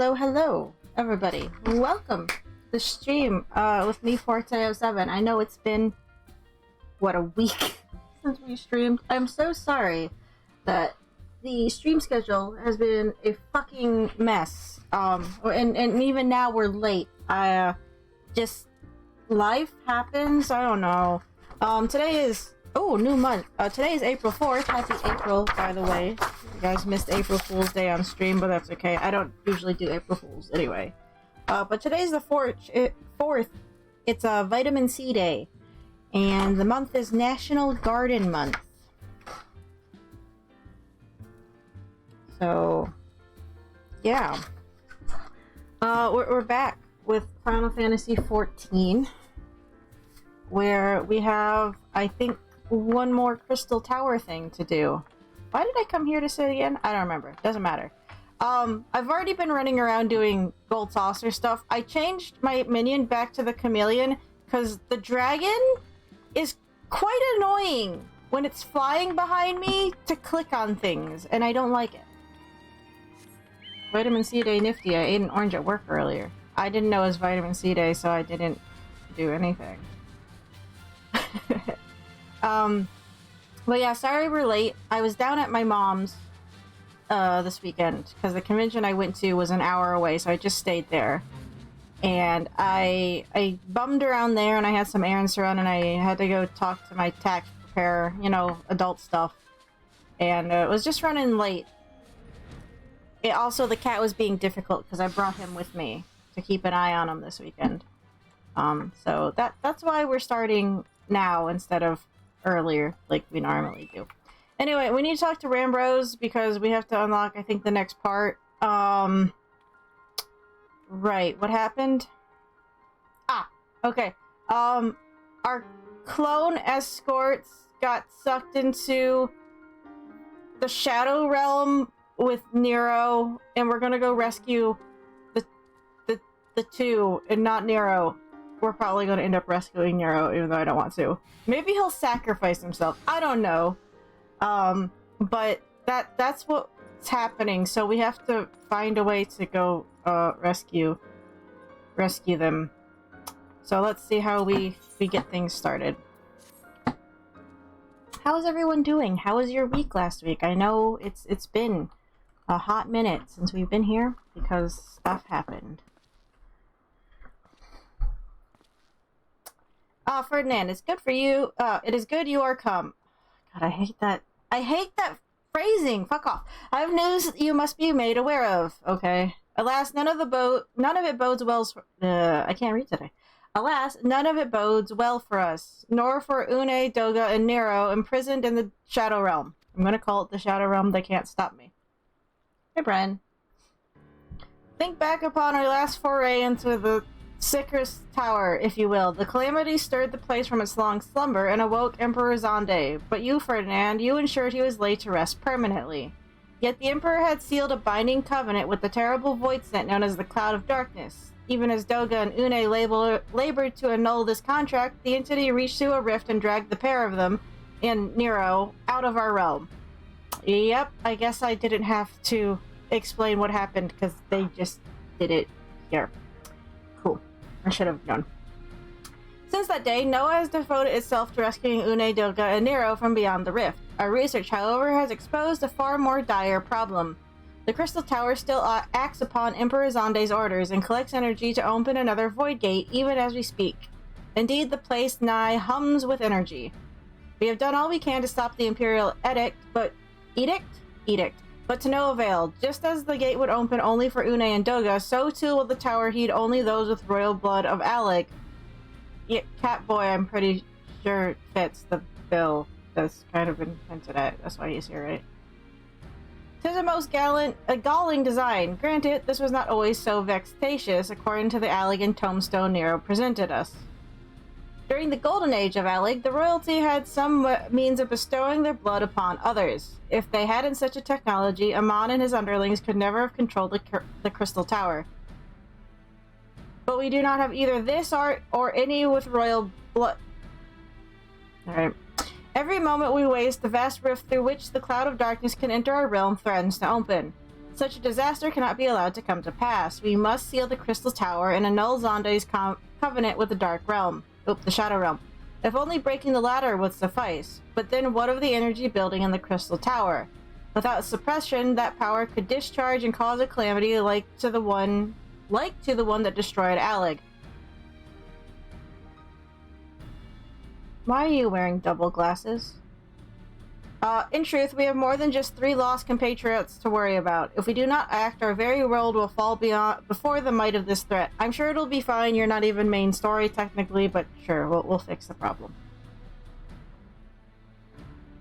Hello, hello, everybody. Welcome to the stream with me, Forte07. I know it's been, what, a week since we streamed. I'm so sorry that the stream schedule has been a fucking mess. And even now we're late. Just life happens. I don't know. Today is new month. Today is April 4th. Happy April, by the way. You guys missed April Fool's Day on stream, but that's okay. I don't usually do April Fools anyway. But today's the 4th. It's a Vitamin C Day, and the month is National Garden Month. So, yeah. We're back with Final Fantasy XIV, where we have, I think, one more Crystal Tower thing to do. Why did I come here to sit again? I don't remember. Doesn't matter. I've already been running around doing gold saucer stuff. I changed my minion back to the chameleon because the dragon is quite annoying when it's flying behind me to click on things, and I don't like it. Vitamin C Day nifty. I ate an orange at work earlier. I didn't know it was Vitamin C Day, so I didn't do anything. But yeah, sorry we're late. I was down at my mom's this weekend because the convention I went to was an hour away, so I just stayed there. And I bummed around there, and I had some errands to run, and I had to go talk to my tax preparer, adult stuff. And it was just running late. Also, the cat was being difficult because I brought him with me to keep an eye on him this weekend. So that's why we're starting now instead of earlier like we normally do. Anyway, we need to talk to Rambrose because we have to unlock, I think, the next part. Right, what happened? Okay. Our clone escorts got sucked into the Shadow Realm with Nero, and we're gonna go rescue the two, and not Nero. We're probably gonna end up rescuing Nero, even though I don't want to. Maybe he'll sacrifice himself. I don't know. But that's what's happening, so we have to find a way to go rescue them. So let's see how we get things started. How is everyone doing? How was your week last week? I know it's been a hot minute since we've been here because stuff happened. Ferdinand, it's good for you. It is good you are come. God, I hate that. I hate that phrasing. Fuck off. I have news you must be made aware of. Okay. Alas, none of it bodes well. I can't read today. Alas, none of it bodes well for us, nor for Une, Doga, and Nero imprisoned in the Shadow Realm. I'm gonna call it the Shadow Realm. They can't stop me. Hey, Bren. Think back upon our last foray into the Sycris Tower, if you will. The calamity stirred the place from its long slumber and awoke Emperor Zonde. But you, Ferdinand, you ensured he was laid to rest permanently. Yet the Emperor had sealed a binding covenant with the terrible void scent known as the Cloud of Darkness. Even as Doga and Une labored to annul this contract, the entity reached through a rift and dragged the pair of them, and Nero, out of our realm. Yep, I guess I didn't have to explain what happened, because they just did it here. Cool. I should have known. Since that day, Noah has devoted itself to rescuing Une, Doga, and Nero from beyond the rift. Our research, however, has exposed a far more dire problem. The Crystal Tower still acts upon Emperor Zonde's orders and collects energy to open another void gate even as we speak. Indeed, the place nigh hums with energy. We have done all we can to stop the Imperial Edict, but to no avail. Just as the gate would open only for Une and Doga, so too will the tower heed only those with royal blood of Alec. Yeah, Catboy, I'm pretty sure fits the bill that's kind of been hinted at. That's why he's here, right? 'Tis a most galling design. Granted, this was not always so vexatious, according to the Alec and tombstone Nero presented us. During the golden age of Alec, the royalty had some means of bestowing their blood upon others. If they hadn't such a technology, Amon and his underlings could never have controlled the Crystal Tower. But we do not have either this or any with royal blood. Alright. Every moment we waste, the vast rift through which the Cloud of Darkness can enter our realm threatens to open. Such a disaster cannot be allowed to come to pass. We must seal the Crystal Tower and annul Zonde's covenant with the Dark Realm. The Shadow Realm. If only breaking the latter would suffice. But then what of the energy building in the Crystal Tower? Without suppression, that power could discharge and cause a calamity like to the one that destroyed Alec. Why are you wearing double glasses? In truth, we have more than just 3 lost compatriots to worry about. If we do not act, our very world will fall before the might of this threat. I'm sure it'll be fine. You're not even main story, technically, but sure, we'll fix the problem.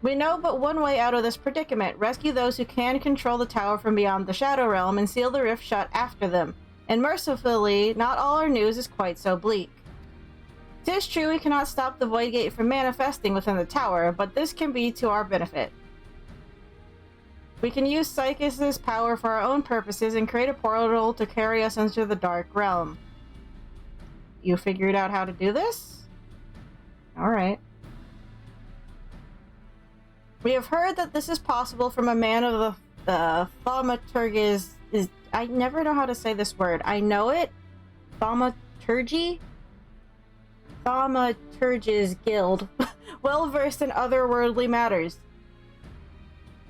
We know but one way out of this predicament. Rescue those who can control the tower from beyond the Shadow Realm and seal the rift shut after them. And mercifully, not all our news is quite so bleak. 'Tis true we cannot stop the Void Gate from manifesting within the tower, but this can be to our benefit. We can use Psychus's power for our own purposes and create a portal to carry us into the Dark Realm. You figured out how to do this? Alright. We have heard that this is possible from a man of the thaumaturgi's... I never know how to say this word. I know it. Thaumaturgy? Thaumaturge's guild. Well versed in otherworldly matters.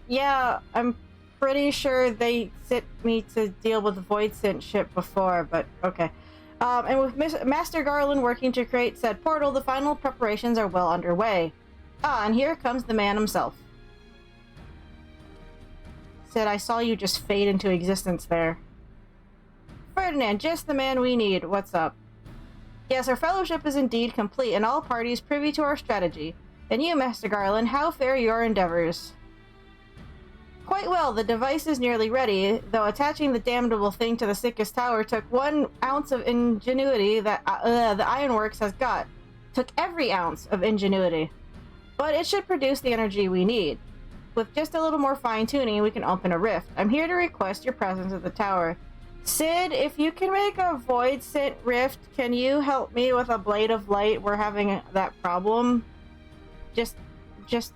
Yeah, I'm pretty sure they sent me to deal with the Void Sent ship before, but okay. And with Master Garland working to create said portal, the final preparations are well underway. Ah, and here comes the man himself. Said, I saw you just fade into existence there. Ferdinand, just the man we need. What's up? Yes, our fellowship is indeed complete, and all parties privy to our strategy. And you, Master Garland, how fare your endeavors? Quite well, the device is nearly ready, though attaching the damnable thing to the Sickest Tower took 1 ounce of ingenuity that the Ironworks has got. Took every ounce of ingenuity. But it should produce the energy we need. With just a little more fine-tuning, we can open a rift. I'm here to request your presence at the tower. Sid, if you can make a Void Sent rift, can you help me with a Blade of Light? We're having that problem. Just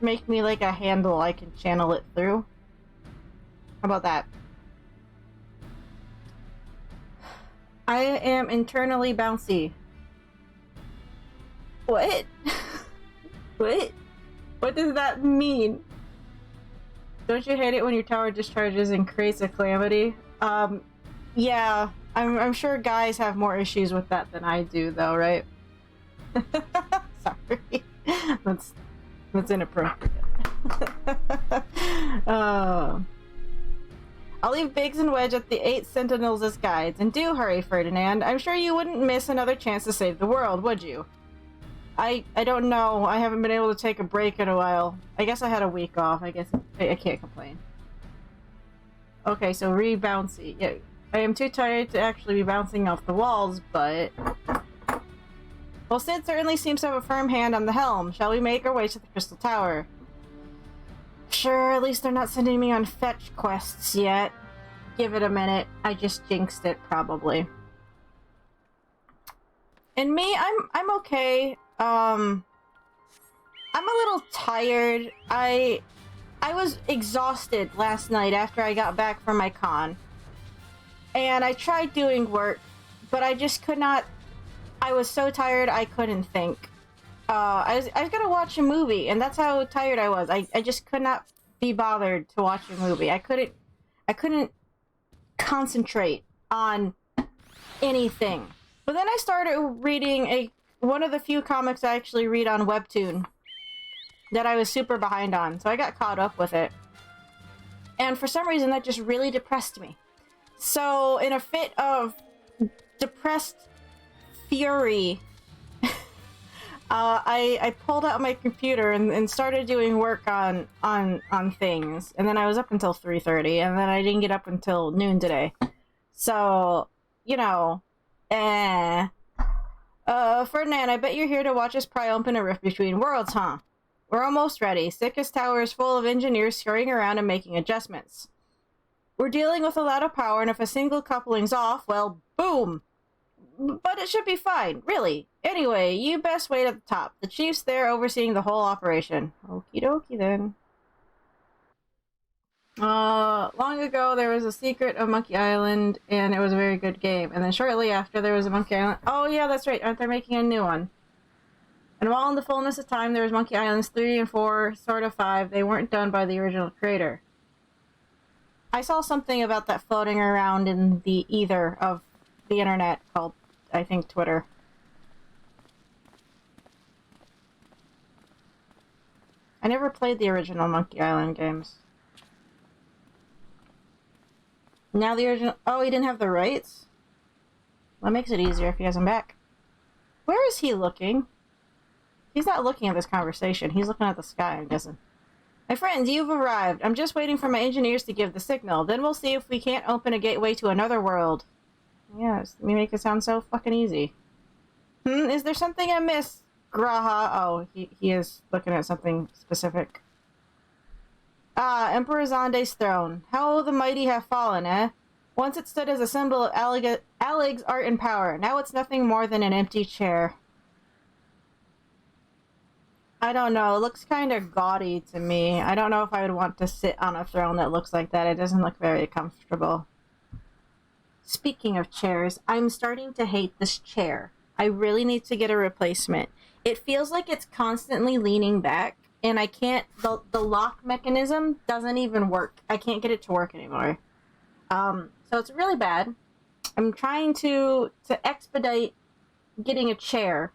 make me like a handle I can channel it through. How about that? I am internally bouncy. What? What? What does that mean? Don't you hate it when your tower discharges and creates a calamity? Yeah, I'm sure guys have more issues with that than I do, though, right? Sorry. That's inappropriate. I'll leave Biggs and Wedge at the 8 Sentinels as guides, and do hurry, Ferdinand. I'm sure you wouldn't miss another chance to save the world, would you? I don't know. I haven't been able to take a break in a while. I guess I had a week off. I guess I can't complain. Okay, so re-bouncy. Yeah, I am too tired to actually be bouncing off the walls, but... Well, Sid certainly seems to have a firm hand on the helm. Shall we make our way to the Crystal Tower? Sure, at least they're not sending me on fetch quests yet. Give it a minute. I just jinxed it, probably. And me, I'm okay. I'm a little tired. I was exhausted last night after I got back from my con. And I tried doing work, but I just could not. I was so tired I couldn't think. I was gonna watch a movie, and that's how tired I was. I just could not be bothered to watch a movie. I couldn't concentrate on anything. But then I started reading one of the few comics I actually read on Webtoon that I was super behind on, so I got caught up with it. And for some reason, that just really depressed me. So, in a fit of depressed fury, I pulled out my computer and started doing work on things. And then I was up until 3:30, and then I didn't get up until noon today. So, you know, Ferdinand, I bet you're here to watch us pry open a rift between worlds, huh? We're almost ready. Sickest Tower is full of engineers scurrying around and making adjustments. We're dealing with a lot of power, and if a single coupling's off, well, boom! But it should be fine, really. Anyway, you best wait at the top. The chief's there overseeing the whole operation. Okie dokie then. Long ago there was a secret of Monkey Island, and it was a very good game. And then shortly after there was a Monkey Island. Oh yeah, that's right. Aren't they making a new one? And while in the fullness of time there was Monkey Islands 3 and 4, sort of 5, they weren't done by the original creator. I saw something about that floating around in the ether of the internet called, I think, Twitter. I never played the original Monkey Island games. Now the original... Oh, he didn't have the rights? That makes it easier if he has them back. Where is he looking? He's not looking at this conversation. He's looking at the sky, I'm guessing. My friends, you've arrived. I'm just waiting for my engineers to give the signal. Then we'll see if we can't open a gateway to another world. Yes, you make it sound so fucking easy. Is there something I missed? Graha. Oh, he is looking at something specific. Ah, Emperor Zonde's throne. How the mighty have fallen, eh? Once it stood as a symbol of Alig's art and power. Now it's nothing more than an empty chair. I don't know. It looks kind of gaudy to me. I don't know if I would want to sit on a throne that looks like that. It doesn't look very comfortable. Speaking of chairs, I'm starting to hate this chair. I really need to get a replacement. It feels like it's constantly leaning back, and I can't... The lock mechanism doesn't even work. I can't get it to work anymore. So it's really bad. I'm trying to expedite getting a chair.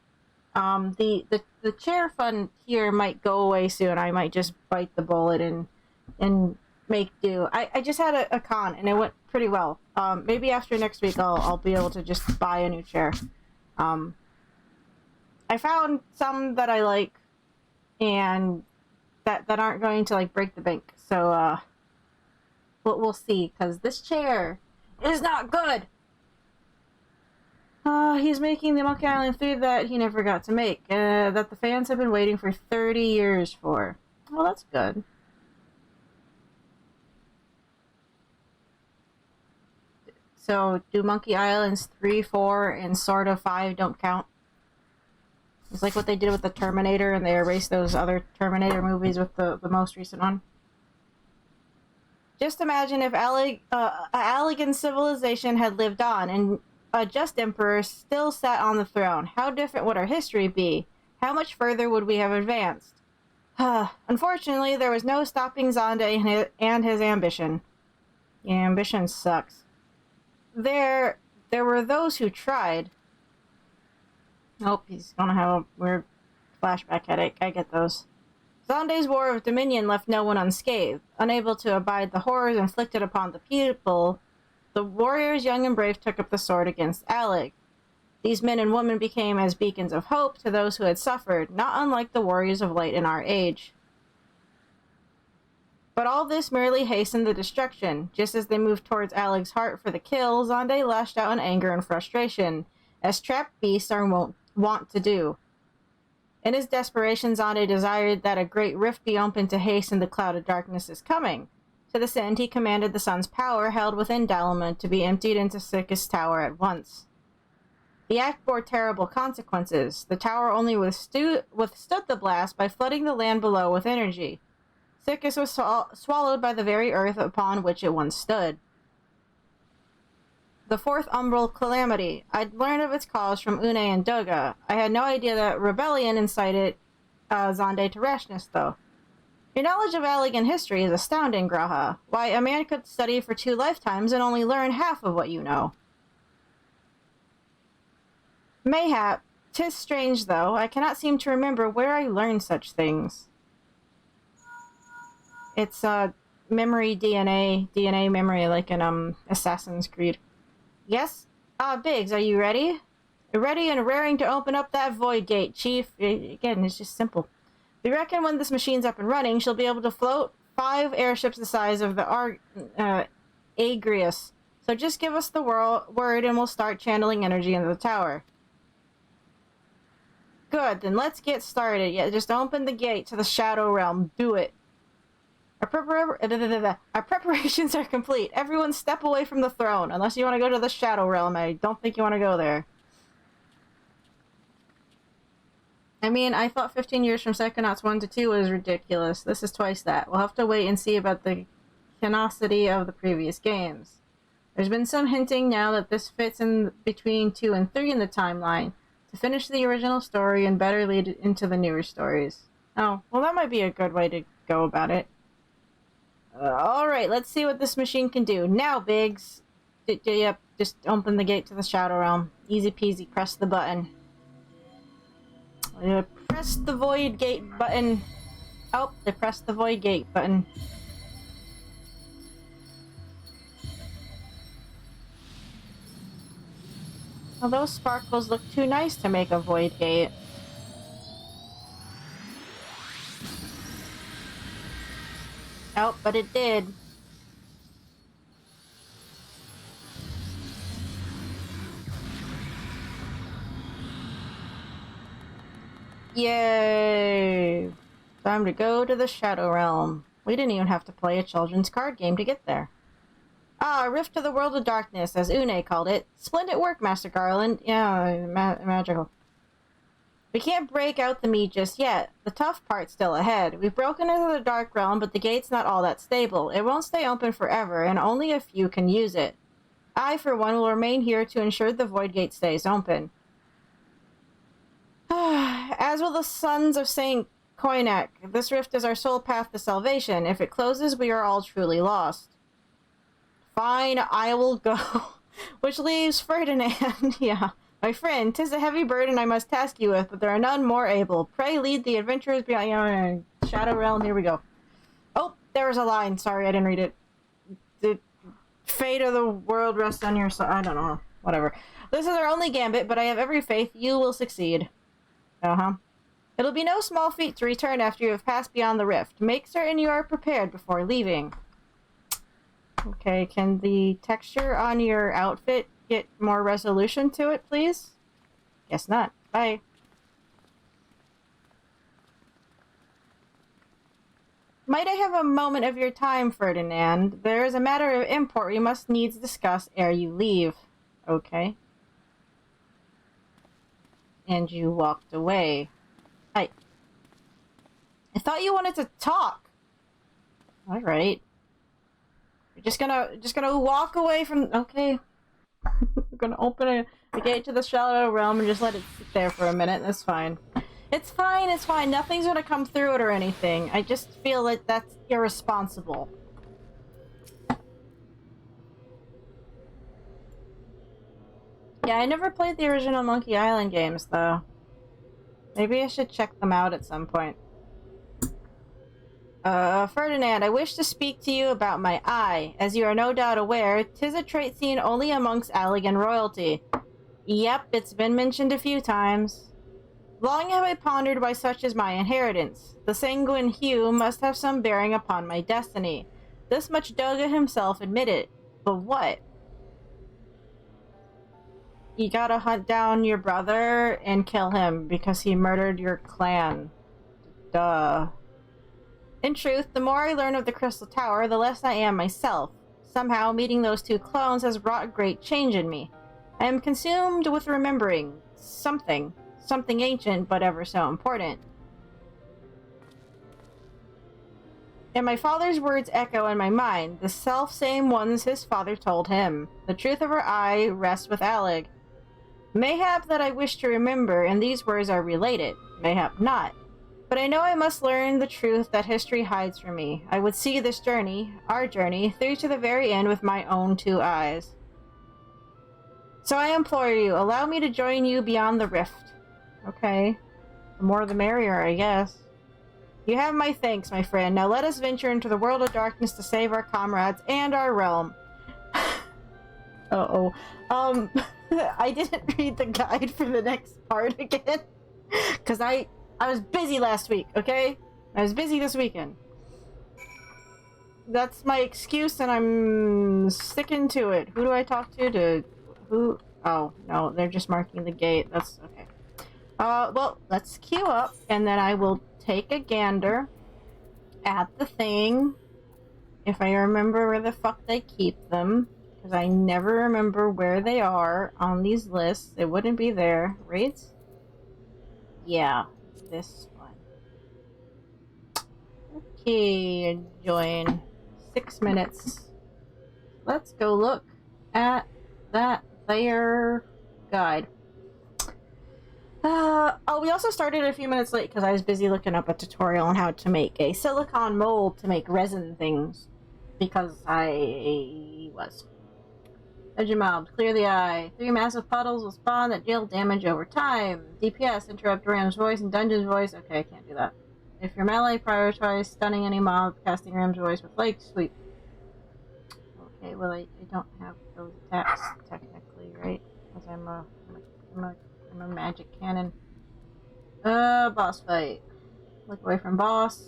The chair fund here might go away soon. I might just bite the bullet and make do. I just had a con and it went pretty well. Maybe after next week I'll be able to just buy a new chair. I found some that I like and that aren't going to like break the bank. So we'll see, because this chair is not good. He's making the Monkey Island 3 that he never got to make, that the fans have been waiting for 30 years for. Well, that's good. So, do Monkey Islands 3, 4, and sort of 5 don't count? It's like what they did with the Terminator, and they erased those other Terminator movies with the most recent one. Just imagine if Allegan civilization had lived on, and a just emperor still sat on the throne. How different would our history be? How much further would we have advanced? Unfortunately, there was no stopping Zonde and his ambition. Yeah, ambition sucks. There were those who tried. Oh, he's gonna have a weird flashback headache. I get those. Zonde's War of Dominion left no one unscathed. Unable to abide the horrors inflicted upon the people, the warriors, young and brave, took up the sword against Alec. These men and women became as beacons of hope to those who had suffered, not unlike the warriors of light in our age. But all this merely hastened the destruction. Just as they moved towards Alec's heart for the kill, Zonde lashed out in anger and frustration, as trapped beasts are wont to do. In his desperation, Zonde desired that a great rift be opened to hasten the cloud of darkness's coming. To this end, he commanded the sun's power held within Dalamud to be emptied into Sick's tower at once. The act bore terrible consequences. The tower only withstood the blast by flooding the land below with energy. Sickis was swallowed by the very earth upon which it once stood. The fourth umbral calamity. I'd learned of its cause from Une and Doga. I had no idea that rebellion incited Zonde to rashness, though. Your knowledge of Allegan history is astounding, Graha. Why, a man could study for 2 lifetimes and only learn half of what you know. Mayhap. 'Tis strange, though. I cannot seem to remember where I learned such things. It's, memory DNA memory, like in, Assassin's Creed. Yes? Biggs, are you ready? Ready and raring to open up that void gate, Chief. Again, it's just simple. We reckon when this machine's up and running, she'll be able to float 5 airships the size of the Agrius. So just give us the word and we'll start channeling energy into the tower. Good, then let's get started. Yeah, just open the gate to the Shadow Realm. Do it. Our preparations are complete. Everyone step away from the throne. Unless you want to go to the Shadow Realm, I don't think you want to go there. I mean, I thought 15 years from Psychonauts 1 to 2 was ridiculous. This is twice that. We'll have to wait and see about the canonicity of the previous games. There's been some hinting now that this fits in between 2 and 3 in the timeline to finish the original story and better lead it into the newer stories. Oh, well that might be a good way to go about it. Alright, let's see what this machine can do. Now, Biggs! Yep, just open the gate to the Shadow Realm. Easy peasy, press the button. Press the Void Gate button. Oh, they pressed the Void Gate button. Well, those sparkles look too nice to make a Void Gate. Oh, but it did. Yay! Time to go to the Shadow Realm. We didn't even have to play a children's card game to get there. Ah, a rift to the world of darkness, as Une called it. Splendid work, Master Garland. Yeah, magical. We can't break out the meat just yet. The tough part's still ahead. We've broken into the Dark Realm, but the gate's not all that stable. It won't stay open forever, and only a few can use it. I, for one, will remain here to ensure the Void Gate stays open. As will the Sons of Saint Koinak. This rift is our sole path to salvation. If it closes, we are all truly lost. Fine, I will go. Which leaves Ferdinand. Yeah. My friend, 'tis a heavy burden I must task you with, but there are none more able. Pray lead the adventurers beyond Shadow Realm. Here we go. Oh, there was a line. Sorry, I didn't read it. The fate of the world rests on your side. I don't know. Whatever. This is our only gambit, but I have every faith you will succeed. Uh-huh. It'll be no small feat to return after you have passed beyond the rift. Make certain you are prepared before leaving. Okay, can the texture on your outfit get more resolution to it, please? Guess not. Bye. Might I have a moment of your time, Ferdinand? There is a matter of import we must needs discuss ere you leave. Okay. And you walked away. I thought you wanted to talk. All right. You're just gonna walk away from. Okay. We're gonna open the gate to the Shadow Realm and just let it sit there for a minute. That's fine. It's fine. It's fine. Nothing's gonna come through it or anything. I just feel like that's irresponsible. Yeah, I never played the original Monkey Island games, though. Maybe I should check them out at some point. Ferdinand, I wish to speak to you about my eye. As you are no doubt aware, 'tis a trait seen only amongst Allegan royalty. Yep, it's been mentioned a few times. Long have I pondered why such is my inheritance. The sanguine hue must have some bearing upon my destiny. This much Doga himself admitted. But what? You gotta hunt down your brother and kill him because he murdered your clan. Duh. In truth, the more I learn of the Crystal Tower, the less I am myself. Somehow, meeting those two clones has wrought a great change in me. I am consumed with remembering something ancient but ever so important. And my father's words echo in my mind, the self-same ones his father told him. The truth of her eye rests with Alec. Mayhap that I wish to remember, and these words are related. Mayhap not. But I know I must learn the truth that history hides from me. I would see this journey, our journey, through to the very end with my own two eyes. So I implore you, allow me to join you beyond the rift. Okay. The more the merrier, I guess. You have my thanks, my friend. Now let us venture into the world of darkness to save our comrades and our realm. Uh-oh. I didn't read the guide for the next part again. Because I was busy last week, okay? I was busy this weekend. That's my excuse, and I'm sticking to it. Who do I talk to who? Oh, no, they're just marking the gate. That's okay. Well, let's queue up, and then I will take a gander at the thing. If I remember where the fuck they keep them. Because I never remember where they are on these lists. It wouldn't be there. Rates? Yeah, this one. Okay, join 6 minutes. Let's go look at that there guide. Oh, we also started a few minutes late because I was busy looking up a tutorial on how to make a silicone mold to make resin things. Because I was. Edging mobs, clear the eye. 3 massive puddles will spawn that deal damage over time. DPS, interrupt Ram's voice and Dungeon's voice. Okay, I can't do that. If you're melee, prioritize stunning any mob, casting Ram's voice with Lake Sweep. Okay, well, I don't have those attacks, technically, right? Because I'm a magic cannon. Boss fight. Look away from boss.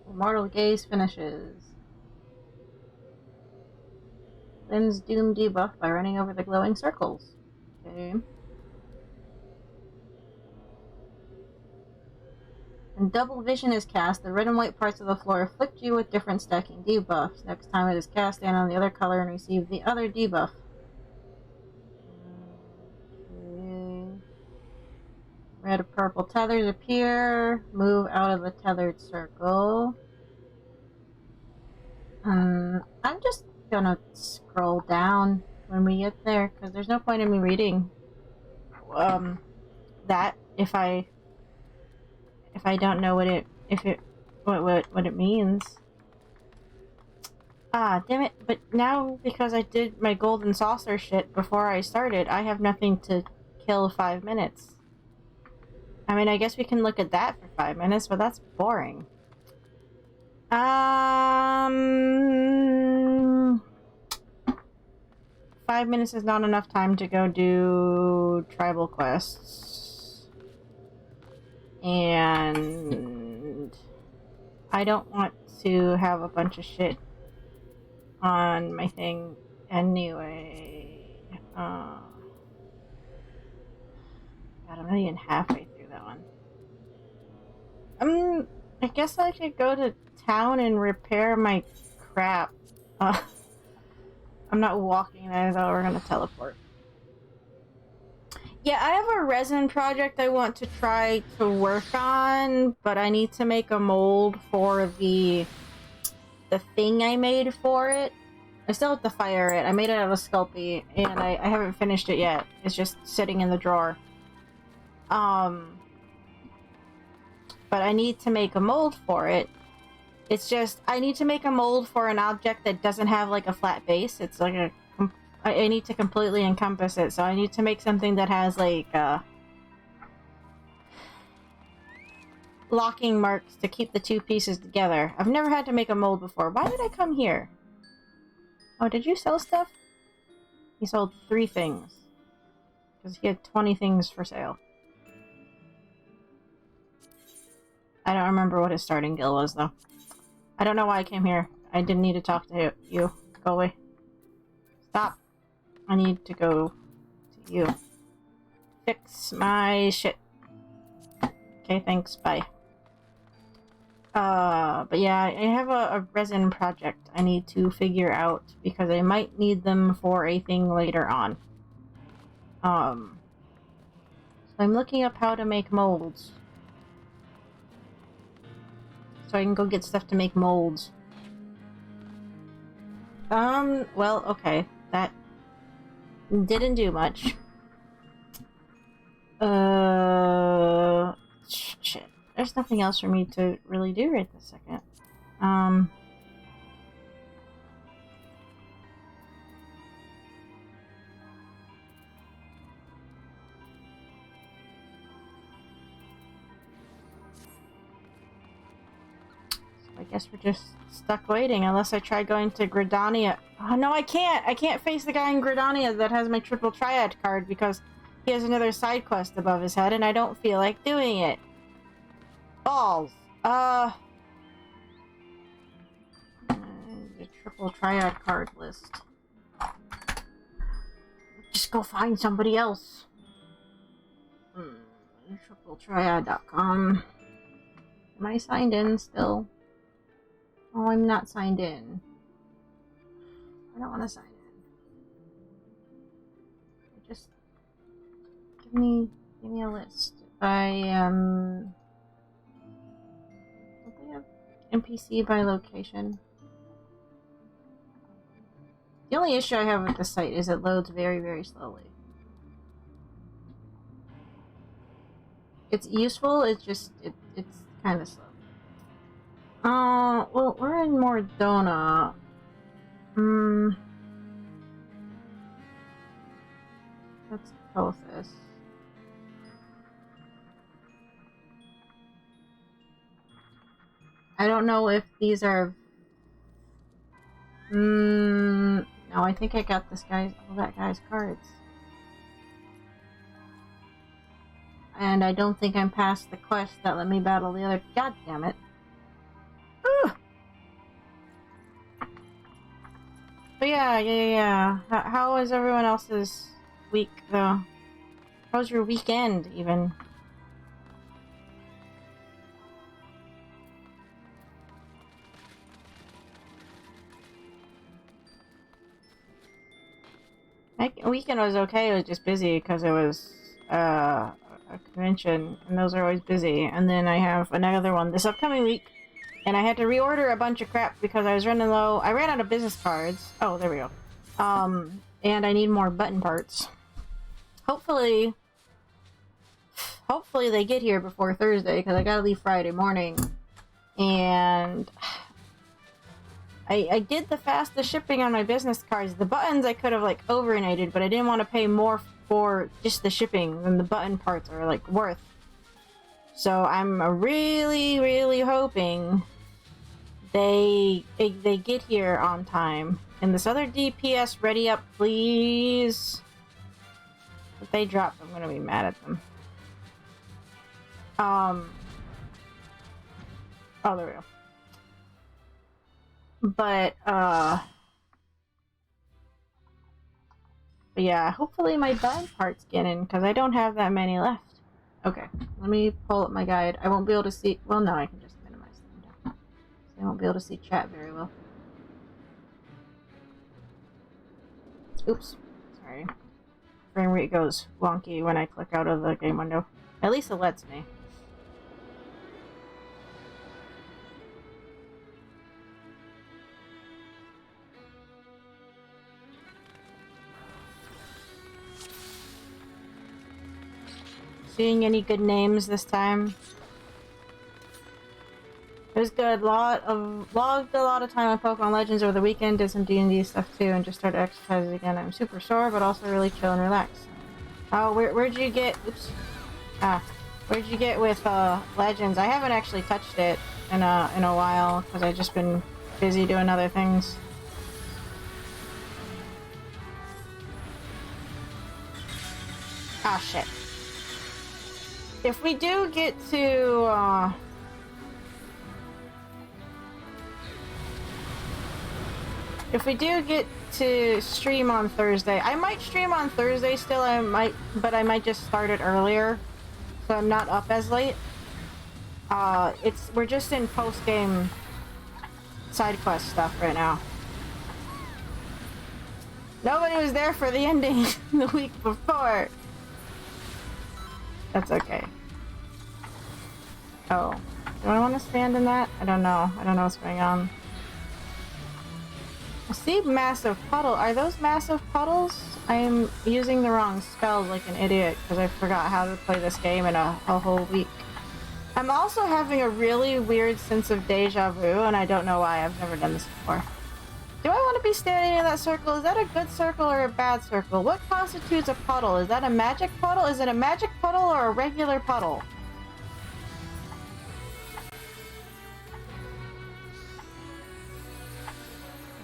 Immortal Gaze finishes. Lynn's Doom debuff by running over the glowing circles. Okay. When double vision is cast, the red and white parts of the floor afflict you with different stacking debuffs. Next time it is cast, stand on the other color and receive the other debuff. Okay. Red or purple tethers appear. Move out of the tethered circle. I'm just gonna scroll down when we get there, because there's no point in me reading that if I don't know what it means. Ah, damn it. But now, because I did my golden saucer shit before I started, I have nothing to kill 5 minutes. I mean, I guess we can look at that for 5 minutes, but that's boring. 5 minutes is not enough time to go do tribal quests. And I don't want to have a bunch of shit on my thing anyway. God, I'm not even halfway through that one. I guess I could go to town and repair my crap. I'm not walking there, though. We're gonna teleport. Yeah, I have a resin project I want to try to work on, but I need to make a mold for the thing I made for it. I still have to fire it. I made it out of Sculpey, and I haven't finished it yet. It's just sitting in the drawer. But I need to make a mold for it. It's just, I need to make a mold for an object that doesn't have, like, a flat base. It's like a... I need to completely encompass it, so I need to make something that has, like, locking marks to keep the two pieces together. I've never had to make a mold before. Why did I come here? Oh, did you sell stuff? He sold 3 things. Because he had 20 things for sale. I don't remember what his starting guild was, though. I don't know why I came here. I didn't need to talk to you. Go away. Stop. I need to go to you. Fix my shit. Okay, thanks. Bye. But yeah, I have a resin project I need to figure out because I might need them for a thing later on. So I'm looking up how to make molds. So I can go get stuff to make molds. Well, okay. That didn't do much. Shit. There's nothing else for me to really do right this second. I guess we're just stuck waiting unless I try going to Gridania. Oh, no, I can't! I can't face the guy in Gridania that has my triple triad card because he has another side quest above his head and I don't feel like doing it. Balls. The triple triad card list. Just go find somebody else. TripleTriad.com. Am I signed in still? Oh, I'm not signed in. I don't want to sign in. Just give me a list. Don't they have NPC by location? The only issue I have with this site is it loads very, very slowly. It's useful, it's just, it's kind of slow. Well, we're in Mordona. Let's kill this. I don't know if these are... no, I think I got this guy's, all that guy's cards. And I don't think I'm past the quest that let me battle the other... God damn it. Ooh! But yeah. How was everyone else's week, though? How was your weekend, even? My weekend was okay, it was just busy because it was a convention, and those are always busy. And then I have another one this upcoming week, and I had to reorder a bunch of crap because I was running low. I ran out of business cards. Oh, there we go. And I need more button parts. Hopefully they get here before Thursday, because I gotta leave Friday morning. And I did the fastest shipping on my business cards. The buttons I could have, like, overnighted, but I didn't want to pay more for just the shipping than the button parts are, like, worth. So I'm really, really hoping they get here on time. And this other DPS ready up, please. If they drop, I'm gonna be mad at them. Oh, there we go. But yeah, hopefully my button parts get in, because I don't have that many left. Okay, let me pull up my guide. I won't be able to see... Well, no, I can just minimize them down. So I won't be able to see chat very well. Oops. Sorry. Frame rate goes wonky when I click out of the game window. At least it lets me. Seeing any good names this time? It was good. Logged a lot of time on Pokemon Legends over the weekend, did some D&D stuff too, and just started exercising again. I'm super sore, but also really chill and relaxed. Oh, where'd you get... Oops. Where'd you get with Legends? I haven't actually touched it in a while, because I've just been busy doing other things. Ah, shit. If we do get to, if we do get to stream on Thursday, I might stream on Thursday still, but I might just start it earlier, so I'm not up as late. We're just in post-game side quest stuff right now. Nobody was there for the ending the week before. That's okay. Oh. Do I want to stand in that? I don't know. I don't know what's going on. I see massive puddle. Are those massive puddles? I am using the wrong spells like an idiot because I forgot how to play this game in a whole week. I'm also having a really weird sense of deja vu, and I don't know why. I've never done this before. Do I want to be standing in that circle? Is that a good circle or a bad circle? What constitutes a puddle? Is that a magic puddle? Is it a magic puddle or a regular puddle?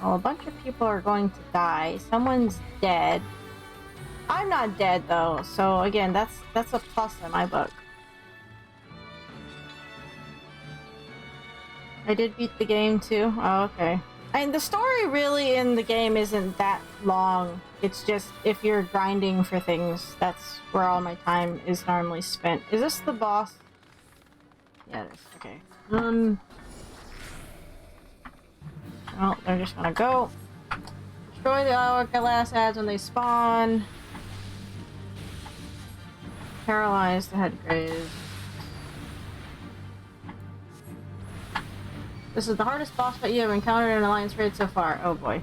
Well, a bunch of people are going to die. Someone's dead. I'm not dead though, so again, that's a plus in my book. I did beat the game too. Oh, okay. And the story really in the game isn't that long. It's just if you're grinding for things, that's where all my time is normally spent. Is this the boss? Yeah, it is. Okay. Well, they're just gonna go. Destroy the hourglass ads when they spawn. Paralyze the head graze. This is the hardest boss fight you have encountered in Alliance raid so far. Oh boy.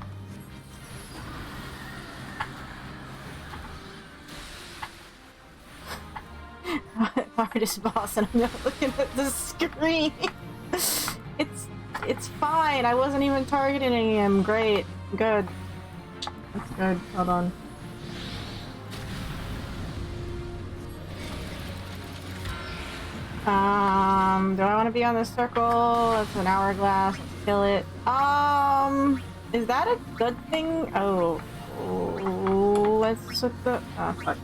hardest boss and I'm not looking at the screen. It's fine. I wasn't even targeting him. Great. Good. That's good. Hold on. Do I want to be on this circle? It's an hourglass. Let's kill it. Is that a good thing? Oh, let's look the. Oh, fuck.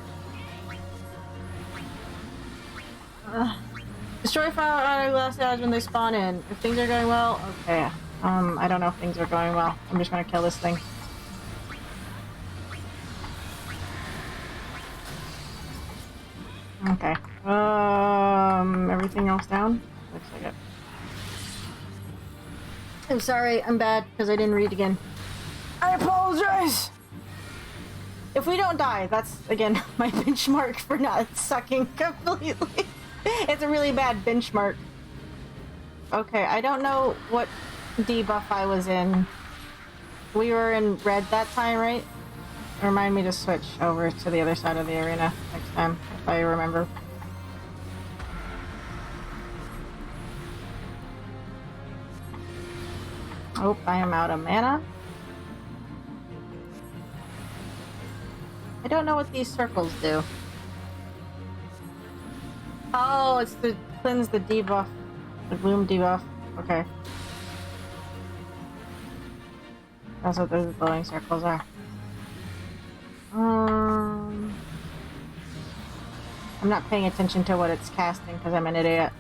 Destroy file hourglass ads when they spawn in. If things are going well, okay. I don't know if things are going well. I'm just gonna kill this thing. Okay. Everything else down? Looks like it. I'm sorry, I'm bad because I didn't read again. I apologize! If we don't die, that's, again, my benchmark for not sucking completely. It's a really bad benchmark. Okay, I don't know what debuff I was in. We were in red that time, right? Remind me to switch over to the other side of the arena next time, if I remember. Oh, I am out of mana. I don't know what these circles do. Oh, it's to cleanse the debuff. The bloom debuff. Okay. That's what those glowing circles are. I'm not paying attention to what it's casting because I'm an idiot.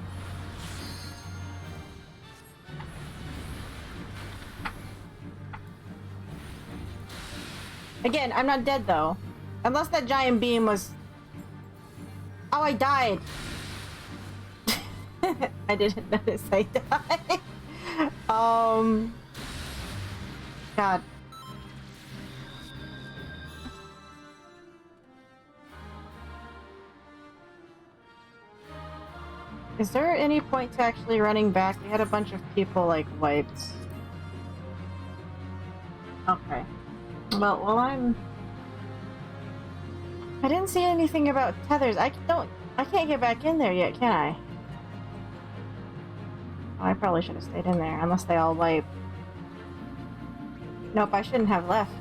Again, I'm not dead though. Unless that giant beam was... Oh, I died! I didn't notice I died. God. Is there any point to actually running back? We had a bunch of people, like, wiped. Okay. Well, while I didn't see anything about tethers. I can't get back in there yet, can I? Oh, I probably should have stayed in there, unless they all wipe. Nope, I shouldn't have left.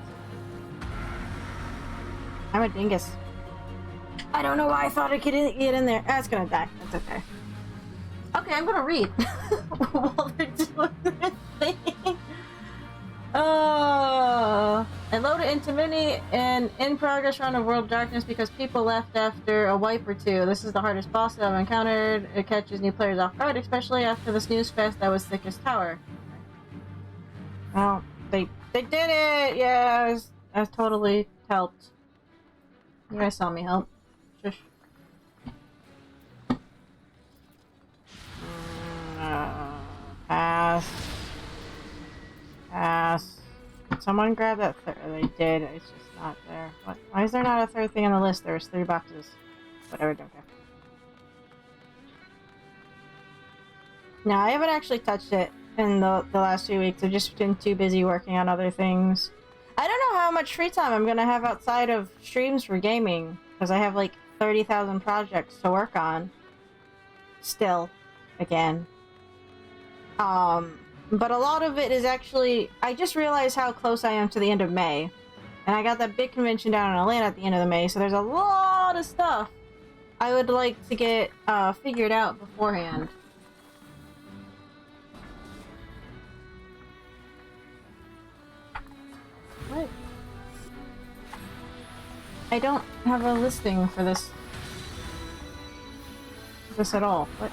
I'm a dingus. I don't know why I thought I could get in there. Ah, it's gonna die. That's okay. Okay, I'm gonna read while they're doing their thing. I loaded into mini and in progress round of World Darkness because people left after a wipe or two. This is the hardest boss that I've encountered. It catches new players off guard, especially after the snooze fest that was Thickest Tower. Well, they did it! Yeah, I totally helped. You guys saw me help. Shush. Pass. Pass. Someone grab that third. They did. It's just not there. What? Why is there not a third thing on the list? There's 3 boxes. Whatever, don't care. No, I haven't actually touched it in the last few weeks. I've just been too busy working on other things. I don't know how much free time I'm gonna have outside of streams for gaming, because I have like 30,000 projects to work on. Still. Again. But a lot of it is actually... I just realized how close I am to the end of May. And I got that big convention down in Atlanta at the end of the May, so there's a lot of stuff I would like to get figured out beforehand. What? I don't have a listing for this at all. What?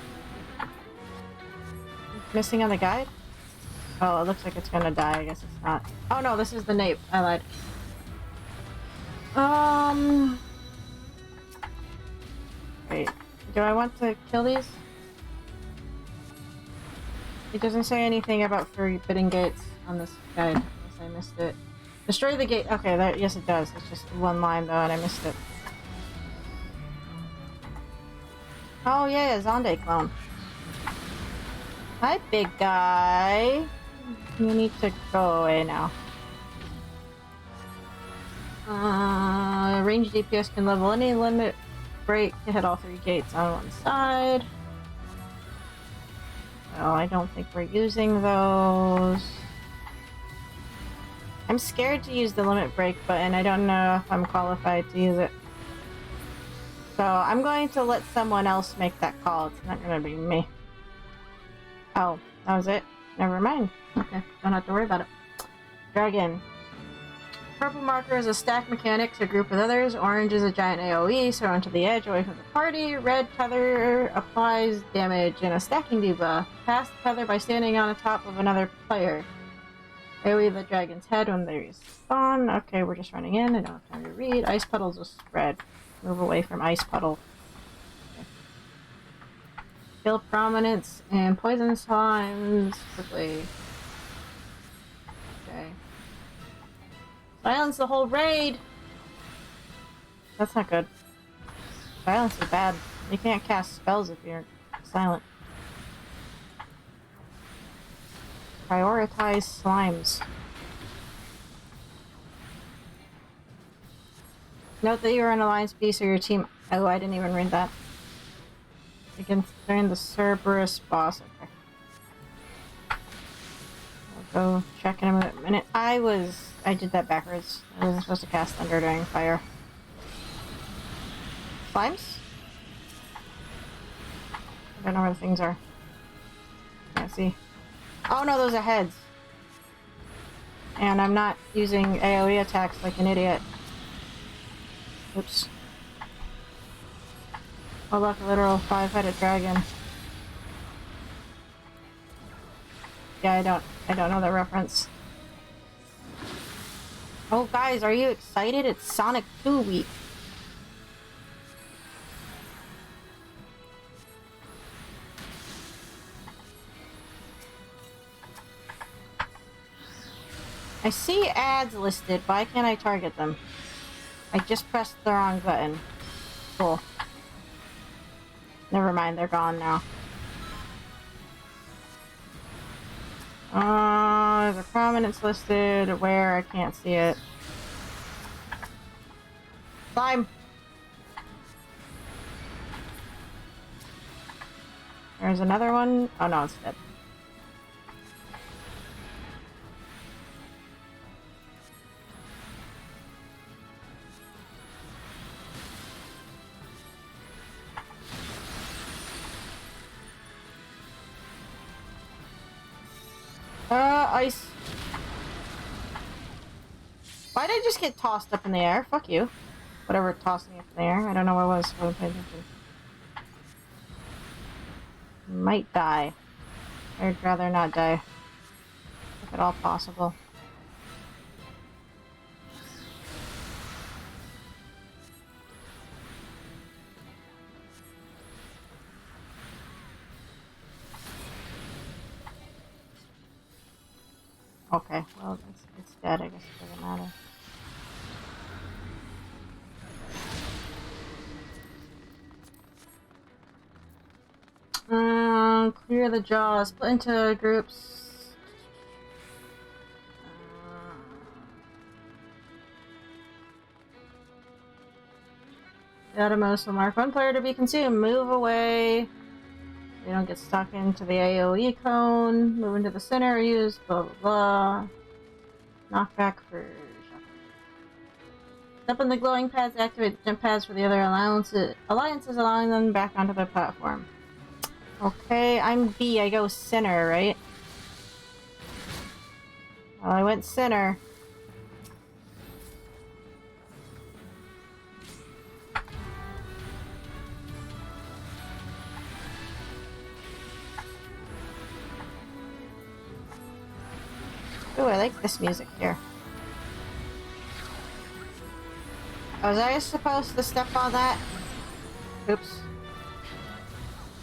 Missing on the guide? Oh, it looks like it's gonna die. I guess it's not. Oh no, this is the nape. I lied. Wait. Do I want to kill these? It doesn't say anything about forbidden gates on this guide. Unless I missed it. Destroy the gate. Okay, there. Yes, it does. It's just one line though, and I missed it. Oh yeah, Zonde clone. Hi, big guy. You need to go away now. Range DPS can level any limit break to hit all 3 gates on one side. Oh, I don't think we're using those. I'm scared to use the limit break button. I don't know if I'm qualified to use it. So I'm going to let someone else make that call. It's not going to be me. Oh, that was it? Never mind. Okay, don't have to worry about it. Dragon. Purple marker is a stack mechanic to group with others. Orange is a giant AoE, so onto the edge away from the party. Red tether applies damage and a stacking debuff. Pass the tether by standing on the top of another player. AoE the dragon's head when they respawn. Okay, we're just running in. I don't have time to read. Ice puddles will spread. Move away from ice puddle. Okay. Kill prominence and poison slimes quickly. Okay. Silence the whole raid! That's not good. Silence is bad. You can't cast spells if you're silent. Prioritize slimes. Note that you are an alliance beast or your team. Oh, I didn't even read that. During the Cerberus boss. Okay. I'll go check in a minute. I did that backwards. I wasn't supposed to cast Thunder during fire. Slimes? I don't know where the things are. Can't see. Oh no, those are heads. And I'm not using AoE attacks like an idiot. Oops. Oh look, a literal 5-headed dragon. Yeah, I don't know that reference. Oh guys, are you excited? It's Sonic 2 week. I see ads listed. Why can't I target them? I just pressed the wrong button. Cool. Never mind, they're gone now. There's a prominence listed. Where? I can't see it. Slime! There's another one. Oh no, it's dead. Ice. Why did I just get tossed up in the air? Fuck you. Whatever tossed me up in the air. I don't know what it was. I wasn't paying attention. Might die. I'd rather not die. If at all possible. Okay, well, it's dead. I guess it doesn't matter. Clear the jaws. Split into groups. The outermost will mark one player to be consumed. Move away. You don't get stuck into the AoE cone. Move into the center. Use blah blah blah. Knockback for shuffle. Step on the glowing pads. Activate the jump pads for the other alliances, allowing them back onto their platform. Okay, I'm B. I go center, right? Well, I went center. Ooh, I like this music here. Was I supposed to step on that? Oops.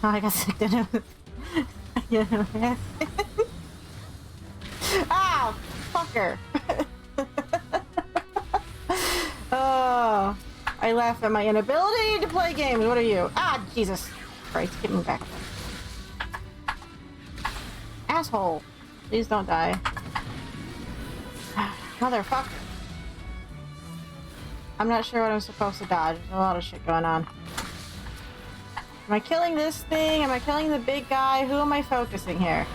Oh, I got sucked in it. Ow! Fucker! Oh, I laugh at my inability to play games. What are you? Ah, Jesus Christ, get me back. Asshole. Please don't die. Motherfucker. I'm not sure what I'm supposed to dodge. There's a lot of shit going on. Am I killing this thing? Am I killing the big guy? Who am I focusing here?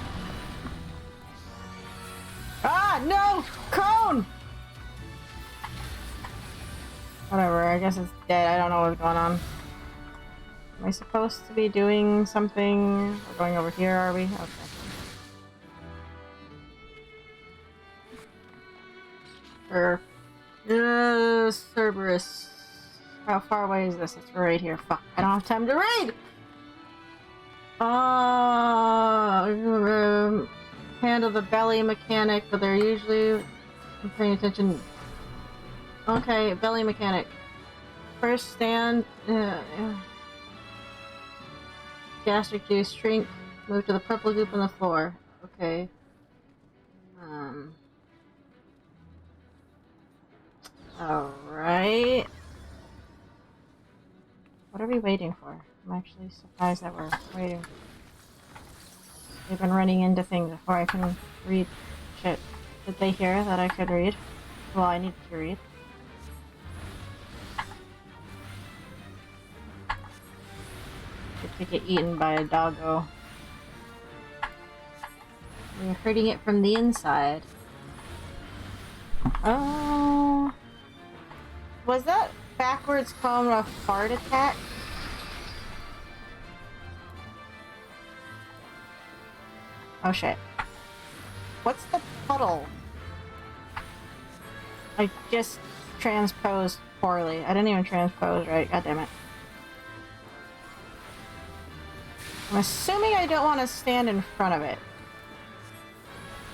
Ah, no! Cone! Whatever, I guess it's dead. I don't know what's going on. Am I supposed to be doing something? We're going over here, are we? Okay. Cerberus. How far away is this? It's right here. Fuck, I don't have time to read! Handle the belly mechanic, but they're usually... I'm paying attention. Okay, belly mechanic. First stand... gastric juice, shrink, move to the purple goop on the floor. Okay. Alright. What are we waiting for? I'm actually surprised that we're waiting. We've been running into things before I can read shit. Did they hear that I could read? Well, I needed to read. To get eaten by a doggo. We're hurting it from the inside. Oh. Was that backwards cone a fart attack? Oh shit. What's the puddle? I just transposed poorly. I didn't even transpose right. God damn it. I'm assuming I don't want to stand in front of it.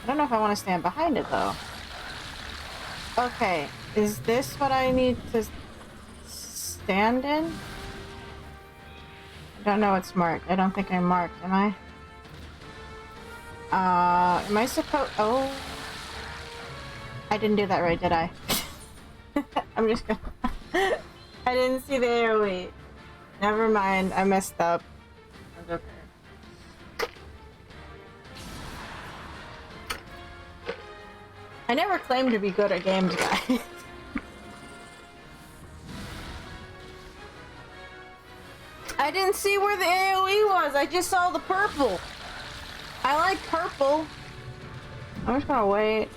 I don't know if I want to stand behind it though. Okay, is this what I need to stand in? I don't know what's marked. I don't think I'm marked, am I? Am I supposed... Oh. I didn't do that right, did I? I'm just gonna... I didn't see the AoE. Never mind, I messed up. That's okay. I never claimed to be good at games, guys. I didn't see where the AoE was. I just saw the purple. I like purple. I'm just gonna wait.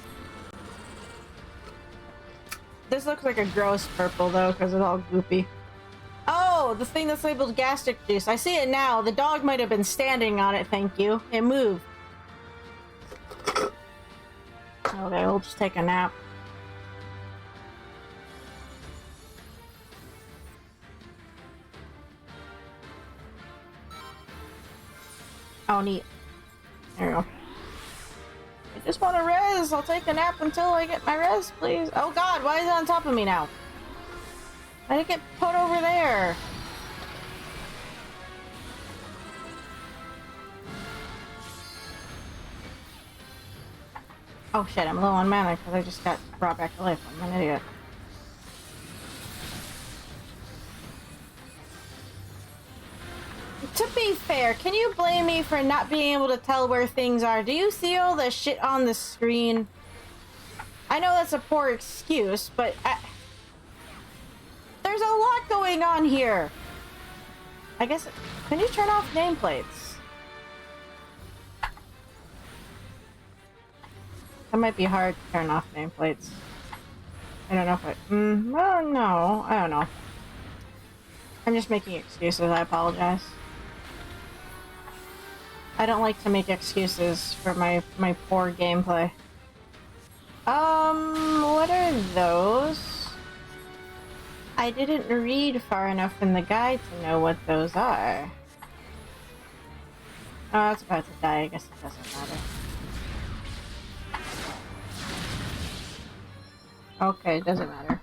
This looks like a gross purple though, because it's all goopy. Oh, the thing that's labeled gastric juice. I see it now. The dog might have been standing on it, thank you. It moved. Okay, we'll just take a nap. Oh, neat. There we go. I just want a res. I'll take a nap until I get my res, please. Oh god, why is it on top of me now? I didn't get put over there. Oh shit, I'm low on mana because I just got brought back to life. I'm an idiot. To be fair, can you blame me for not being able to tell where things are? Do you see all the shit on the screen? I know that's a poor excuse, but there's a lot going on here. I guess... Can you turn off nameplates? That might be hard to turn off nameplates. I don't know if I... well, no. I don't know. I'm just making excuses. I apologize. I don't like to make excuses for my poor gameplay. What are those? I didn't read far enough in the guide to know what those are. Oh, it's about to die. I guess it doesn't matter. Okay, it doesn't matter.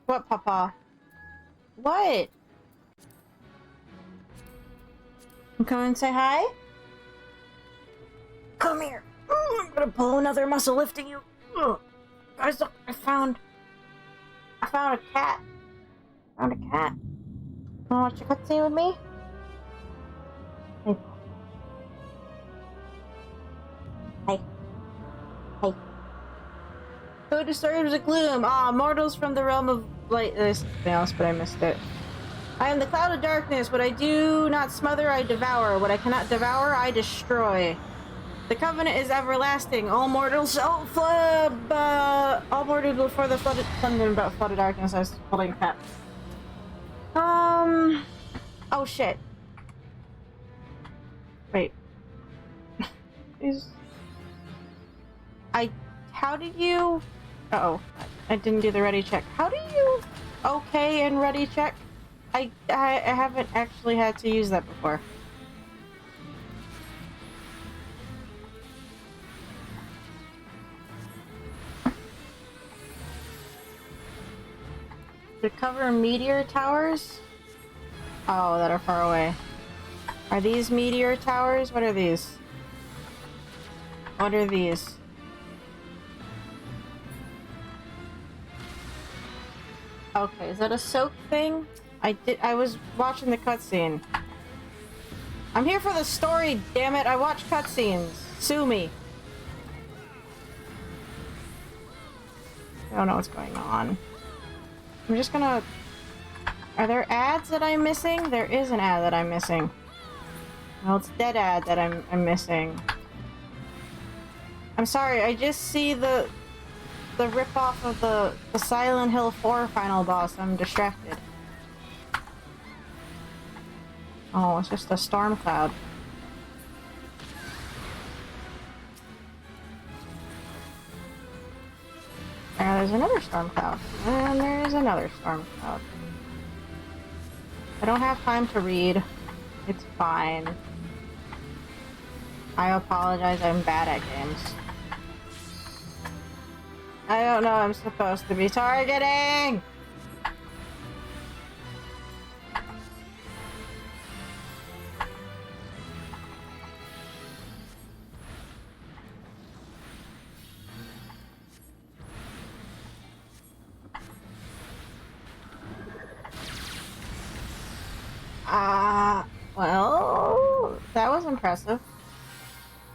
What, Papa? What? Come and say hi? Come here. I'm gonna pull another muscle lifting you. Guys, look, I found a cat. Found a cat. Wanna watch a cutscene with me? Hey. Hey. Hey. Who disturbs the gloom? Ah, mortals from the realm of light. There's something else, but I missed it. I am the cloud of darkness. What I do not smother, I devour. What I cannot devour, I destroy. The covenant is everlasting. All mortals shall flood. All mortals before the flooded. Something about flooded darkness. I was holding crap. Oh shit. Wait. How did you... Uh-oh. I didn't do the ready check. How do you... Okay and ready check? I haven't actually had to use that before. To cover meteor towers? Oh, that are far away. Are these meteor towers? What are these? What are these? Okay, is that a soak thing? I was watching the cutscene. I'm here for the story, damn it! I watch cutscenes. Sue me. I don't know what's going on. I'm just gonna... Are there ads that I'm missing? There is an ad that I'm missing. Well, it's dead ad that I'm missing. I'm sorry, I just see the rip-off of the Silent Hill 4 final boss. I'm distracted. Oh, it's just a storm cloud. And there's another storm cloud. And there's another storm cloud. I don't have time to read. It's fine. I apologize, I'm bad at games. I don't know I'm supposed to be targeting! Well, that was impressive.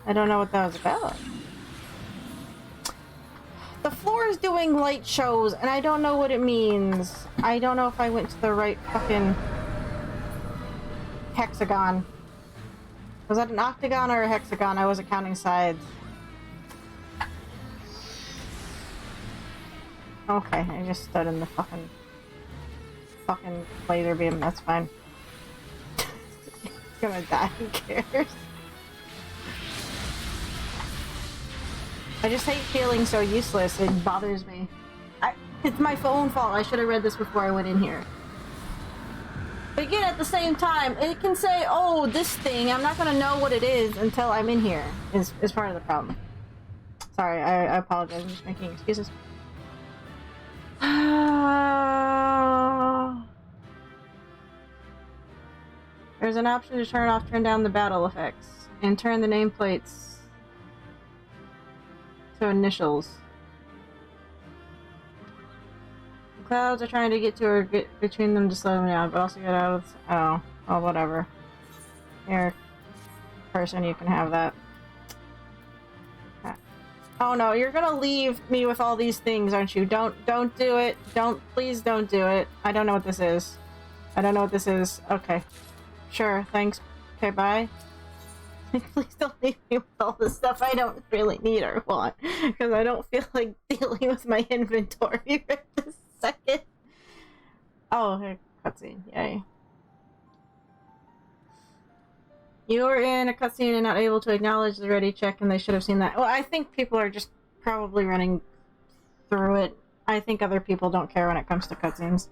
I don't know what that was about. The floor is doing light shows, and I don't know what it means. I don't know if I went to the right fucking hexagon. Was that an octagon or a hexagon? I wasn't counting sides. Okay, I just stood in the fucking laser beam. That's fine. It's gonna die. Who cares? I just hate feeling so useless. It bothers me. It's my own fault. I should have read this before I went in here. But again, at the same time, it can say, oh, this thing, I'm not gonna know what it is until I'm in here, is part of the problem. Sorry, I apologize. I'm just making excuses. There's an option to turn down the battle effects, and turn the nameplates to initials. The clouds are trying to get to or get between them to slow them down, but also get out of... Oh, whatever. Here, person, you can have that. Oh no, you're gonna leave me with all these things, aren't you? Don't do it. Please don't do it. I don't know what this is. I don't know what this is. Okay. Sure, thanks. Okay, bye. Please don't leave me with all the stuff I don't really need or want, because I don't feel like dealing with my inventory right this second. Oh, here, cutscene. Yay. You were in a cutscene and not able to acknowledge the ready check, and they should have seen that. Well, I think people are just probably running through it. I think other people don't care when it comes to cutscenes.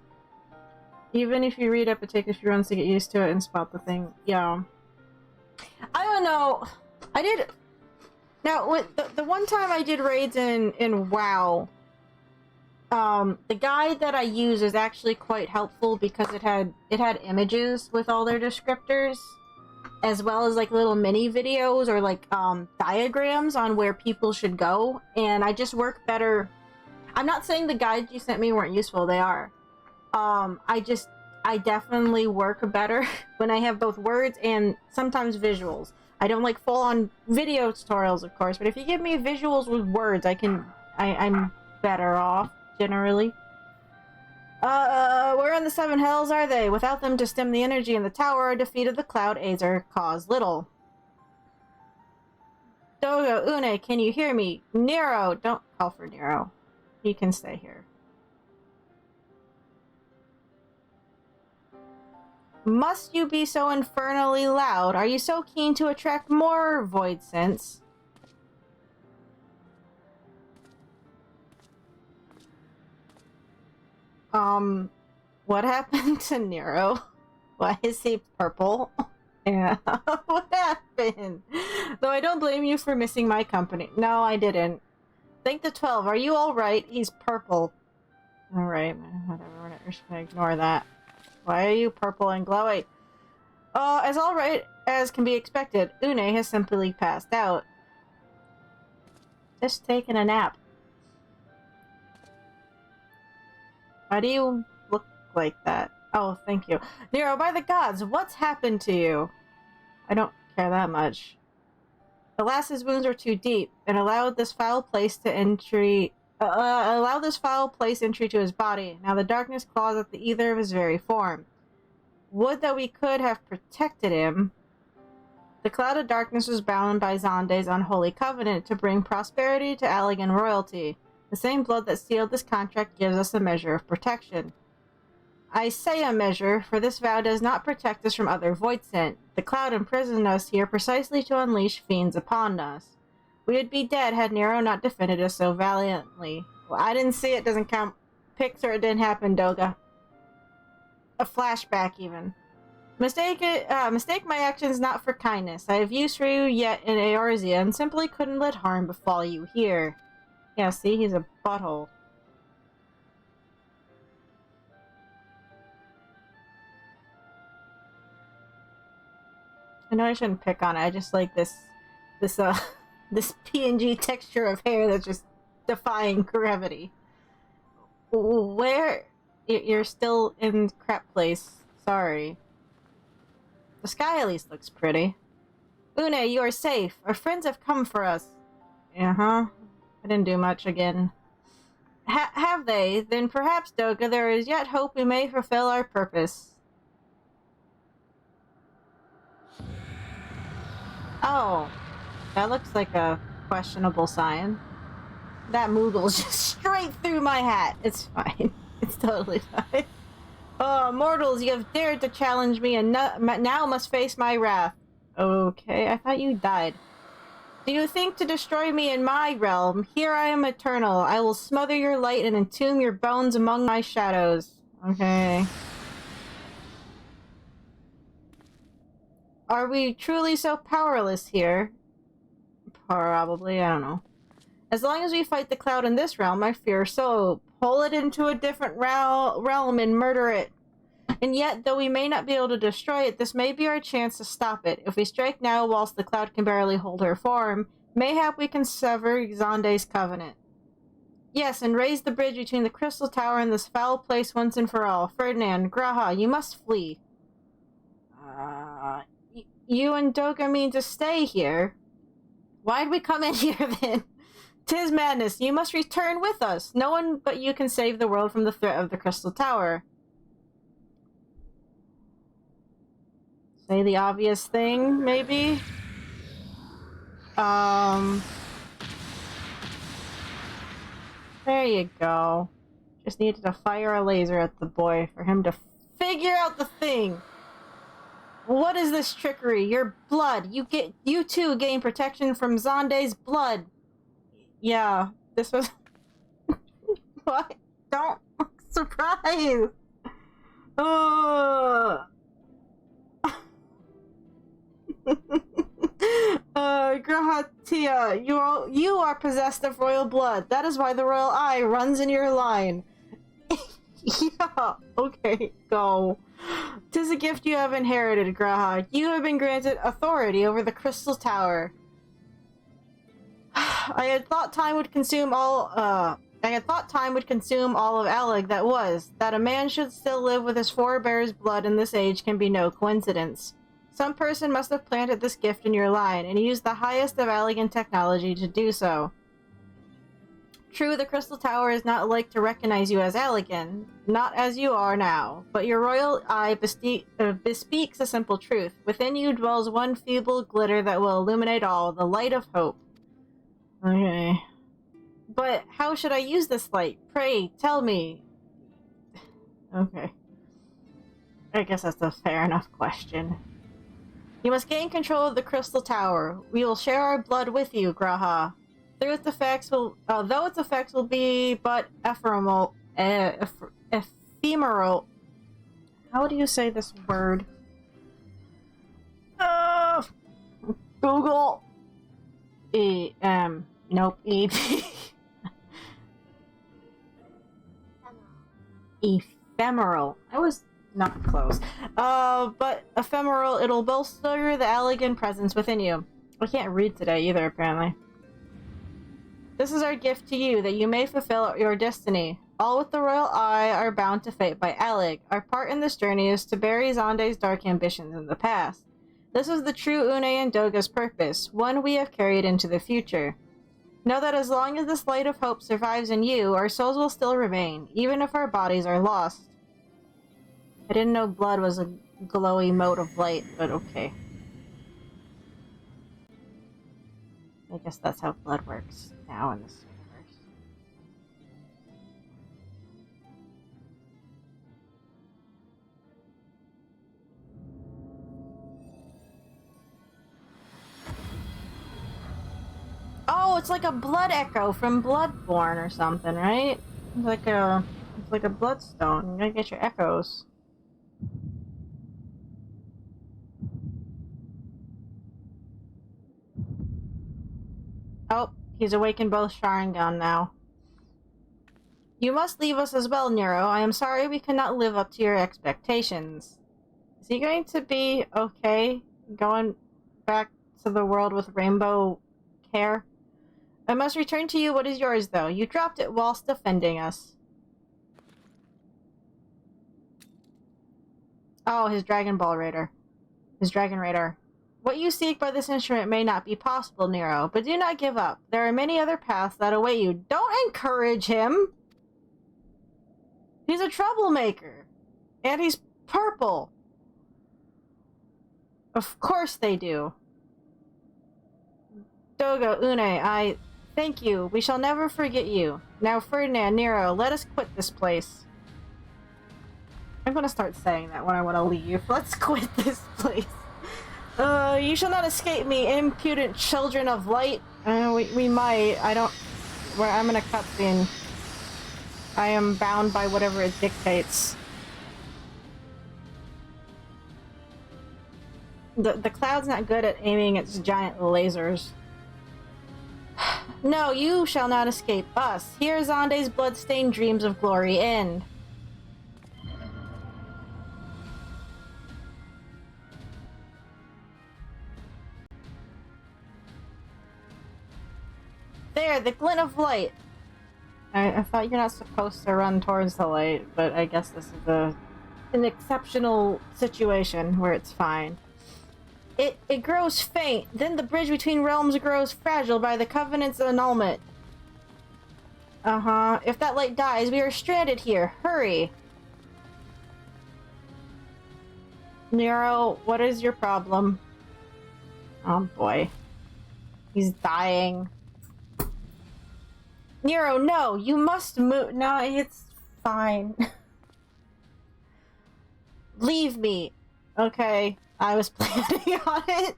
Even if you read up, it takes a few runs to get used to it and spot the thing. Yeah. I don't know. I did... Now, with the one time I did raids in WoW, the guide that I use is actually quite helpful because it had images with all their descriptors, as well as like little mini videos or like diagrams on where people should go, and I just work better. I'm not saying the guides you sent me weren't useful, they are. I definitely work better when I have both words and sometimes visuals. I don't like full-on video tutorials, of course, but if you give me visuals with words, I'm better off, generally. Where in the Seven Hells are they? Without them to stem the energy in the tower, a defeat of the Cloud Azer cause little. Doga, Une, can you hear me? Nero! Don't call for Nero. He can stay here. Must you be so infernally loud? Are you so keen to attract more void sense? What happened to Nero? Why is he purple? Yeah, what happened? Though I don't blame you for missing my company. No, I didn't. Think the 12. Are you alright? He's purple. Alright, whatever. We're just gonna ignore that. Why are you purple and glowy? As alright as can be expected, Une has simply passed out. Just taking a nap. Why do you look like that? Oh, thank you. Nero, by the gods, what's happened to you? I don't care that much. Alas, his wounds were too deep, and allowed this foul place entry to his body. Now the darkness claws at the ether of his very form. Would that we could have protected him. The cloud of darkness was bound by Xande's unholy covenant to bring prosperity to Allegan royalty. The same blood that sealed this contract gives us a measure of protection. I say a measure, for this vow does not protect us from other voidsent. The cloud imprisoned us here precisely to unleash fiends upon us. We would be dead had Nero not defended us so valiantly. Well, I didn't see it, doesn't count. Picture it didn't happen, Doga. A flashback, even. Mistake my actions not for kindness. I have use for you yet in Eorzea, and simply couldn't let harm befall you here. Yeah, see, he's a butthole. I know I shouldn't pick on it. I just like this PNG texture of hair that's just defying gravity. Where? You're still in crap place. Sorry. The sky at least looks pretty. Une, you are safe. Our friends have come for us. Uh-huh. I didn't do much again. Have they? Then perhaps, Doga, there is yet hope we may fulfill our purpose. Oh, that looks like a questionable sign. That Moogle's just straight through my hat. It's fine. It's totally fine. Oh, mortals, you have dared to challenge me and now must face my wrath. Okay, I thought you died. Do you think to destroy me in my realm? Here I am eternal. I will smother your light and entomb your bones among my shadows. Okay. Are we truly so powerless here? Probably, I don't know. As long as we fight the cloud in this realm, I fear so. Pull it into a different realm and murder it. And yet, though we may not be able to destroy it, this may be our chance to stop it. If we strike now whilst the cloud can barely hold her form, mayhap we can sever Xande's covenant. Yes, and raise the bridge between the crystal tower and this foul place once and for all. Ferdinand, Graha, you must flee. You and Doga mean to stay here? Why'd we come in here then? 'Tis madness. You must return with us. No one but you can save the world from the threat of the crystal tower. Say the obvious thing, maybe? There you go. Just needed to fire a laser at the boy for him to figure out the thing. What is this trickery? Your blood. You too gain protection from Xande's blood. Yeah, this was... What? Don't look surprised. Grahatia, you are possessed of royal blood. That is why the royal eye runs in your line. Yeah, okay, go. 'Tis a gift you have inherited, Graha. You have been granted authority over the crystal tower. I had thought time would consume all of Alleg that a man should still live with his forebears' blood in this age can be no coincidence. Some person must have planted this gift in your line, and used the highest of Allegan technology to do so. True, the Crystal Tower is not like to recognize you as Allegan, not as you are now, but your royal eye bespeaks a simple truth. Within you dwells one feeble glitter that will illuminate all, the light of hope. Okay. But how should I use this light? Pray, tell me. Okay. I guess that's a fair enough question. You must gain control of the Crystal Tower. We will share our blood with you, Graha. Though its effects will be but ephemeral. How do you say this word? Google. Nope. Ephemeral. I was not close. But ephemeral, it'll bolster the Allegan presence within you. I can't read today either, apparently. This is our gift to you, that you may fulfill your destiny. All with the royal eye are bound to fate by Alleg. Our part in this journey is to bury Xande's dark ambitions in the past. This is the true Une and Doga's purpose, one we have carried into the future. Know that as long as this light of hope survives in you, our souls will still remain, even if our bodies are lost. I didn't know blood was a glowy mode of light, but okay. I guess that's how blood works now in this universe. Oh, it's like a blood echo from Bloodborne or something, right? It's like a bloodstone. You gotta get your echoes. Oh, he's awakened both Sharingan now. You must leave us as well, Nero. I am sorry we cannot live up to your expectations. Is he going to be okay going back to the world with rainbow hair? I must return to you what is yours, though. You dropped it whilst defending us. Oh, his Dragon Ball Raider. His Dragon Radar. What you seek by this instrument may not be possible, Nero, but do not give up. There are many other paths that await you. Don't encourage him! He's a troublemaker. And he's purple. Of course they do. Doga, Une, I thank you. We shall never forget you. Now, Ferdinand, Nero, let us quit this place. I'm gonna start saying that when I want to leave. Let's quit this place. You shall not escape me, impudent children of light. We might. I'm in a cutscene. I am bound by whatever it dictates. The cloud's not good at aiming its giant lasers. No, you shall not escape us. Here Xande's blood-stained dreams of glory end. There, the glint of light. I thought you're not supposed to run towards the light, but I guess this is an exceptional situation where it's fine. It grows faint, then the bridge between realms grows fragile by the Covenant's annulment. Uh-huh. If that light dies, we are stranded here. Hurry! Nero, what is your problem? Oh boy. He's dying. Nero, no! You must move- No, it's fine. Leave me. Okay. I was planning on it.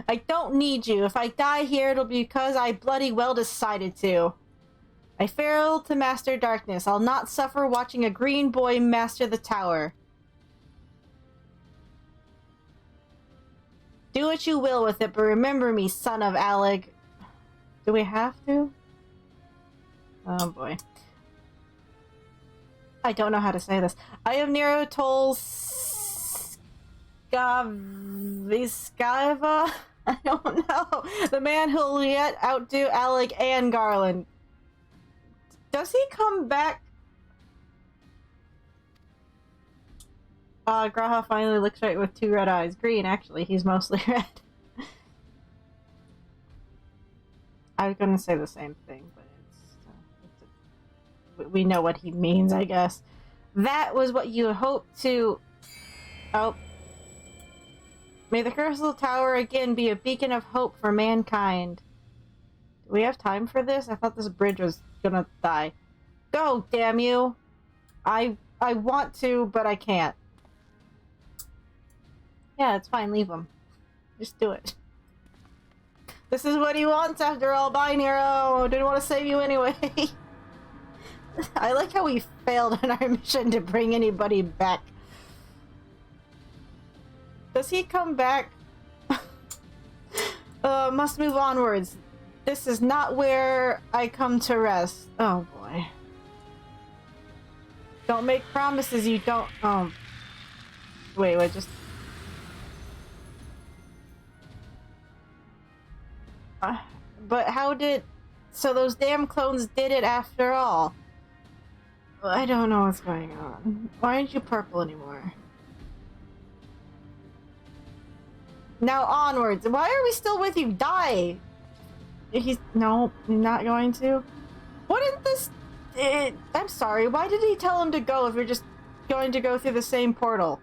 I don't need you. If I die here, it'll be because I bloody well decided to. I failed to master darkness. I'll not suffer watching a green boy master the tower. Do what you will with it, but remember me, son of Alleg. Do we have to? Oh boy. I don't know how to say this. I am Nero Viskaiva? I don't know. The man who'll yet outdo Alleg and Garland. Does he come back? Graha finally looks right with two red eyes. Green, actually. He's mostly red. I was gonna say the same thing, but it's... we know what he means, I guess. That was what you hoped to... Oh. May the Crystal Tower again be a beacon of hope for mankind. Do we have time for this? I thought this bridge was gonna die. Go, damn you! I want to, but I can't. Yeah, it's fine, leave him. Just do it. This is what he wants after all. Bye, Nero! Didn't want to save you anyway. I like how we failed in our mission to bring anybody back. Does he come back? Must move onwards. This is not where I come to rest. Oh boy. Don't make promises you don't... Wait, just... But how did... So those damn clones did it after all. I don't know what's going on. Why aren't you purple anymore? Now onwards. Why are we still with you? Die! He's... No, not going to. Wouldn't this... I'm sorry, why did he tell him to go if you're just going to go through the same portal?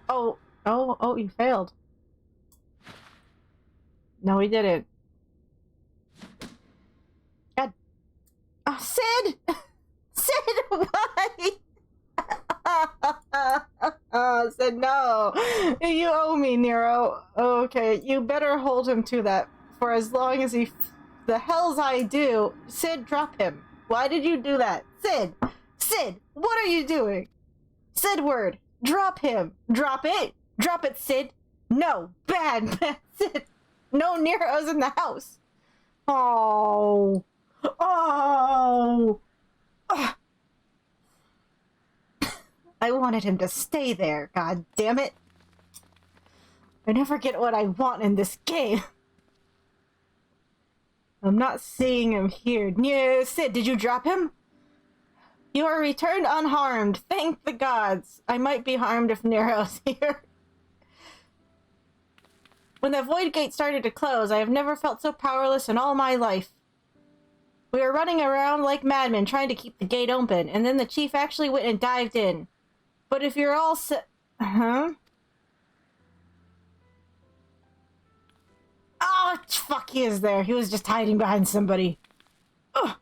Oh, you failed. No, he didn't. God. Oh, Sid! Sid, why? Sid, no. You owe me, Nero. Okay, you better hold him to that for as long as he... The hells I do. Sid, drop him. Why did you do that? Sid! Sid! What are you doing? Sid word! Drop him! Drop it! Drop it, Sid! No! Bad! Bad Sid! No Nero's in the house! Oh! Oh! Ugh. I wanted him to stay there, god damn it! I never get what I want in this game! I'm not seeing him here. Sid, did you drop him? You are returned unharmed. Thank the gods. I might be harmed if Nero's here. When the void gate started to close, I have never felt so powerless in all my life. We were running around like madmen trying to keep the gate open, and then the chief actually went and dived in. But if you're all Huh? Oh, fuck, he is there. He was just hiding behind somebody. Oh.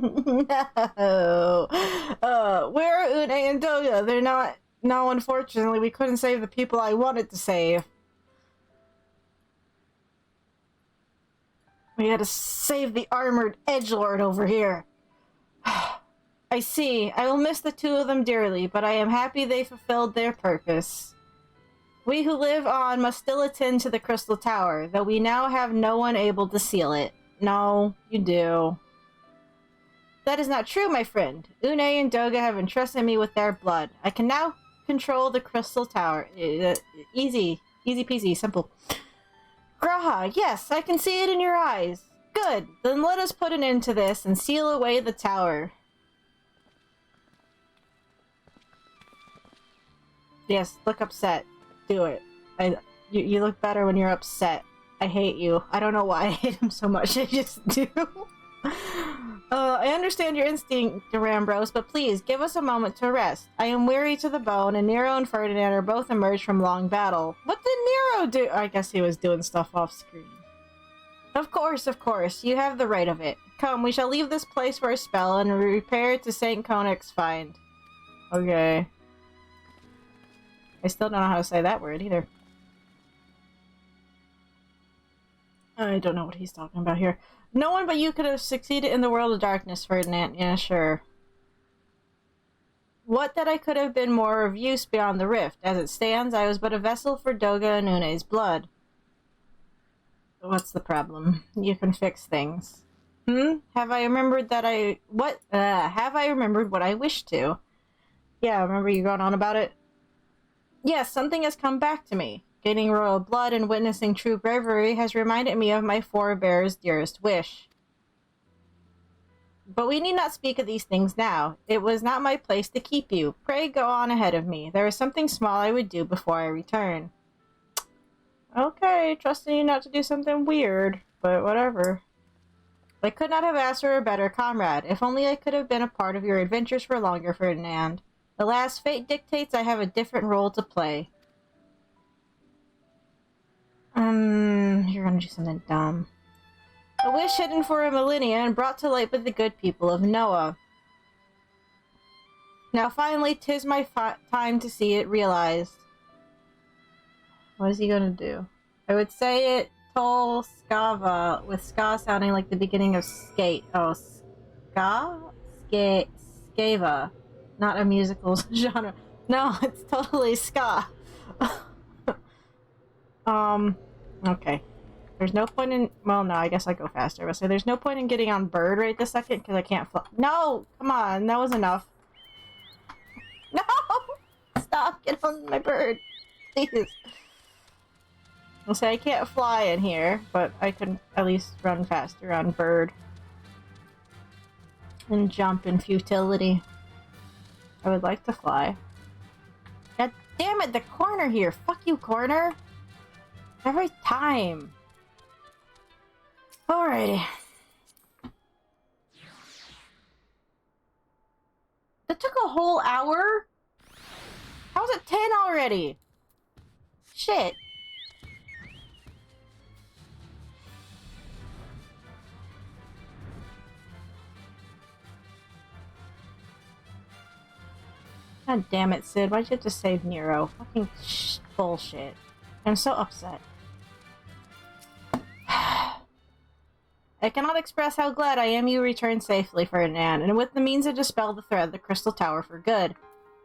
No. Where are Une and Doga? They're not... No, unfortunately, we couldn't save the people I wanted to save. We had to save the armored edgelord over here. I see. I will miss the two of them dearly, but I am happy they fulfilled their purpose. We who live on must still attend to the Crystal Tower, though we now have no one able to seal it. No, you do. That is not true, my friend. Une and Doga have entrusted me with their blood. I can now control the Crystal Tower. Easy. Easy peasy, simple. Graha, yes, I can see it in your eyes. Good, then let us put an end to this and seal away the tower. Yes, look upset. Do it. You look better when you're upset. I hate you. I don't know why I hate him so much. I just do. I understand your instinct, Rambros, but please, give us a moment to rest. I am weary to the bone, and Nero and Ferdinand are both emerged from long battle. What did Nero do? I guess he was doing stuff off screen. Of course, you have the right of it. Come, we shall leave this place for a spell and repair to St. Konak's find. Okay. I still don't know how to say that word either. I don't know what he's talking about here. No one but you could have succeeded in the world of darkness, Ferdinand. Yeah, sure. What that I could have been more of use beyond the rift. As it stands, I was but a vessel for Doga and Une's blood. What's the problem? You can fix things. Have I remembered that have I remembered what I wish to? Yeah, remember you going on about it? Yes, something has come back to me. Gaining royal blood and witnessing true bravery has reminded me of my forebear's dearest wish. But we need not speak of these things now. It was not my place to keep you. Pray go on ahead of me. There is something small I would do before I return. Okay, trusting you not to do something weird, but whatever. I could not have asked for a better comrade. If only I could have been a part of your adventures for longer, Ferdinand. Alas, fate dictates I have a different role to play. You're gonna do something dumb. A wish hidden for a millennia and brought to light by the good people of Noah. Now finally, 'tis my time to see it realized. What is he gonna do? I would say it Tol Skava, with ska sounding like the beginning of skate. Oh, ska? Skava. Not a musical genre. No, it's totally ska. Okay. There's no point in... Well, no, I guess I go faster. But say there's no point in getting on bird right this second because I can't fly. No! Come on, that was enough. No! Stop! Get on my bird. Please. I'll say I can't fly in here, but I can at least run faster on bird. And jump in futility. I would like to fly. God damn it, the corner here! Fuck you, corner! Every time. Alrighty. That took a whole hour? How's it 10 already? Shit. God damn it, Sid. Why'd you have to save Nero? Fucking bullshit. I'm so upset. I cannot express how glad I am you returned safely, Ferdinand, and with the means to dispel the threat of the Crystal Tower for good.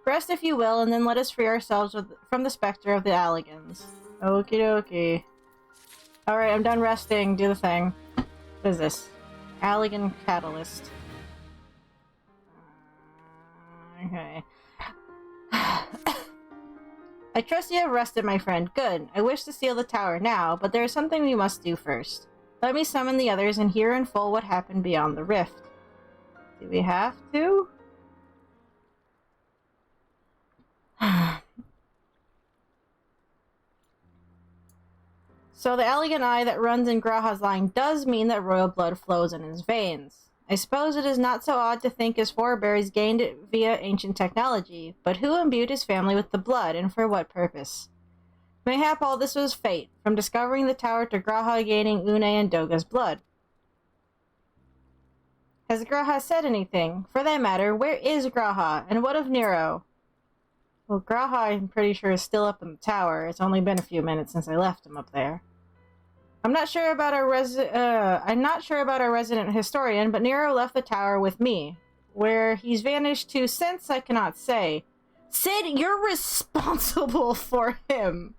Rest if you will, and then let us free ourselves from the specter of the Alligans. Okie dokie. Alright, I'm done resting. Do the thing. What is this? Alligan Catalyst. Okay. I trust you have rested, my friend. Good. I wish to seal the tower now, but there is something we must do first. Let me summon the others and hear in full what happened beyond the rift. Do we have to? So the Alligan eye that runs in Graha's line does mean that royal blood flows in his veins. I suppose it is not so odd to think his forebears gained it via ancient technology, but who imbued his family with the blood, and for what purpose? Mayhap all this was fate, from discovering the tower to Graha gaining Une and Doga's blood. Has Graha said anything? For that matter, where is Graha, and what of Nero? Well, Graha, I'm pretty sure, is still up in the tower. It's only been a few minutes since I left him up there. I'm not sure about our resident historian, but Nero left the tower with me. Where he's vanished to since, I cannot say. Sid, you're responsible for him!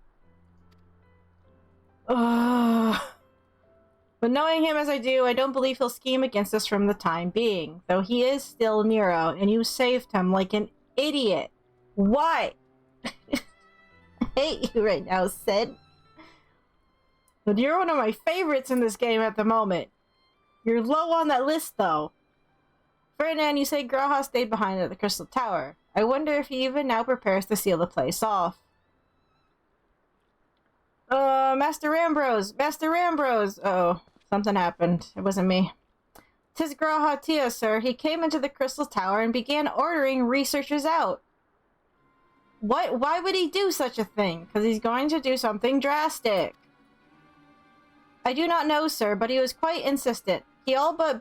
Ugh. But knowing him as I do, I don't believe he'll scheme against us from the time being. Though he is still Nero, and you saved him like an idiot. Why? I hate you right now, Sid. But you're one of my favorites in this game at the moment. You're low on that list, though. Ferdinand, you say Graha stayed behind at the Crystal Tower. I wonder if he even now prepares to seal the place off. Master Ambrose! Master Ambrose! Uh-oh. Something happened. It wasn't me. 'Tis Graha Tia, sir. He came into the Crystal Tower and began ordering researchers out. What? Why would he do such a thing? Because he's going to do something drastic. I do not know, sir, but he was quite insistent. He all but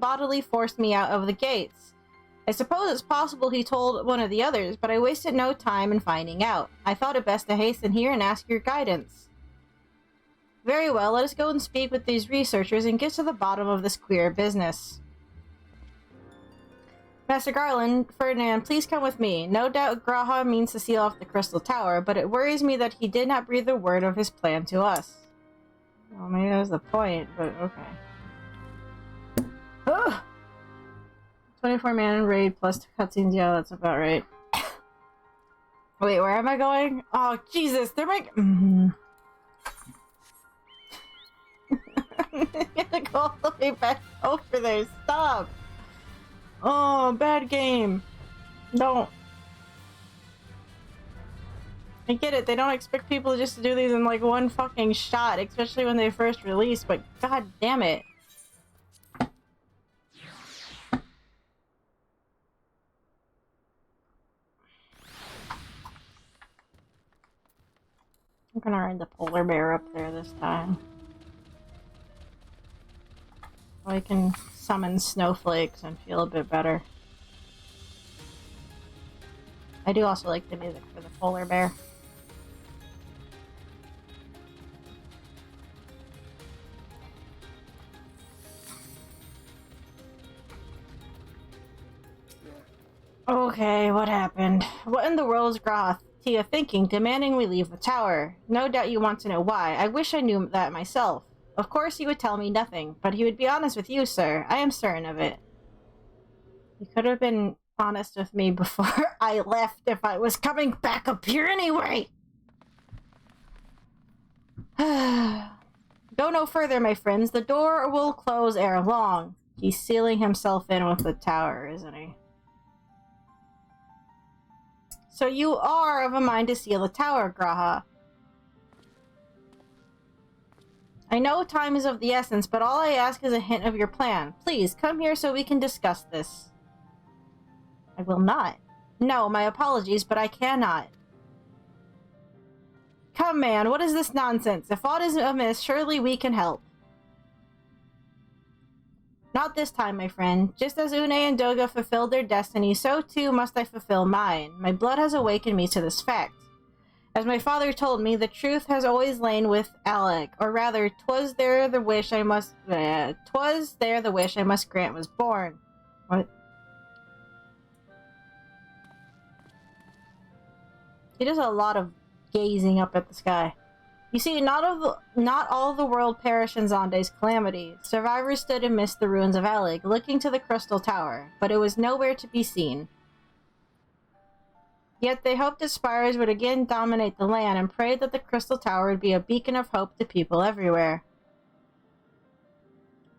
bodily forced me out of the gates. I suppose it's possible he told one of the others, but I wasted no time in finding out. I thought it best to hasten here and ask your guidance. Very well, let us go and speak with these researchers and get to the bottom of this queer business. Master Garland, Ferdinand, please come with me. No doubt Graha means to seal off the Crystal Tower, but it worries me that he did not breathe a word of his plan to us. Well, maybe that was the point, but okay. Ugh! 24 man raid plus cutscenes, yeah, that's about right. Wait, where am I going? Oh, Jesus, they're I'm gonna go all the way back over there, stop! Oh, bad game. Don't. I get it, they don't expect people just to do these in like one fucking shot, especially when they first release, but god damn it. I'm gonna ride the polar bear up there this time. So I can summon snowflakes and feel a bit better. I do also like the music for the polar bear. Okay, what happened? What in the world is Tia thinking, demanding we leave the tower? No doubt you want to know why. I wish I knew that myself. Of course he would tell me nothing, but he would be honest with you, sir. I am certain of it. He could have been honest with me before I left if I was coming back up here anyway! Go no further, my friends. The door will close ere long. He's sealing himself in with the tower, isn't he? So you are of a mind to seal the tower, Graha. I know time is of the essence, but all I ask is a hint of your plan. Please, come here so we can discuss this. I will not. No, my apologies, but I cannot. Come, man, what is this nonsense? If aught is amiss, surely we can help. Not this time, my friend. Just as Une and Doga fulfilled their destiny, so too must I fulfill mine. My blood has awakened me to this fact. As my father told me, the truth has always lain with Alec, or rather, 'twas there the wish I must grant was born. What? He does a lot of gazing up at the sky. You see, not all the world perished in Zonde's calamity. Survivors stood amidst the ruins of Alec, looking to the Crystal Tower, but it was nowhere to be seen. Yet they hoped its spires would again dominate the land and prayed that the Crystal Tower would be a beacon of hope to people everywhere.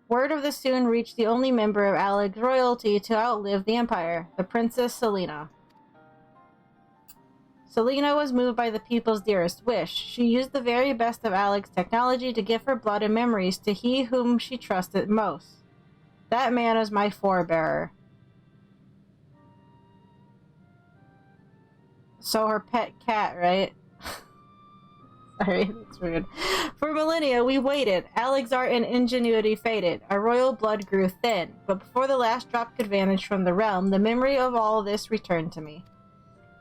Word of this soon reached the only member of Alec's royalty to outlive the Empire, the Princess Selena. Selena was moved by the people's dearest wish. She used the very best of Alec's technology to give her blood and memories to he whom she trusted most. That man is my forebearer. So her pet cat, right? Sorry, that's weird. For millennia, we waited. Alec's art and ingenuity faded. Our royal blood grew thin. But before the last drop could vanish from the realm, the memory of all this returned to me.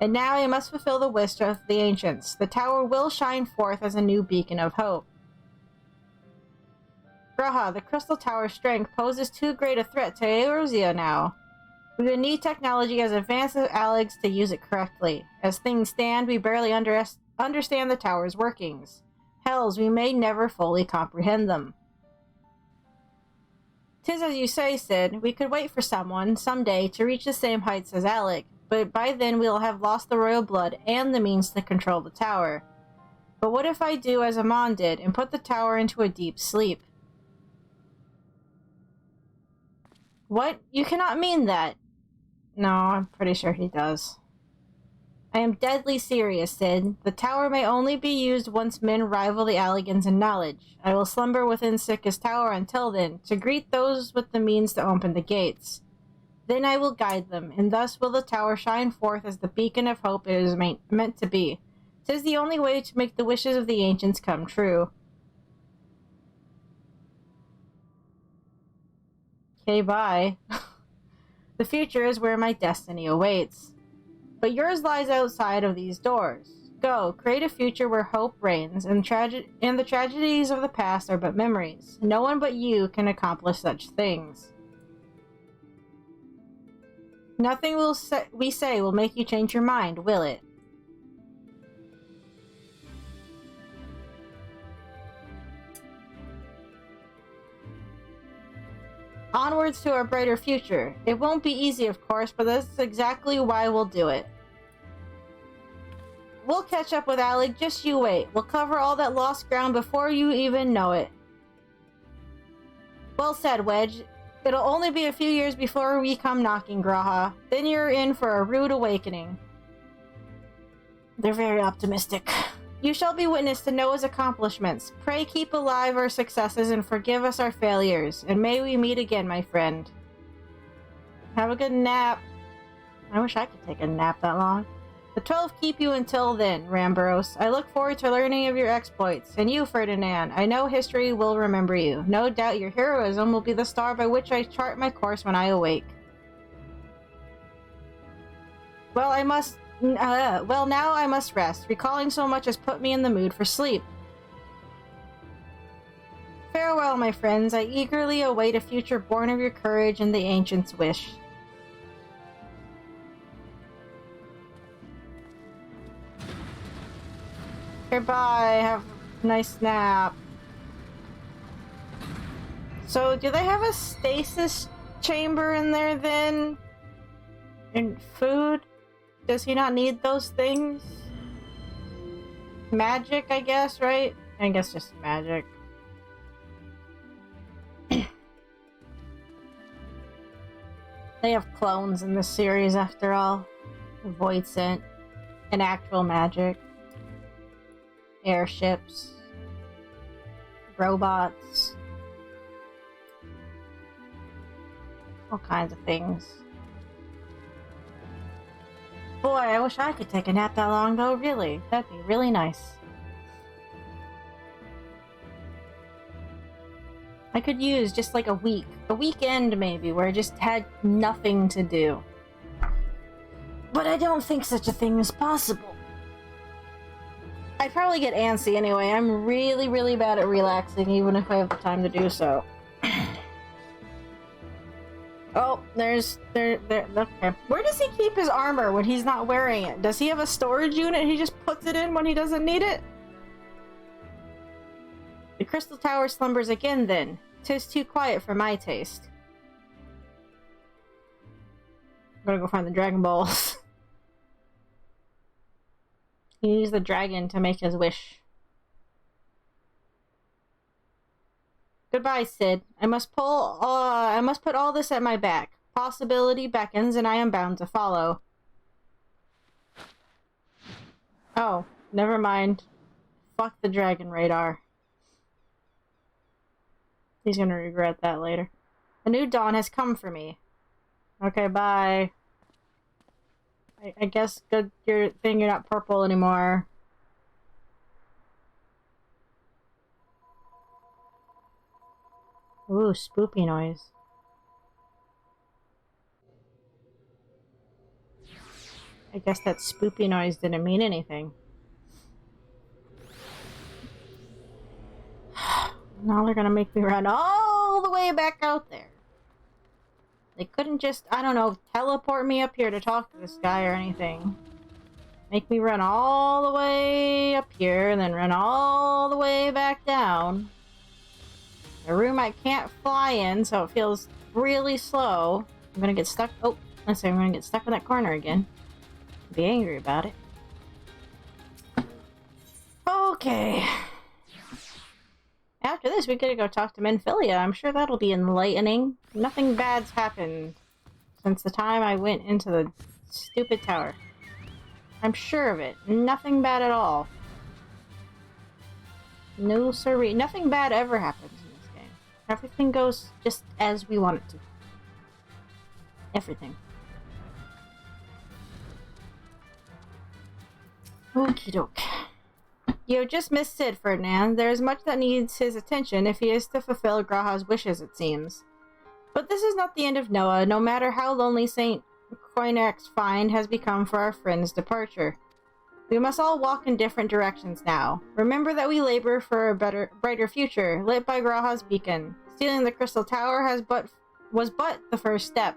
And now I must fulfill the wish of the ancients. The tower will shine forth as a new beacon of hope. Graha, the Crystal Tower's strength poses too great a threat to Eorzea now. We would need technology as advanced as Alec's to use it correctly. As things stand, we barely understand the tower's workings. Hells, we may never fully comprehend them. 'Tis as you say, Sid. We could wait for someone, someday, to reach the same heights as Alec. But by then we'll have lost the royal blood and the means to control the tower. But what if I do as Amon did and put the tower into a deep sleep? What? You cannot mean that. No, I'm pretty sure he does. I am deadly serious, Sid. The tower may only be used once men rival the Alligans in knowledge. I will slumber within Sika's tower until then, to greet those with the means to open the gates. Then I will guide them, and thus will the tower shine forth as the beacon of hope it is meant to be. 'Tis the only way to make the wishes of the ancients come true. Okay, bye. The future is where my destiny awaits. But yours lies outside of these doors. Go, create a future where hope reigns, and the tragedies of the past are but memories. No one but you can accomplish such things. Nothing we say will make you change your mind, will it? Onwards to our brighter future. It won't be easy, of course, but that's exactly why we'll do it. We'll catch up with Alec, just you wait. We'll cover all that lost ground before you even know it. Well said, Wedge. It'll only be a few years before we come knocking, Graha. Then you're in for a rude awakening. They're very optimistic. You shall be witness to Noah's accomplishments. Pray keep alive our successes and forgive us our failures. And may we meet again, my friend. Have a good nap. I wish I could take a nap that long. The 12 keep you until then, Rambros. I look forward to learning of your exploits. And you, Ferdinand, I know history will remember you. No doubt your heroism will be the star by which I chart my course when I awake. Well, now I must rest. Recalling so much has put me in the mood for sleep. Farewell, my friends. I eagerly await a future born of your courage and the ancient's wish. Goodbye. Have a nice nap. So, do they have a stasis chamber in there then? And food? Does he not need those things? Magic, I guess, right? I guess just magic. They have clones in this series, after all. Void Scent. And actual magic. Airships. Robots. All kinds of things. Boy, I wish I could take a nap that long, though, really. That'd be really nice. I could use just like a week. A weekend, maybe, where I just had nothing to do. But I don't think such a thing is possible. I'd probably get antsy anyway. I'm really, really bad at relaxing, even if I have the time to do so. Oh, okay. Where does he keep his armor when he's not wearing it? Does he have a storage unit he just puts it in when he doesn't need it? The crystal tower slumbers again then. 'Tis too quiet for my taste. I'm gonna go find the Dragon Balls. He needs the dragon to make his wish. Goodbye, Sid. I must put all this at my back. Possibility beckons, and I am bound to follow. Oh, never mind. Fuck the dragon radar. He's gonna regret that later. A new dawn has come for me. Okay, bye. I guess good you're not purple anymore. Ooh, spoopy noise. I guess that spoopy noise didn't mean anything. Now they're gonna make me run all the way back out there. They couldn't just, I don't know, teleport me up here to talk to this guy or anything. Make me run all the way up here and then run all the way back down. A room I can't fly in, so it feels really slow. I'm gonna get stuck. Oh, let's say I'm gonna get stuck in that corner again. Be angry about it. Okay. After this, we gotta go talk to Menphilia. I'm sure that'll be enlightening. Nothing bad's happened since the time I went into the stupid tower. I'm sure of it. Nothing bad at all. No siree. Nothing bad ever happens in this game. Everything goes just as we want it to. Everything. Okie doke. You just missed Sid, Ferdinand. There is much that needs his attention if he is to fulfill Graha's wishes, it seems. But this is not the end of Noah, no matter how lonely St. Koinak's find has become for our friend's departure. We must all walk in different directions now. Remember that we labor for a brighter future, lit by Graha's beacon. Stealing the Crystal Tower was but the first step.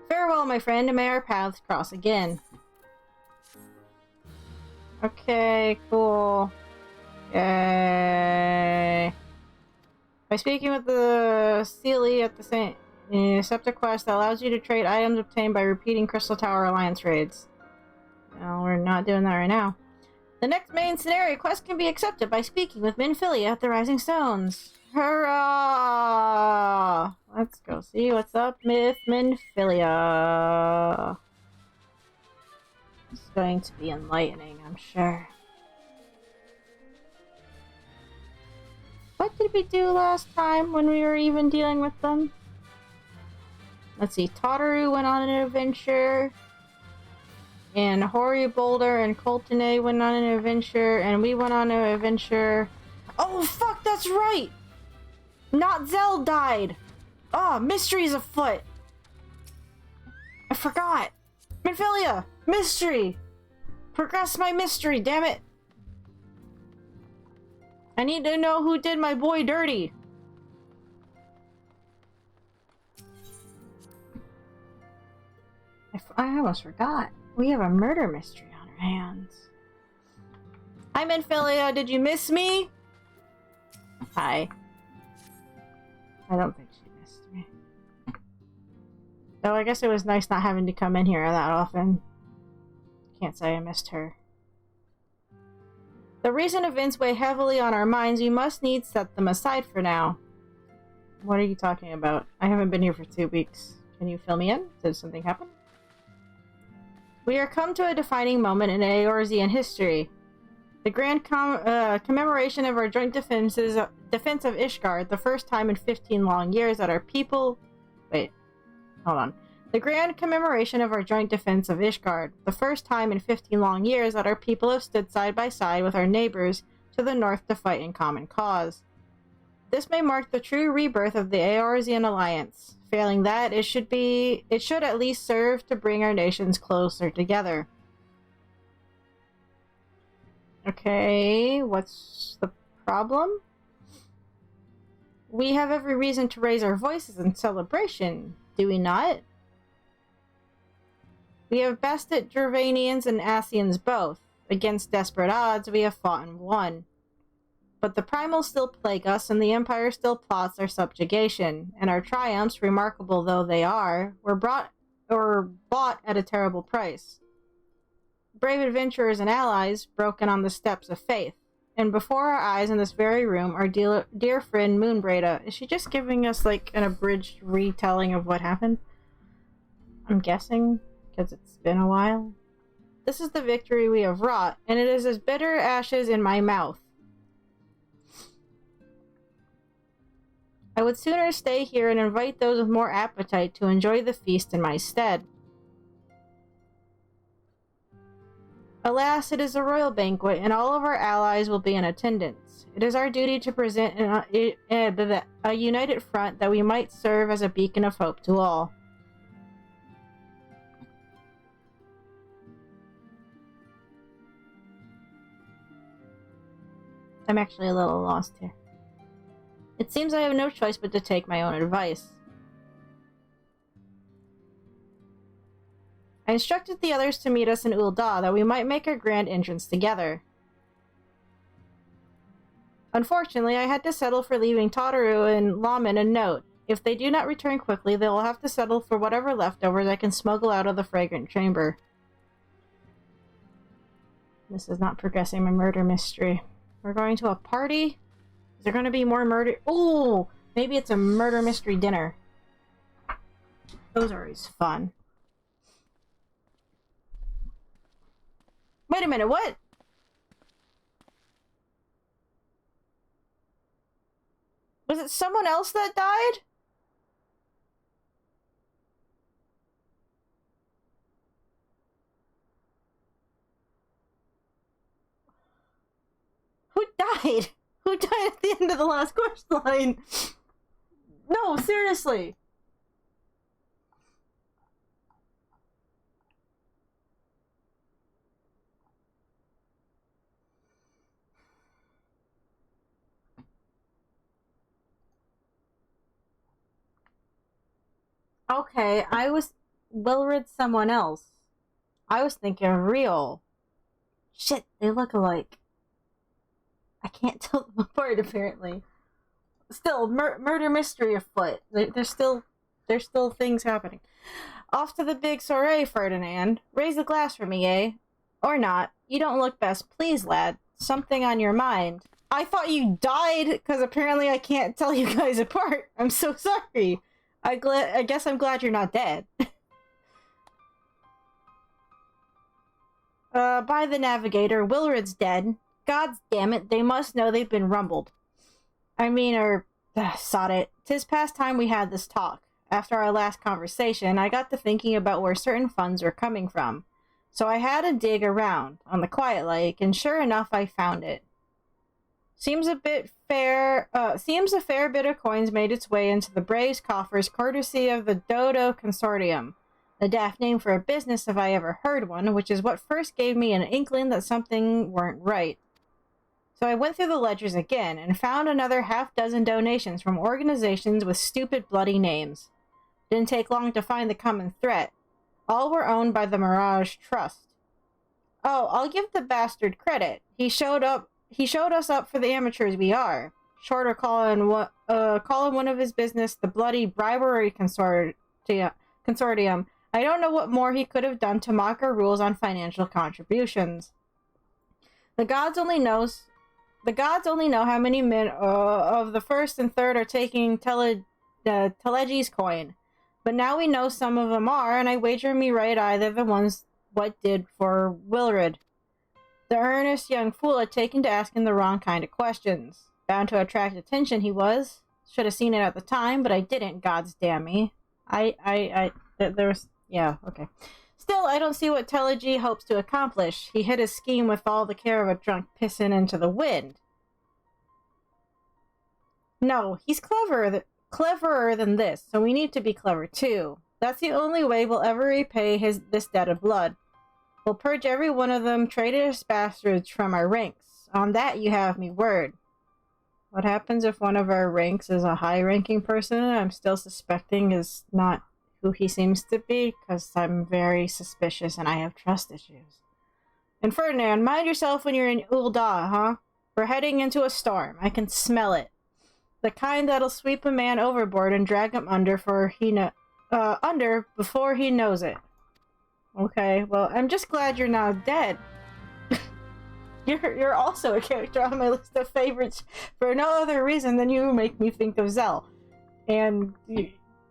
Farewell, my friend, and may our paths cross again. Okay, cool. Yay. By speaking with the Sealy at the St. Accept a quest that allows you to trade items obtained by repeating Crystal Tower Alliance raids. No, we're not doing that right now. The next main scenario quest can be accepted by speaking with Menphilia at the Rising Stones. Hurrah! Let's go see what's up with Menphilia. It's going to be enlightening, I'm sure. What did we do last time when we were even dealing with them? Let's see, Tataru went on an adventure, and Hori Boulder and Coltene went on an adventure, and we went on an adventure. Oh fuck, that's right! Not Zell died! Oh, mystery's afoot! I forgot! Minfilia! Mystery! Progress my mystery, damn it! I need to know who did my boy dirty! I almost forgot. We have a murder mystery on our hands. Hi, Minfilia, did you miss me? Hi. I don't think she missed me. Though I guess it was nice not having to come in here that often. Can't say I missed her. The recent events weigh heavily on our minds. We must needs set them aside for now. What are you talking about? I haven't been here for 2 weeks. Can you fill me in? Did something happen? We are come to a defining moment in Eorzean history. The grand commemoration of our joint defense of Ishgard, the first time in 15 long years that our people... Wait, hold on. The grand commemoration of our joint defense of Ishgard, the first time in 15 long years that our people have stood side by side with our neighbors to the north to fight in common cause. This may mark the true rebirth of the Eorzean alliance. Failing that, it should at least serve to bring our nations closer together. Okay, what's the problem? We have every reason to raise our voices in celebration, do we not? We have bested Gervanians and Asians both. Against desperate odds, we have fought and won. But the primals still plague us, and the Empire still plots our subjugation, and our triumphs, remarkable though they are, were bought at a terrible price. Brave adventurers and allies broken on the steps of faith, and before our eyes in this very room, our dear friend Moonbreda. Is she just giving us like an abridged retelling of what happened? I'm guessing, because it's been a while. This is the victory we have wrought, and it is as bitter ashes in my mouth. I would sooner stay here and invite those with more appetite to enjoy the feast in my stead. Alas, it is a royal banquet, and all of our allies will be in attendance. It is our duty to present a united front that we might serve as a beacon of hope to all. I'm actually a little lost here. It seems I have no choice but to take my own advice. I instructed the others to meet us in Ul'dah, that we might make our grand entrance together. Unfortunately, I had to settle for leaving Tataru and Laman a note. If they do not return quickly, they will have to settle for whatever leftovers I can smuggle out of the fragrant chamber. This is not progressing my murder mystery. We're going to a party? Is there going to be more murder? Ooh! Maybe it's a murder mystery dinner. Those are always fun. Wait a minute, what? Was it someone else that died? Who died? Who died at the end of the last quest line? No, seriously. Okay, Will read someone else. I was thinking of Real. Shit, they look alike. I can't tell them apart, apparently. Still, murder mystery afoot. There's still things happening. Off to the big soiree, Ferdinand. Raise a glass for me, eh? Or not. You don't look best pleased, lad. Something on your mind. I thought you died, because apparently I can't tell you guys apart. I'm so sorry. I guess I'm glad you're not dead. By the navigator. Willred's dead. God damn it, they must know they've been rumbled. Sod it. 'Tis past time we had this talk. After our last conversation, I got to thinking about where certain funds were coming from. So I had to dig around, on the quiet like, and sure enough I found it. Seems a fair bit of coins made its way into the Braves coffers courtesy of the Dodo Consortium. A daft name for a business if I ever heard one, which is what first gave me an inkling that something weren't right. So I went through the ledgers again and found another half-dozen donations from organizations with stupid bloody names. Didn't take long to find the common thread. All were owned by the Mirage Trust. Oh, I'll give the bastard credit. He showed us up for the amateurs we are. Short of calling one of his business the bloody bribery consortium. I don't know what more he could have done to mock our rules on financial contributions. The gods only know how many men of the first and third are taking Telegi's coin. But now we know some of them are, and I wager me right eye they're the ones what did for Willred. The earnest young fool had taken to asking the wrong kind of questions. Bound to attract attention he was. Should have seen it at the time, but I didn't, gods damn me. Yeah, okay. Still, I don't see what Telegi hopes to accomplish. He hid his scheme with all the care of a drunk pissing into the wind. No, he's cleverer than this, so we need to be clever too. That's the only way we'll ever repay this debt of blood. We'll purge every one of them traitorous bastards from our ranks. On that you have me word. What happens if one of our ranks is a high-ranking person I'm still suspecting is not who he seems to be, because I'm very suspicious and I have trust issues. And Ferdinand, mind yourself when you're in Ul'dah, huh? We're heading into a storm. I can smell it. The kind that'll sweep a man overboard and drag him under before he knows it. Okay, well, I'm just glad you're not dead. You're also a character on my list of favorites for no other reason than you make me think of Zell. And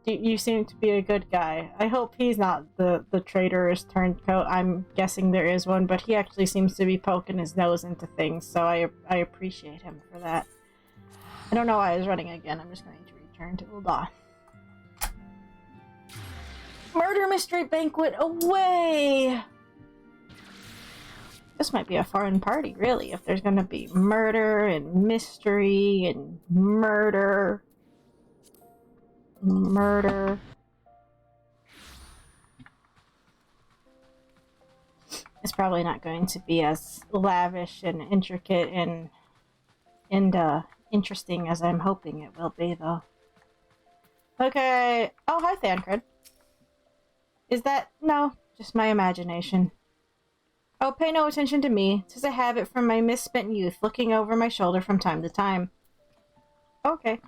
you seem to be a good guy. I hope he's not the traitorous turncoat. I'm guessing there is one, but he actually seems to be poking his nose into things, so I appreciate him for that. I don't know why I was running again. I'm just going to return to Ul'dah. Murder Mystery Banquet away! This might be a fun party, really, if there's going to be murder and mystery and murder. It's probably not going to be as lavish and intricate and interesting as I'm hoping it will be, though. Okay. Oh, hi, Thancred. Is that... No, just my imagination. Oh, pay no attention to me. 'Tis a habit from my misspent youth, looking over my shoulder from time to time. Okay.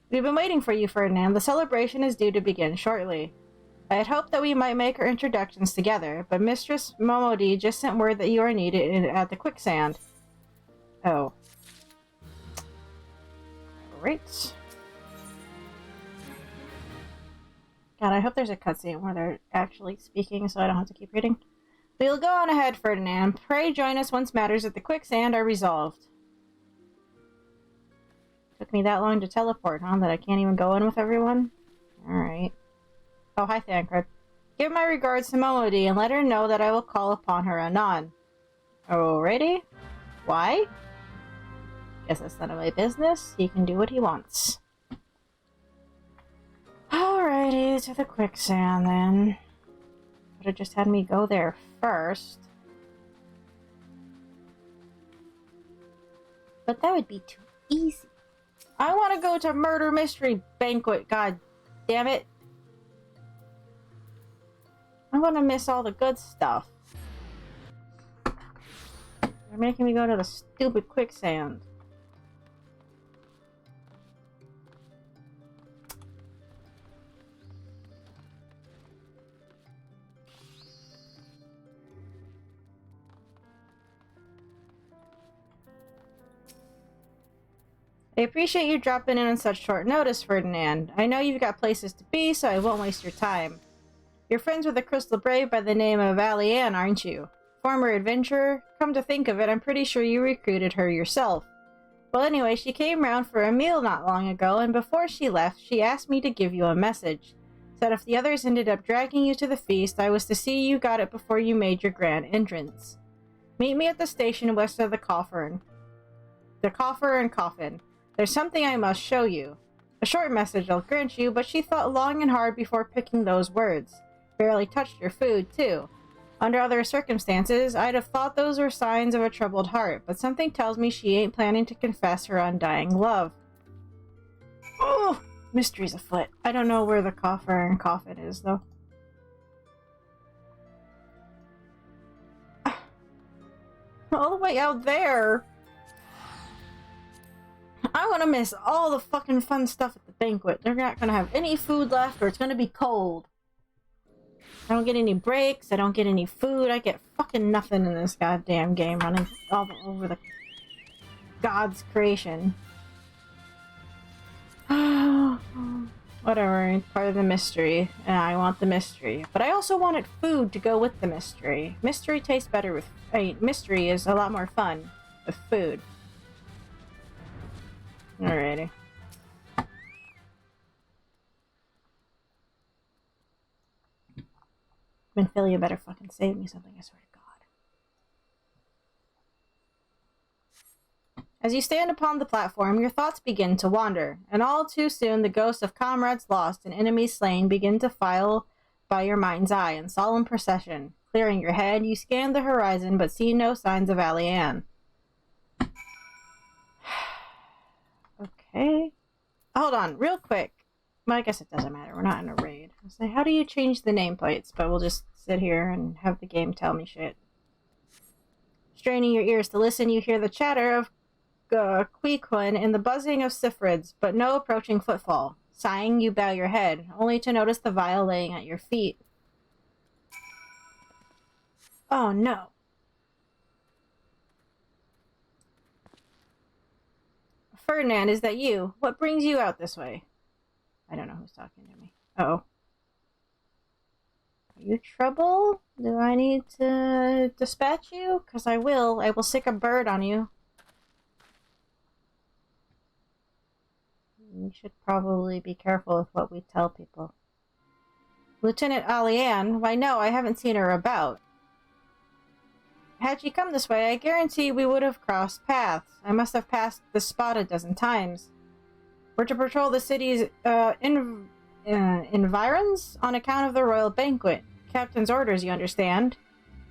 We've been waiting for you, Ferdinand. The celebration is due to begin shortly. I had hoped that we might make our introductions together, but Mistress Momodi just sent word that you are needed at the quicksand. Oh. Great. God, I hope there's a cutscene where they're actually speaking so I don't have to keep reading. We'll go on ahead, Ferdinand. Pray join us once matters at the quicksand are resolved. Took me that long to teleport, huh? That I can't even go in with everyone? Alright. Oh, hi, Thancred. Give my regards to Momodi and let her know that I will call upon her anon. Alrighty. Why? Guess that's none of my business. He can do what he wants. Alrighty, to the quicksand then. Could have just had me go there first. But that would be too easy. I want to go to Murder Mystery Banquet, god damn it. I'm gonna miss all the good stuff. They're making me go to the stupid quicksand. I appreciate you dropping in on such short notice, Ferdinand. I know you've got places to be, so I won't waste your time. You're friends with a crystal brave by the name of Alianne, aren't you? Former adventurer? Come to think of it, I'm pretty sure you recruited her yourself. Well, anyway, she came round for a meal not long ago, and before she left, she asked me to give you a message. Said if the others ended up dragging you to the feast, I was to see you got it before you made your grand entrance. Meet me at the station west of the Coffer and Coffin. There's something I must show you. A short message I'll grant you, but she thought long and hard before picking those words. Barely touched your food, too. Under other circumstances, I'd have thought those were signs of a troubled heart, but something tells me she ain't planning to confess her undying love. Oh! Mystery's afoot. I don't know where the Coffer and Coffin is, though. All the way out there! I want to miss all the fucking fun stuff at the banquet. They're not gonna have any food left, or it's gonna be cold. I don't get any breaks, I don't get any food, I get fucking nothing in this goddamn game, running all over the God's creation. Whatever, it's part of the mystery, and I want the mystery. But I also wanted food to go with the mystery. Mystery tastes better with... mystery is a lot more fun with food. Alrighty. Minfilia better fucking save me something, I swear to God. As you stand upon the platform, your thoughts begin to wander, and all too soon the ghosts of comrades lost and enemies slain begin to file by your mind's eye in solemn procession. Clearing your head, you scan the horizon but see no signs of Alianne. Okay. Hold on, real quick. Well, I guess it doesn't matter. We're not in a raid. I'll say, how do you change the nameplates? But we'll just sit here and have the game tell me shit. Straining your ears to listen, you hear the chatter of Queequin and the buzzing of Sifrids, but no approaching footfall. Sighing, you bow your head, only to notice the vial laying at your feet. Oh no. Ferdinand, is that you? What brings you out this way? I don't know who's talking to me. Uh-oh. Are you trouble? Do I need to dispatch you? Because I will. I will sick a bird on you. We should probably be careful with what we tell people. Lieutenant Alianne? Why no, I haven't seen her about. Had she come this way, I guarantee we would have crossed paths. I must have passed this spot a dozen times. We're to patrol the city's environs on account of the royal banquet. Captain's orders, you understand.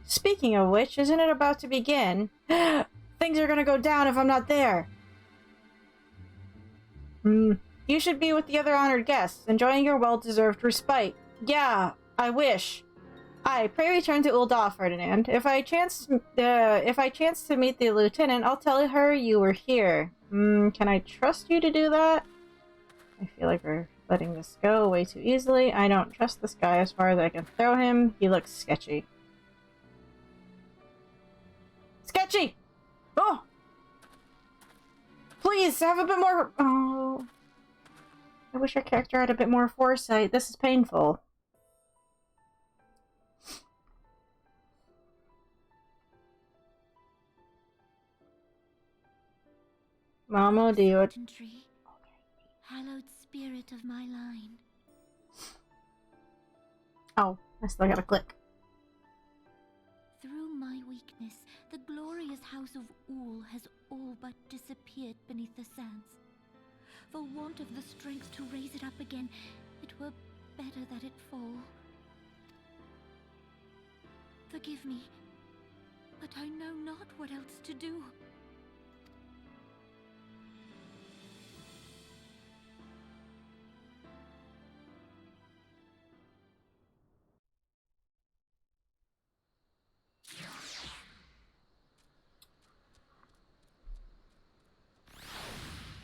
Speaking of which, isn't it about to begin? Things are gonna go down if I'm not there. You should be with the other honored guests, enjoying your well-deserved respite. Yeah, I wish. I pray return to Ul'dah, Ferdinand. If I chance to meet the lieutenant, I'll tell her you were here. Can I trust you to do that? I feel like we're letting this go way too easily. I don't trust this guy as far as I can throw him. He looks sketchy. Sketchy! Oh! Please, have a bit more... Oh... I wish our character had a bit more foresight. This is painful. Mama, do you... Hallowed spirit of my line. Oh, I still gotta click. Through my weakness, the glorious house of Ul has all but disappeared beneath the sands. For want of the strength to raise it up again, it were better that it fall. Forgive me, but I know not what else to do.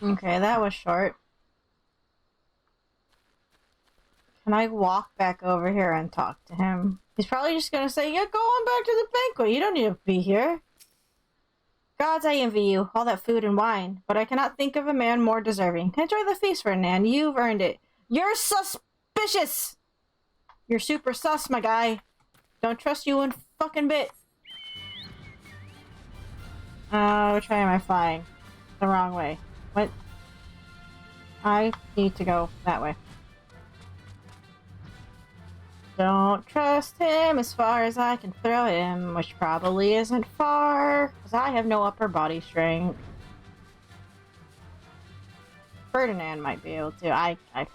Okay, that was short. Can I walk back over here and talk to him? He's probably just gonna say, yeah, go on back to the banquet. You don't need to be here. Gods, I envy you. All that food and wine. But I cannot think of a man more deserving. Enjoy the feast, Ferdinand. You've earned it. You're suspicious! You're super sus, my guy. Don't trust you one fucking bit. Which way am I flying? The wrong way. What? I need to go that way. Don't trust him as far as I can throw him, which probably isn't far, because I have no upper body strength. Ferdinand might be able to. I couldn't.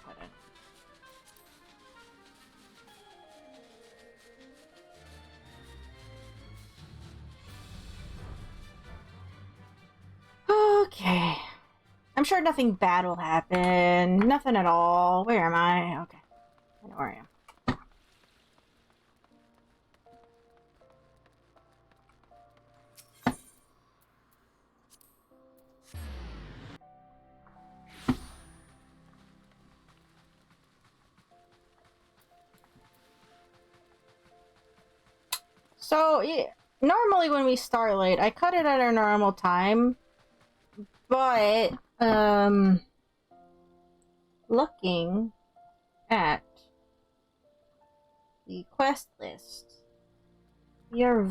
Okay. I'm sure nothing bad will happen. Nothing at all. Where am I? Okay. I know where I am. So, yeah, normally when we start late, I cut it at our normal time. But, looking at the quest list, we are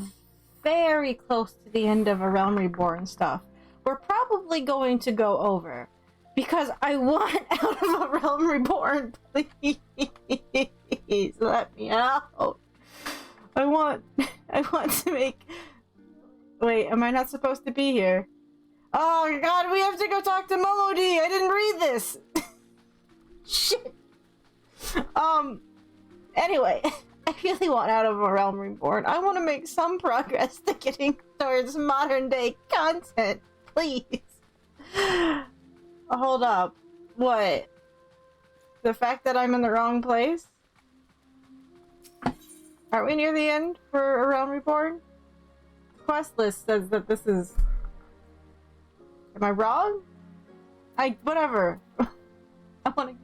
very close to the end of A Realm Reborn stuff. We're probably going to go over, because I want out of A Realm Reborn. Please, let me out. I want to make... Wait, am I not supposed to be here? Oh god, we have to go talk to Molody! I didn't read this! Shit! Anyway, I really want out of A Realm Reborn. I want to make some progress to getting towards modern day content. Please. Hold up. What? The fact that I'm in the wrong place? Aren't we near the end for A Realm Reborn? The quest list says that this is... Am I wrong? Whatever. I wanna...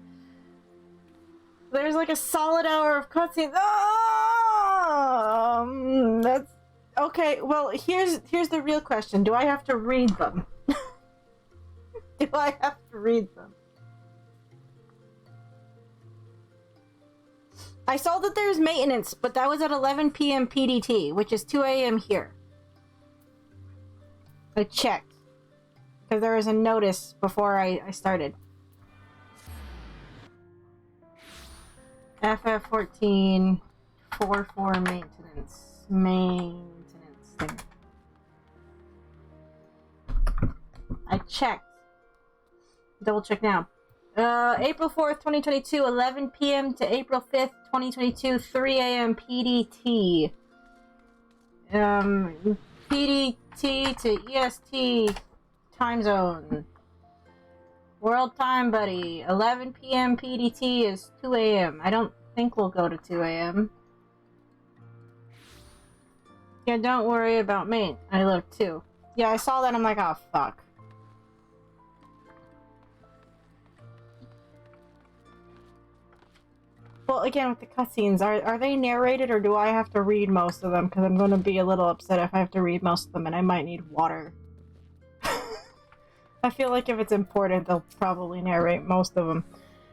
There's like a solid hour of cutscenes. That's... Okay, well, here's the real question. Do I have to read them? Do I have to read them? I saw that there's maintenance, but that was at 11 p.m. PDT, which is 2 a.m. here. I checked. Because there was a notice before I started. FF14 44 maintenance. Maintenance thing. I checked. Double check now. April 4th, 2022, 11 p.m. to April 5th, 2022, 3 a.m. PDT. PDT to EST time zone. World time, buddy. 11 p.m. PDT is 2 a.m. I don't think we'll go to 2 a.m. Yeah, don't worry about me. I looked too. Yeah, I saw that. I'm like, oh, fuck. Well, again, with the cutscenes, are they narrated or do I have to read most of them? Because I'm going to be a little upset if I have to read most of them and I might need water. I feel like if it's important, they'll probably narrate most of them.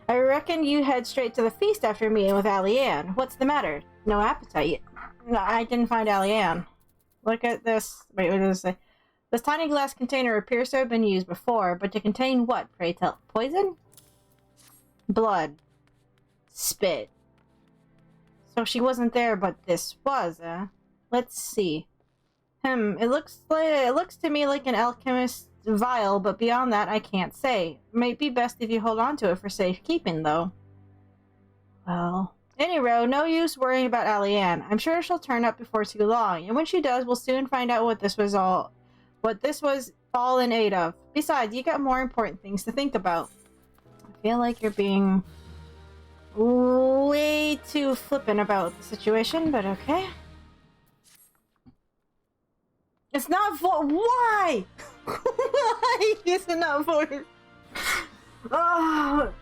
I reckon you head straight to the feast after meeting with Allie-Ann. What's the matter? No appetite? No, I didn't find Allie-Ann. Look at this. Wait, what does it say? This tiny glass container appears to have been used before, but to contain what, pray tell? Poison? Blood. Spit. So she wasn't there, but this was, Let's see. It looks to me like an alchemist's vial, but beyond that, I can't say. Might be best if you hold on to it for safekeeping, though. Well, anyway, no use worrying about Allie-Ann. I'm sure she'll turn up before too long, and when she does, we'll soon find out what this was all in aid of. Besides, you got more important things to think about. I feel like you're being way too flippant about the situation, but okay. It's not why? Why is it not voice? Oh.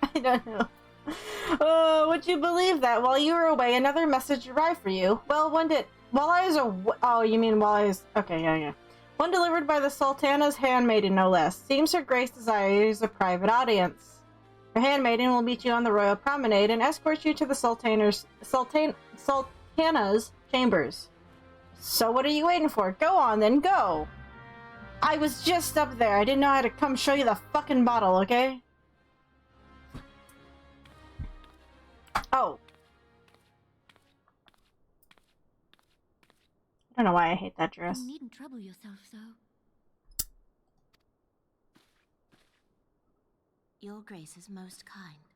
I I don't know. Would you believe that while you were away, another message arrived for you? Well, while I was oh, you mean while I was, okay, yeah. One delivered by the Sultana's handmaiden, no less. Seems Her Grace desires a private audience. Her handmaiden will meet you on the royal promenade and escort you to the Sultana's chambers. So what are you waiting for? Go on, then go! I was just up there. I didn't know how to come show you the fucking bottle, okay? Oh. I don't know why I hate that dress. You needn't trouble yourself so. Your Grace is most kind,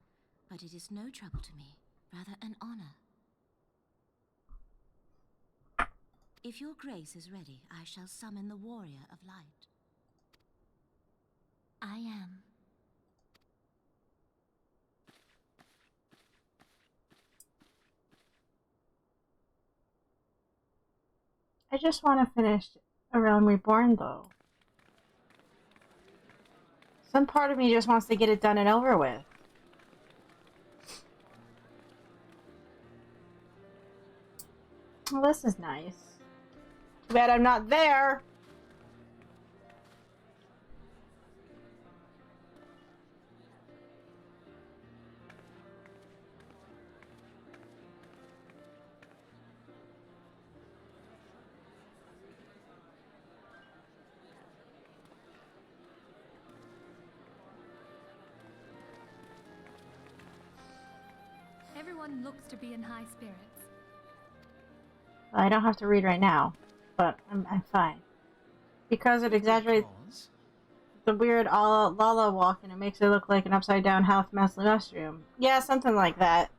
but it is no trouble to me, rather an honor. If your Grace is ready, I shall summon the Warrior of Light. I am. I just want to finish A Realm Reborn, though. Some part of me just wants to get it done and over with. Well, this is nice. Too bad I'm not there! Everyone looks to be in high spirits. I don't have to read right now, but I'm fine. Because it exaggerates the weird Lala walk and it makes it look like an upside down half-mast mushroom. Yeah, something like that.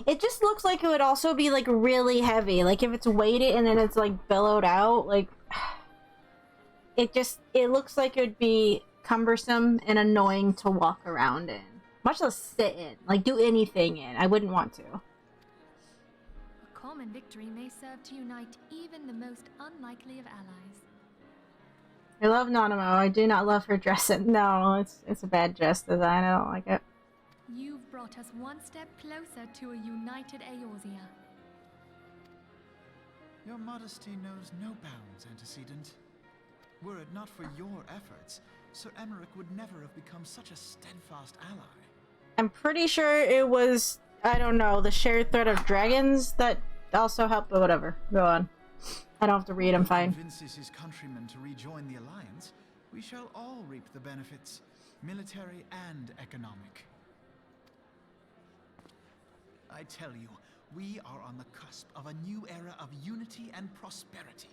It just looks like it would also be like really heavy. Like if it's weighted and then it's like billowed out, like it looks like it would be cumbersome and annoying to walk around in. Much less sit in, like do anything in. I wouldn't want to. A common victory may serve to unite even the most unlikely of allies. I love Nanamo. I do not love her dress. No, it's a bad dress design. I don't like it. You've brought us one step closer to a united Eorzea. Your modesty knows no bounds, antecedent. Were it not for your efforts, Sir Emmerich would never have become such a steadfast ally. I'm pretty sure it was, I don't know, the shared thread of dragons that also helped, but whatever. Go on. I don't have to read, I'm fine. Convinces his countrymen to rejoin the alliance, we shall all reap the benefits, military and economic. I tell you, we are on the cusp of a new era of unity and prosperity.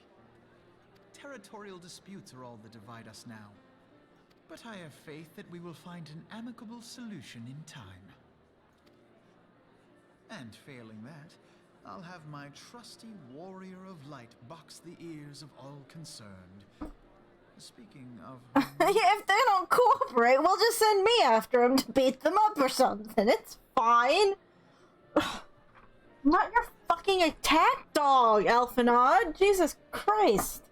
Territorial disputes are all that divide us now. But I have faith that we will find an amicable solution in time. And failing that, I'll have my trusty Warrior of Light box the ears of all concerned. Speaking of... Yeah, if they don't cooperate, we'll just send me after them to beat them up or something. It's fine. I'm not your fucking attack dog, Elfinod. Jesus Christ.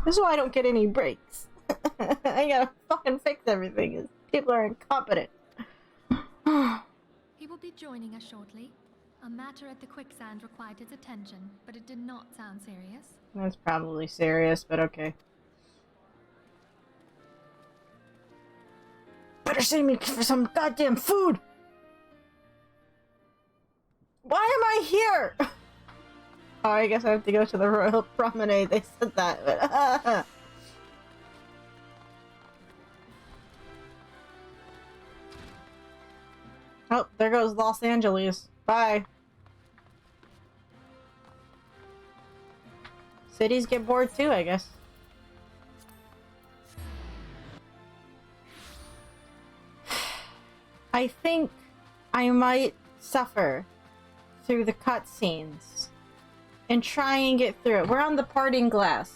This is why I don't get any breaks. I gotta fucking fix everything. People are incompetent. He will be joining us shortly. A matter at the quicksand required his attention, but it did not sound serious. That's probably serious, but okay. Better send me for some goddamn food! Why am I here? Oh, I guess I have to go to the Royal Promenade. They said that, but... Oh, there goes Los Angeles. Bye. Cities get bored too, I guess. I think I might suffer through the cutscenes and try and get through it. We're on the Parting Glass.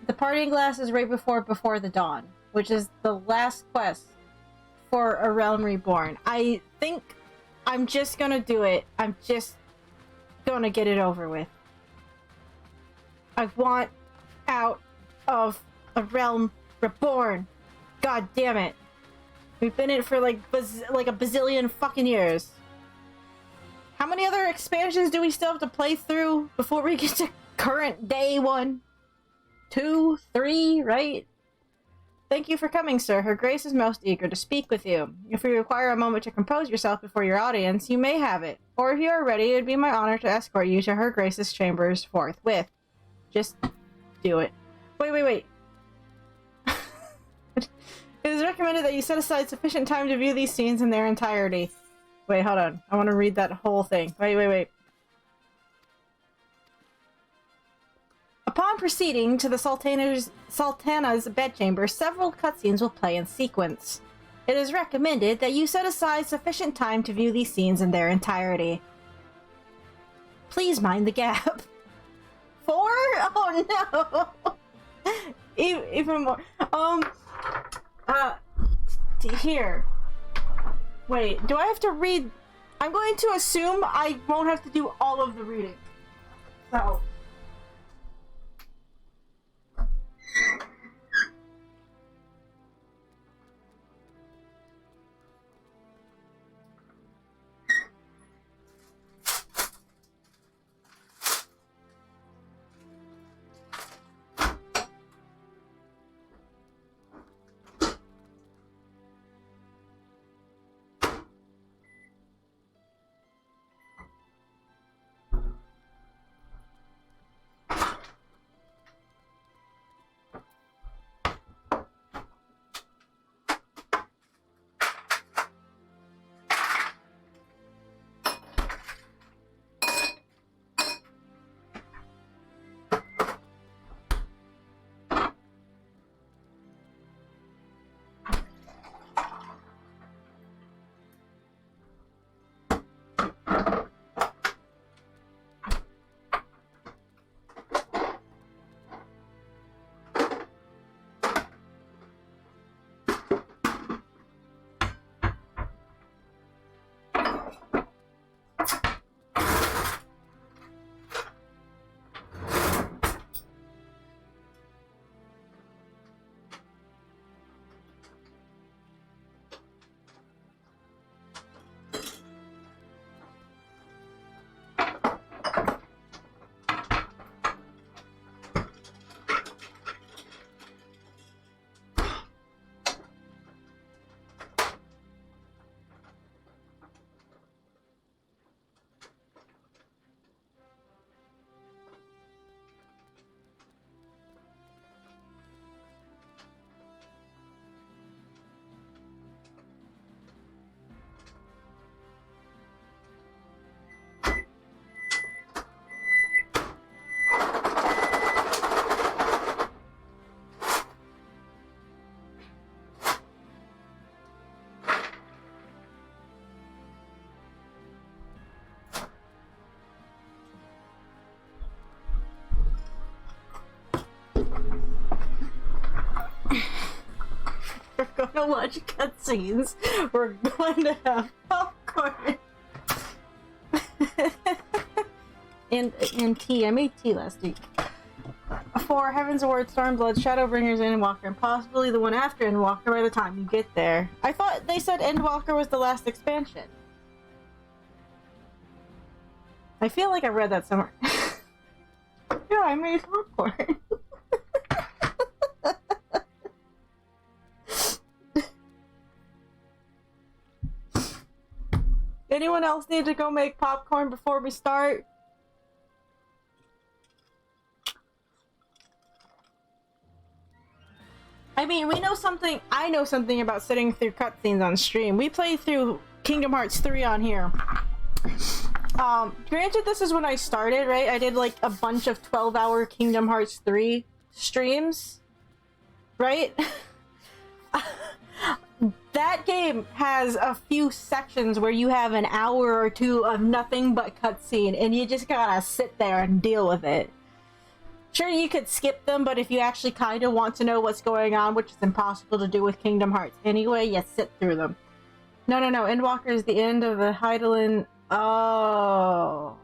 The Parting Glass is right before the Dawn, which is the last quest for A Realm Reborn. I think I'm just gonna do it. I'm just gonna get it over with. I want out of A Realm Reborn. God damn it. We've been in it for like a bazillion fucking years. How many other expansions do we still have to play through before we get to current day 1? 2, 3, right? Thank you for coming, sir. Her Grace is most eager to speak with you. If you require a moment to compose yourself before your audience, you may have it. Or if you are ready, it would be my honor to escort you to Her Grace's chambers forthwith. Just do it. Wait. It is recommended that you set aside sufficient time to view these scenes in their entirety. Wait, hold on. I want to read that whole thing. Wait. Upon proceeding to the Sultana's bedchamber, several cutscenes will play in sequence. It is recommended that you set aside sufficient time to view these scenes in their entirety. Please mind the gap. 4? Oh no! Even more. Here. Wait, do I have to read? I'm going to assume I won't have to do all of the reading. So. We're gonna watch cutscenes. We're going to have popcorn. and tea. I made tea last week. For Heaven's Award, Stormblood, Shadowbringers, Endwalker, and possibly the one after Endwalker by the time you get there. I thought they said Endwalker was the last expansion. I feel like I read that somewhere. Yeah, I made popcorn. Anyone else need to go make popcorn before we start? I mean, we know something. I know something about sitting through cutscenes on stream. We played through Kingdom Hearts 3 on here. Granted, this is when I started, right? I did like a bunch of 12-hour Kingdom Hearts 3 streams, right? That game has a few sections where you have an hour or two of nothing but cutscene, and you just gotta sit there and deal with it. Sure, you could skip them, but if you actually kind of want to know what's going on, which is impossible to do with Kingdom Hearts anyway, you sit through them. No, Endwalker is the end of the Hydaelyn. Oh.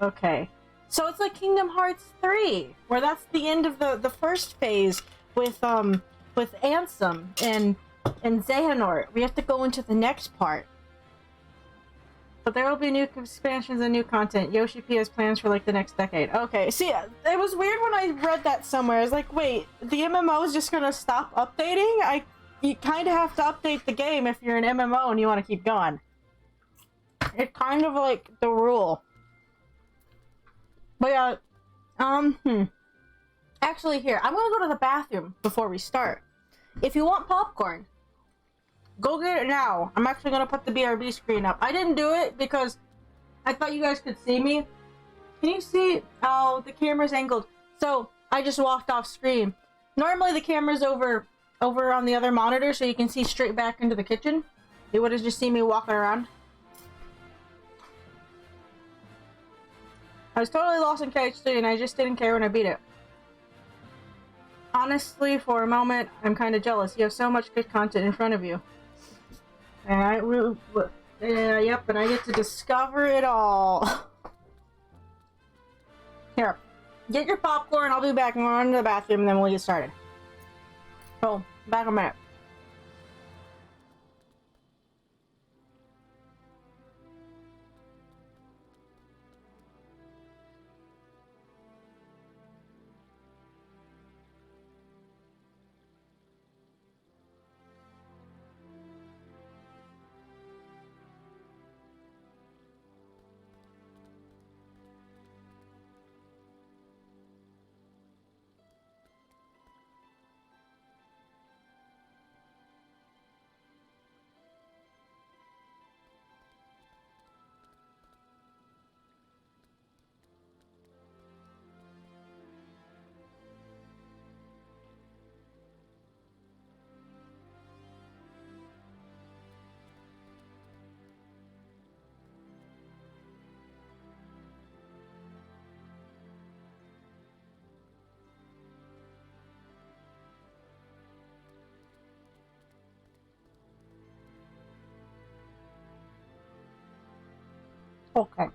Okay. So it's like Kingdom Hearts 3, where that's the end of the first phase with with Ansem and Xehanort. We have to go into the next part. But there will be new expansions and new content. Yoshi P has plans for like the next decade. Okay, see, it was weird when I read that somewhere. I was like, wait, the MMO is just gonna stop updating? You kind of have to update the game if you're an MMO and you want to keep going. It's kind of like the rule. But yeah, actually, here, I'm gonna go to the bathroom before we start. If you want popcorn, go get it now. I'm actually gonna put the BRB screen up. I didn't do it because I thought you guys could see me. Can you see? Oh, the camera's angled. So I just walked off screen. Normally the camera's over on the other monitor, so you can see straight back into the kitchen. You would have just seen me walking around. I was totally lost in KH3 and I just didn't care when I beat it. Honestly, for a moment, I'm kind of jealous. You have so much good content in front of you. And yep, and I get to discover it all. Here, get your popcorn. I'll be back and run to the bathroom and then we'll get started. So, back in a minute. Okay.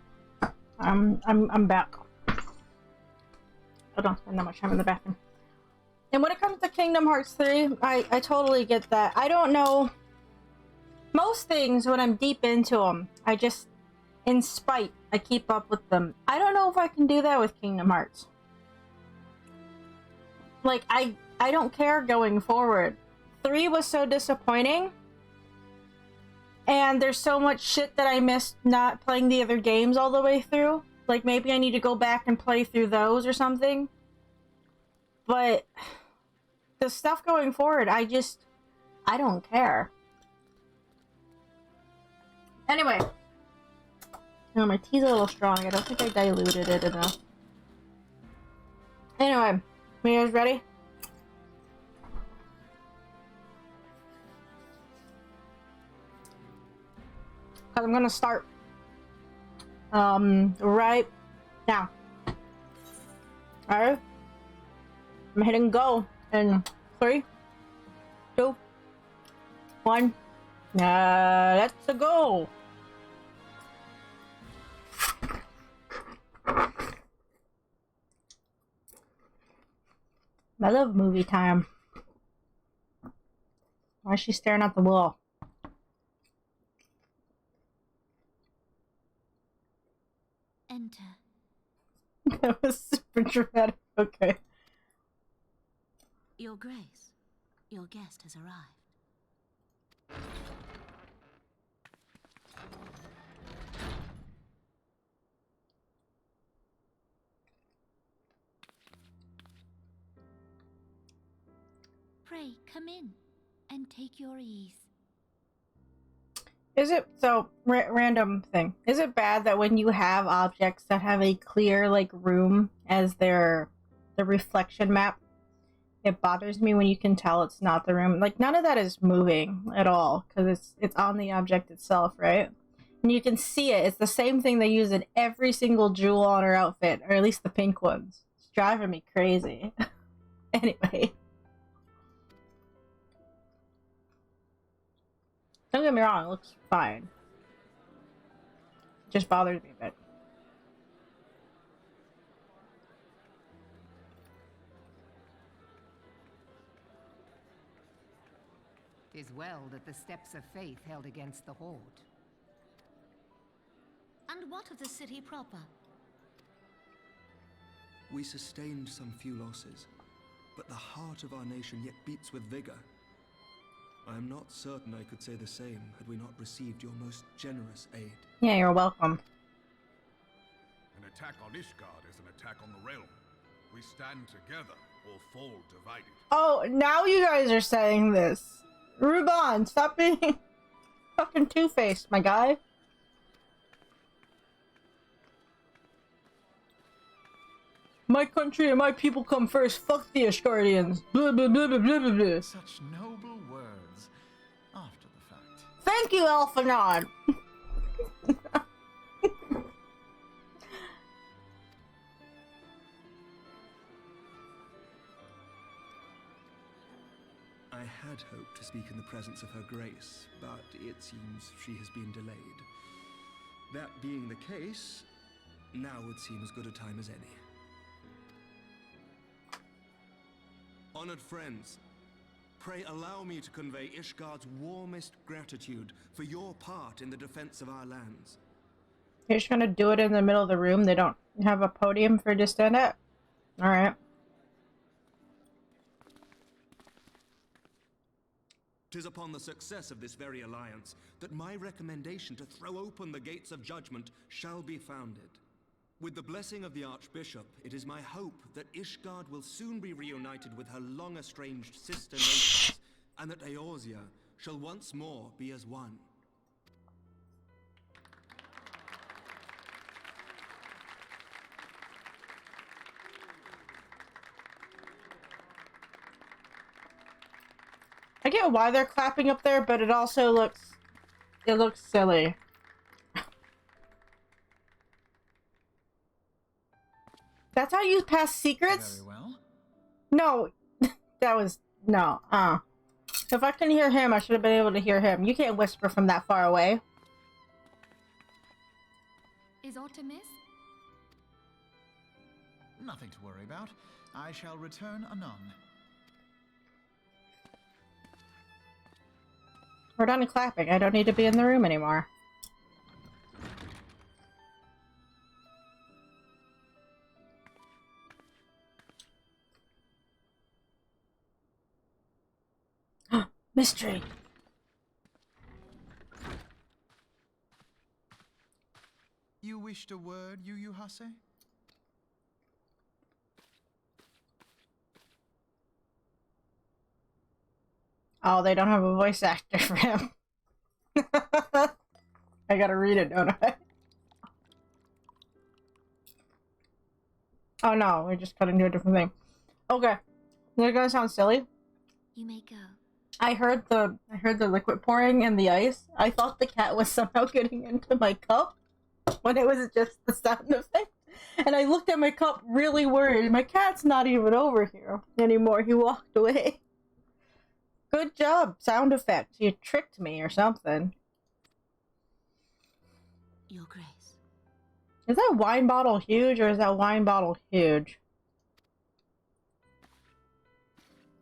I'm back. I don't spend that much time in the bathroom. And when it comes to Kingdom Hearts 3, I totally get that. I don't know. Most things, when I'm deep into them, I just, in spite, I keep up with them. I don't know if I can do that with Kingdom Hearts. Like, I don't care going forward. 3 was so disappointing. And there's so much shit that I missed not playing the other games all the way through. Like, maybe I need to go back and play through those or something. But the stuff going forward, I don't care. Anyway. No, my tea's a little strong. I don't think I diluted it enough. Anyway, you guys ready? Because I'm gonna start right now. Alright? I'm hitting go in 3, 2, 1. Let's go! I love movie time. Why is she staring at the wall? Enter. That was super dramatic. Okay. Your Grace, your guest has arrived. Pray, come in and take your ease. Is it, so, random thing. Is it bad that when you have objects that have a clear, like, room as the reflection map, it bothers me when you can tell it's not the room? Like, none of that is moving at all, because it's on the object itself, right? And you can see it. It's the same thing they use in every single jewel on her outfit, or at least the pink ones. It's driving me crazy. Anyway. Don't get me wrong, it looks fine. It just bothers me a bit. 'Tis well that the steps of faith held against the Horde. And what of the city proper? We sustained some few losses, but the heart of our nation yet beats with vigor. I am not certain I could say the same had we not received your most generous aid. Yeah, you're welcome. An attack on Ishgard is an attack on the realm. We stand together or fall divided. Oh, now you guys are saying this. Ruban, stop being fucking two-faced, my guy. My country and my people come first. Fuck the Ishgardians. Blah, blah, blah, blah, blah, blah. Such noble words after the fact. Thank you, Elphanon. I had hoped to speak in the presence of Her Grace, but it seems she has been delayed. That being the case, now would seem as good a time as any. Honored friends, pray allow me to convey Ishgard's warmest gratitude for your part in the defense of our lands. You're just gonna do it in the middle of the room? They don't have a podium for you to stand at? Alright. 'Tis upon the success of this very alliance that my recommendation to throw open the gates of judgment shall be founded. With the blessing of the Archbishop, it is my hope that Ishgard will soon be reunited with her long-estranged sister nations, and that Eorzea shall once more be as one. I get why they're clapping up there, but it also looks silly. That's how you pass secrets? Very well. No. That was no. If I can hear him, I should have been able to hear him. You can't whisper from that far away. Is aught amiss? Nothing to worry about. I shall return anon. We're done clapping. I don't need to be in the room anymore. Mystery. You wished a word, Yu Hase? Oh, they don't have a voice actor for him. I gotta read it, don't I? Oh no, we just cut into a different thing. Okay. They're gonna sound silly. You may go. I heard the liquid pouring and the ice. I thought the cat was somehow getting into my cup when it was just the sound effect. And I looked at my cup really worried. My cat's not even over here anymore. He walked away. Good job, sound effects. You tricked me or something. Your Grace. Is that wine bottle huge or is that wine bottle huge?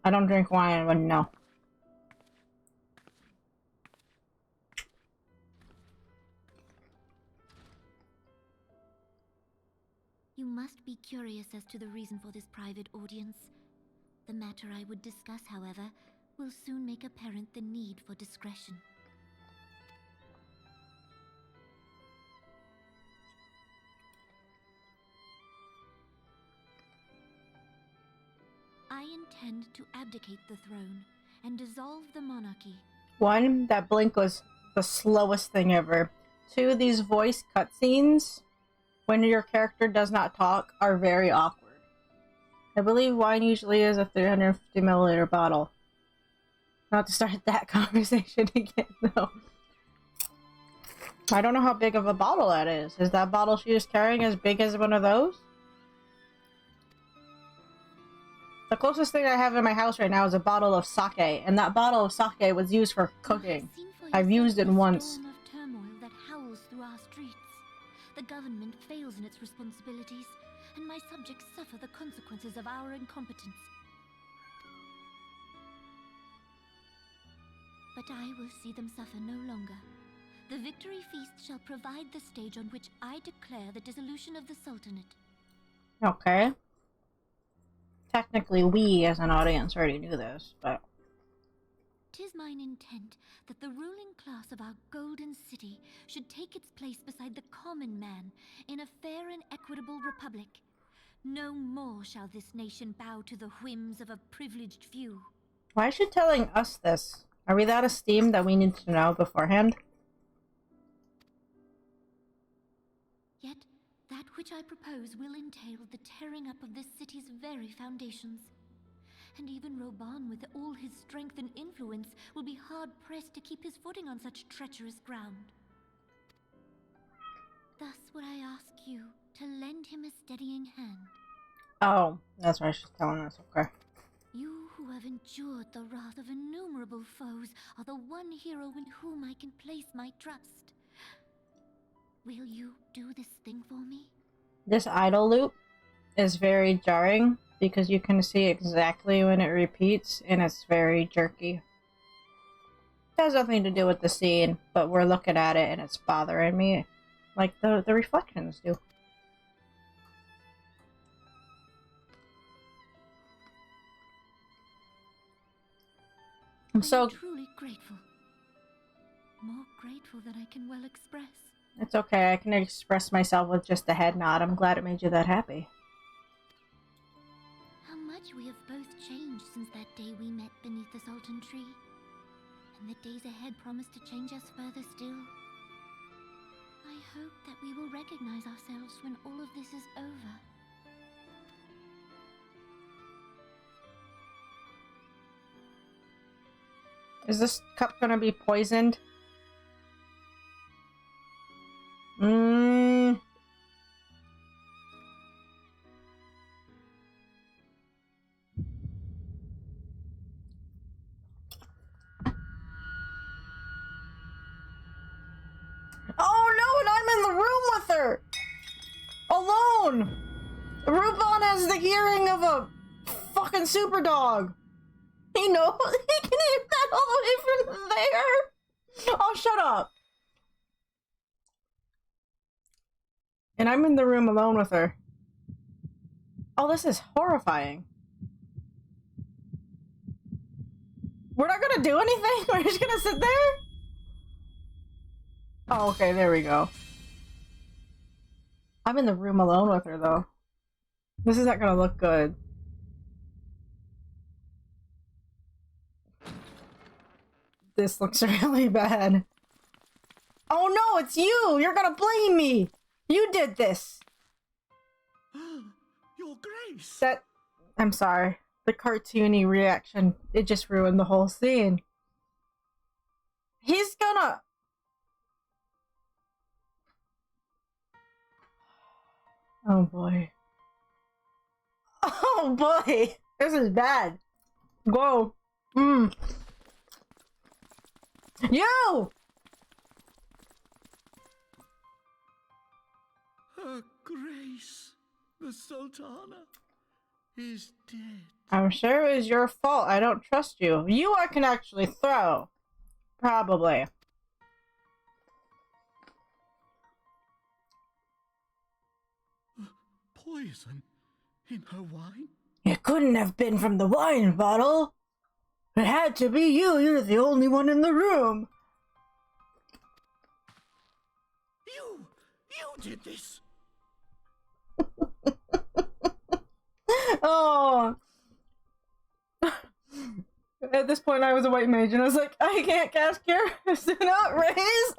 I don't drink wine, I wouldn't know. You must be curious as to the reason for this private audience. The matter I would discuss, however, will soon make apparent the need for discretion. I intend to abdicate the throne and dissolve the monarchy. 1, that blink was the slowest thing ever. 2, these voice cutscenes, when your character does not talk, are very awkward. I believe wine usually is a 350 milliliter bottle. Not to start that conversation again, though. I don't know how big of a bottle that is. Is that bottle she is carrying as big as one of those? The closest thing I have in my house right now is a bottle of sake, and that bottle of sake was used for cooking. I've used it once. Storm of turmoil that howls through our streets. The government fails in its responsibilities, and my subjects suffer the consequences of our incompetence. But I will see them suffer no longer. The victory feast shall provide the stage on which I declare the dissolution of the Sultanate. Okay. Technically, we as an audience already knew this, but... 'Tis mine intent that the ruling class of our golden city should take its place beside the common man in a fair and equitable republic. No more shall this nation bow to the whims of a privileged few. Why is she telling us this? Are we that esteemed that we need to know beforehand? Yet, that which I propose will entail the tearing up of this city's very foundations. And even Roban, with all his strength and influence, will be hard-pressed to keep his footing on such treacherous ground. Thus would I ask you to lend him a steadying hand. Oh, that's why she's telling us, okay. You who have endured the wrath of innumerable foes are the one hero in whom I can place my trust. Will you do this thing for me? This idle loop is very jarring because you can see exactly when it repeats and it's very jerky. It has nothing to do with the scene, but we're looking at it and it's bothering me like the reflections do. I'm so truly grateful. More grateful than I can well express. It's okay, I can express myself with just a head nod. I'm glad it made you that happy. How much we have both changed since that day we met beneath the Sultan tree. And the days ahead promise to change us further still. I hope that we will recognize ourselves when all of this is over. Is this cup gonna be poisoned? Oh no, and I'm in the room with her! Alone! Rubon has the hearing of a fucking super dog. He knows he can hear that all the way from there. Oh, shut up. And I'm in the room alone with her. Oh, this is horrifying. We're not gonna do anything? We're just gonna sit there? Oh, okay, there we go. I'm in the room alone with her, though. This is not gonna look good. This looks really bad. Oh no, it's you! You're gonna blame me! You did this! Your Grace! That... I'm sorry. The cartoony reaction, it just ruined the whole scene. He's gonna... Oh boy. Oh boy! This is bad. Whoa. You! Her Grace, the Sultana, is dead. I'm sure it was your fault. I don't trust you. You I can actually throw. Probably. Poison in her wine? It couldn't have been from the wine bottle. It had to be you. You're the only one in the room. You did this. Oh. At this point, I was a white mage, and I was like, I can't cast Cure. Do not raise.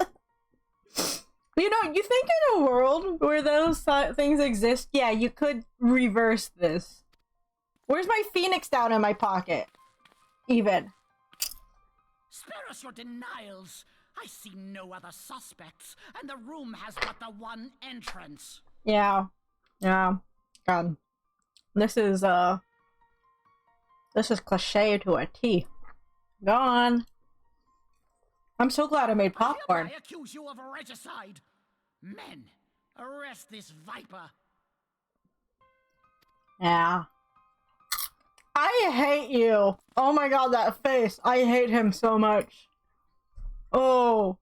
You know, you think in a world where those things exist, yeah, you could reverse this. Where's my phoenix down in my pocket? Even. Spare us your denials. I see no other suspects, and the room has but the one entrance. Yeah. Yeah. God. This is cliche to a T. Go on. I'm so glad I made popcorn. I accuse you of regicide. Men, arrest this viper. Yeah. I hate you. Oh my god, that face. I hate him so much. Oh.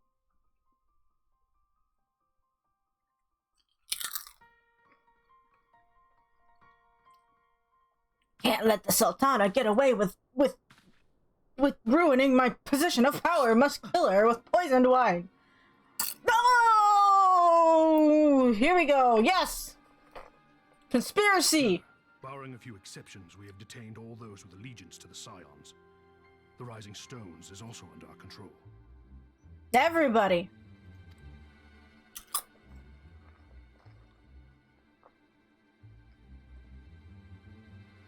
Can't let the Sultana get away with ruining my position of power. Must kill her with poisoned wine. Oh! Here we go. Yes! Conspiracy! Barring a few exceptions, we have detained all those with allegiance to the Scions. The Rising Stones is also under our control. Everybody.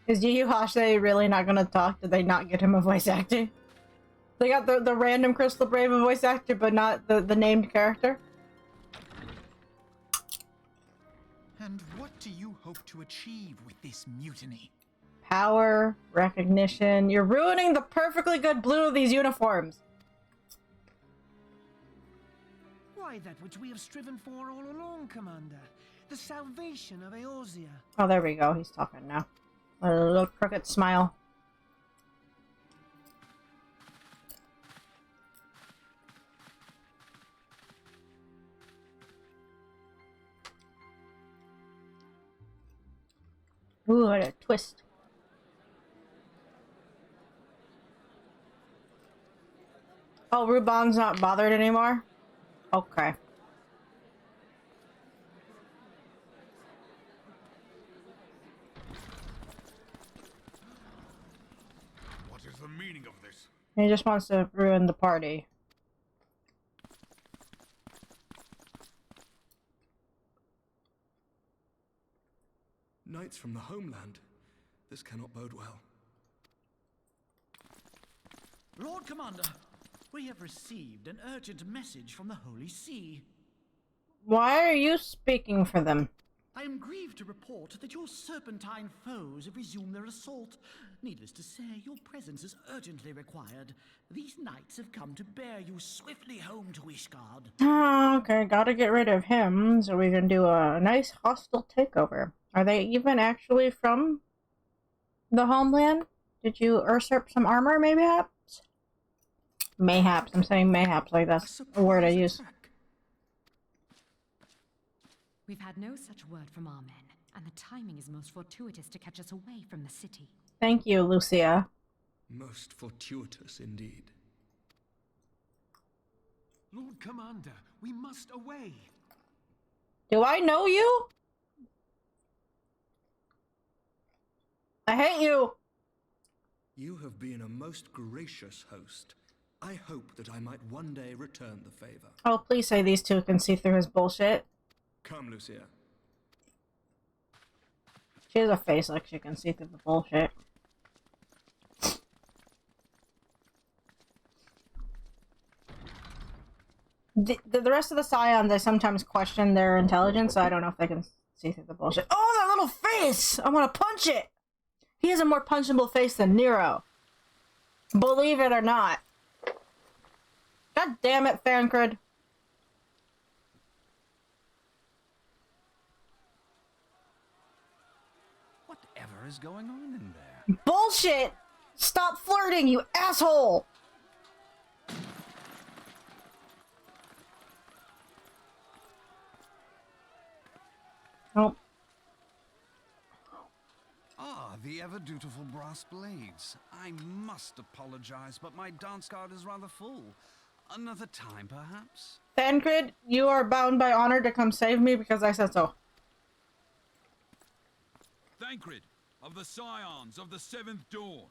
Is Yu Yu Hashi really not gonna talk? Did they not get him a voice actor? They got the random Crystal Brave voice actor, but not the named character? And what do you hope to achieve with this mutiny? Power, recognition. You're ruining the perfectly good blue of these uniforms. Why, that which we have striven for all along, Commander. The salvation of Eorzea. Oh, there we go. He's talking now. A little crooked smile. Ooh, what a twist. Oh, Ruban's not bothered anymore? Okay. What is the meaning of this? He just wants to ruin the party. Knights from the homeland. This cannot bode well. Lord Commander, we have received an urgent message from the Holy See. Why are you speaking for them? I am grieved to report that your serpentine foes have resumed their assault. Needless to say, your presence is urgently required. These knights have come to bear you swiftly home to Ishgard. Oh, okay, gotta get rid of him so we can do a nice hostile takeover. Are they even actually from the homeland? Did you usurp some armor, mayhaps? Mayhaps. I'm saying mayhaps, like that's a word I use. We've had no such word from our men, and the timing is most fortuitous to catch us away from the city. Thank you, Lucia. Most fortuitous indeed. Lord Commander, we must away. Do I know you? I hate you. You have been a most gracious host. I hope that I might one day return the favor. Oh, please say these two can see through his bullshit. Come, Lucia. She has a face like she can see through the bullshit. The rest of the Scions, I sometimes question their intelligence, so I don't know if they can see through the bullshit. Oh, that little face! I want to punch it! He has a more punchable face than Nero. Believe it or not. God damn it, Fancred. Whatever is going on in there? Bullshit! Stop flirting, you asshole! Oh. Ah, the ever-dutiful brass blades. I must apologize, but my dance card is rather full. Another time, perhaps? Fancred, you are bound by honor to come save me because I said so. Thancred, of the Scions of the Seventh Dawn.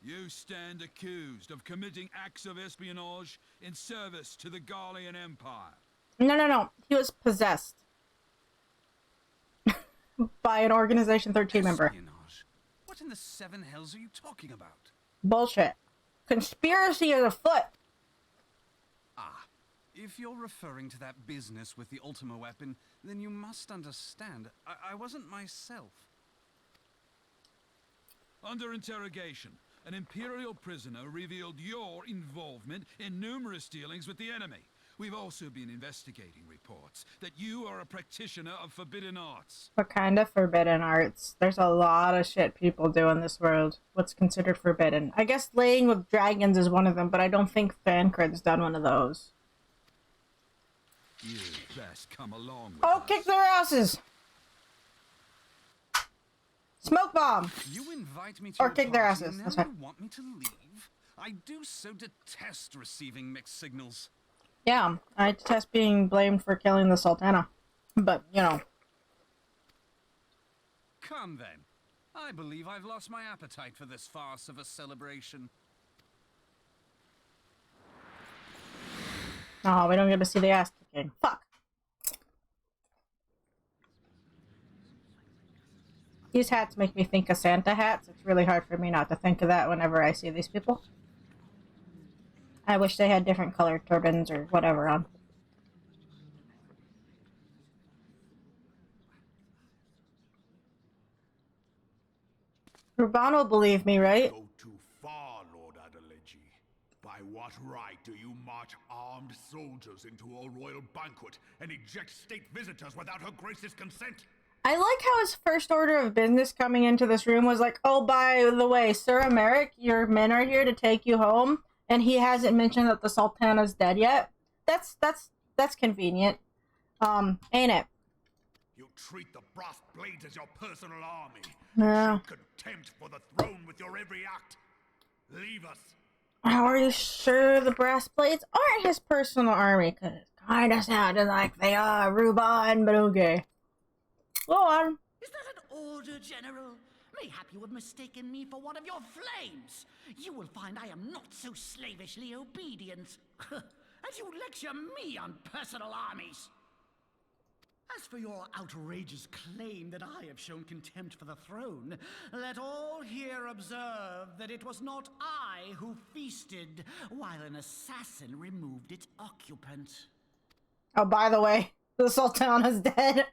You stand accused of committing acts of espionage in service to the Garlean Empire. No. He was possessed. By an Organization 13 member. Espionage? What in the seven hells are you talking about? Bullshit. Conspiracy is afoot. Ah, if you're referring to that business with the Ultima weapon, then you must understand, I wasn't myself. Under interrogation, an Imperial prisoner revealed your involvement in numerous dealings with the enemy. We've also been investigating reports that you are a practitioner of forbidden arts. What kind of forbidden arts? There's a lot of shit people do in this world. What's considered forbidden? I guess laying with dragons is one of them, but I don't think Fancred's done one of those. You best come along with Oh, us. kick their asses! Smoke bomb! You invite me to Or your kick their party asses. and That's now fine. you want me to leave? I do so detest receiving mixed signals. Yeah, I detest being blamed for killing the Sultana. But, you know. Come then. I believe I've lost my appetite for this farce of a celebration. Oh, we don't get to see the ass kicking. Fuck. These hats make me think of Santa hats. It's really hard for me not to think of that whenever I see these people. I wish they had different colored turbans or whatever on. Ruban will believe me, right? Go too far, Lord Adeleji. By what right do you march armed soldiers into a royal banquet and eject state visitors without her grace's consent? I like how his first order of business coming into this room was like, oh, by the way, Sir Emeric, your men are here to take you home, and he hasn't mentioned that the Sultana's dead yet. That's convenient. Ain't it? You treat the brass blades as your personal army. Yeah. Show contempt for the throne with your every act. Leave us. How are you sure the brass plates aren't his personal army? Because it kind of sounded like they are, Ruban, but okay. Go on. Is that an order, General? Mayhap you have mistaken me for one of your flames. You will find I am not so slavishly obedient. As you lecture me on personal armies. As for your outrageous claim that I have shown contempt for the throne, let all here observe that it was not I who feasted while an assassin removed its occupant. Oh, by the way, the Sultana's dead.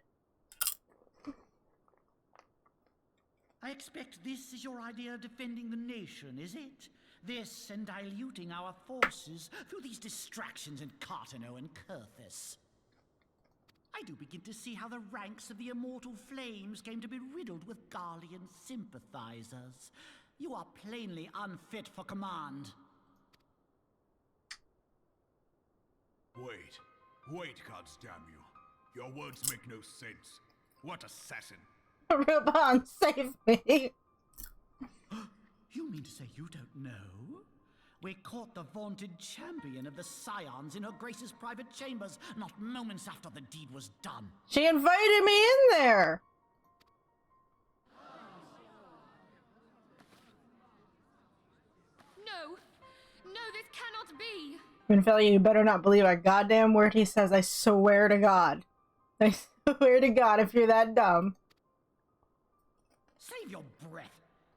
I expect this is your idea of defending the nation, is it? This and diluting our forces through these distractions in Cartano and Kurthis. I do begin to see how the ranks of the Immortal Flames came to be riddled with Garlean sympathizers. You are plainly unfit for command. Wait, goddamn you. Your words make no sense. What assassin? Ruban, save me. You mean to say you don't know? We caught the vaunted champion of the Scions in her Grace's private chambers, not moments after the deed was done. She invited me in there. No, this cannot be. Minfelia, you better not believe a goddamn word he says. I swear to God. I swear to God, if you're that dumb. Save your breath.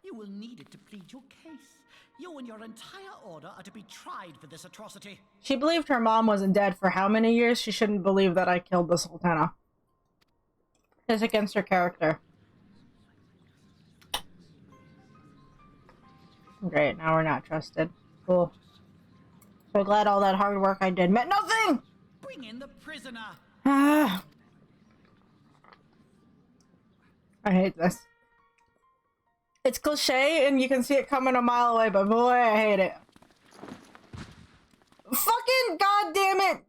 You will need it to plead your case. You and your entire order are to be tried for this atrocity. She believed her mom wasn't dead for how many years? She shouldn't believe that I killed the Sultana. It's against her character. Great, now we're not trusted. Cool. So glad all that hard work I did meant nothing! Bring in the prisoner. I hate this. It's cliche and you can see it coming a mile away, but boy, I hate it. Fucking goddamn it!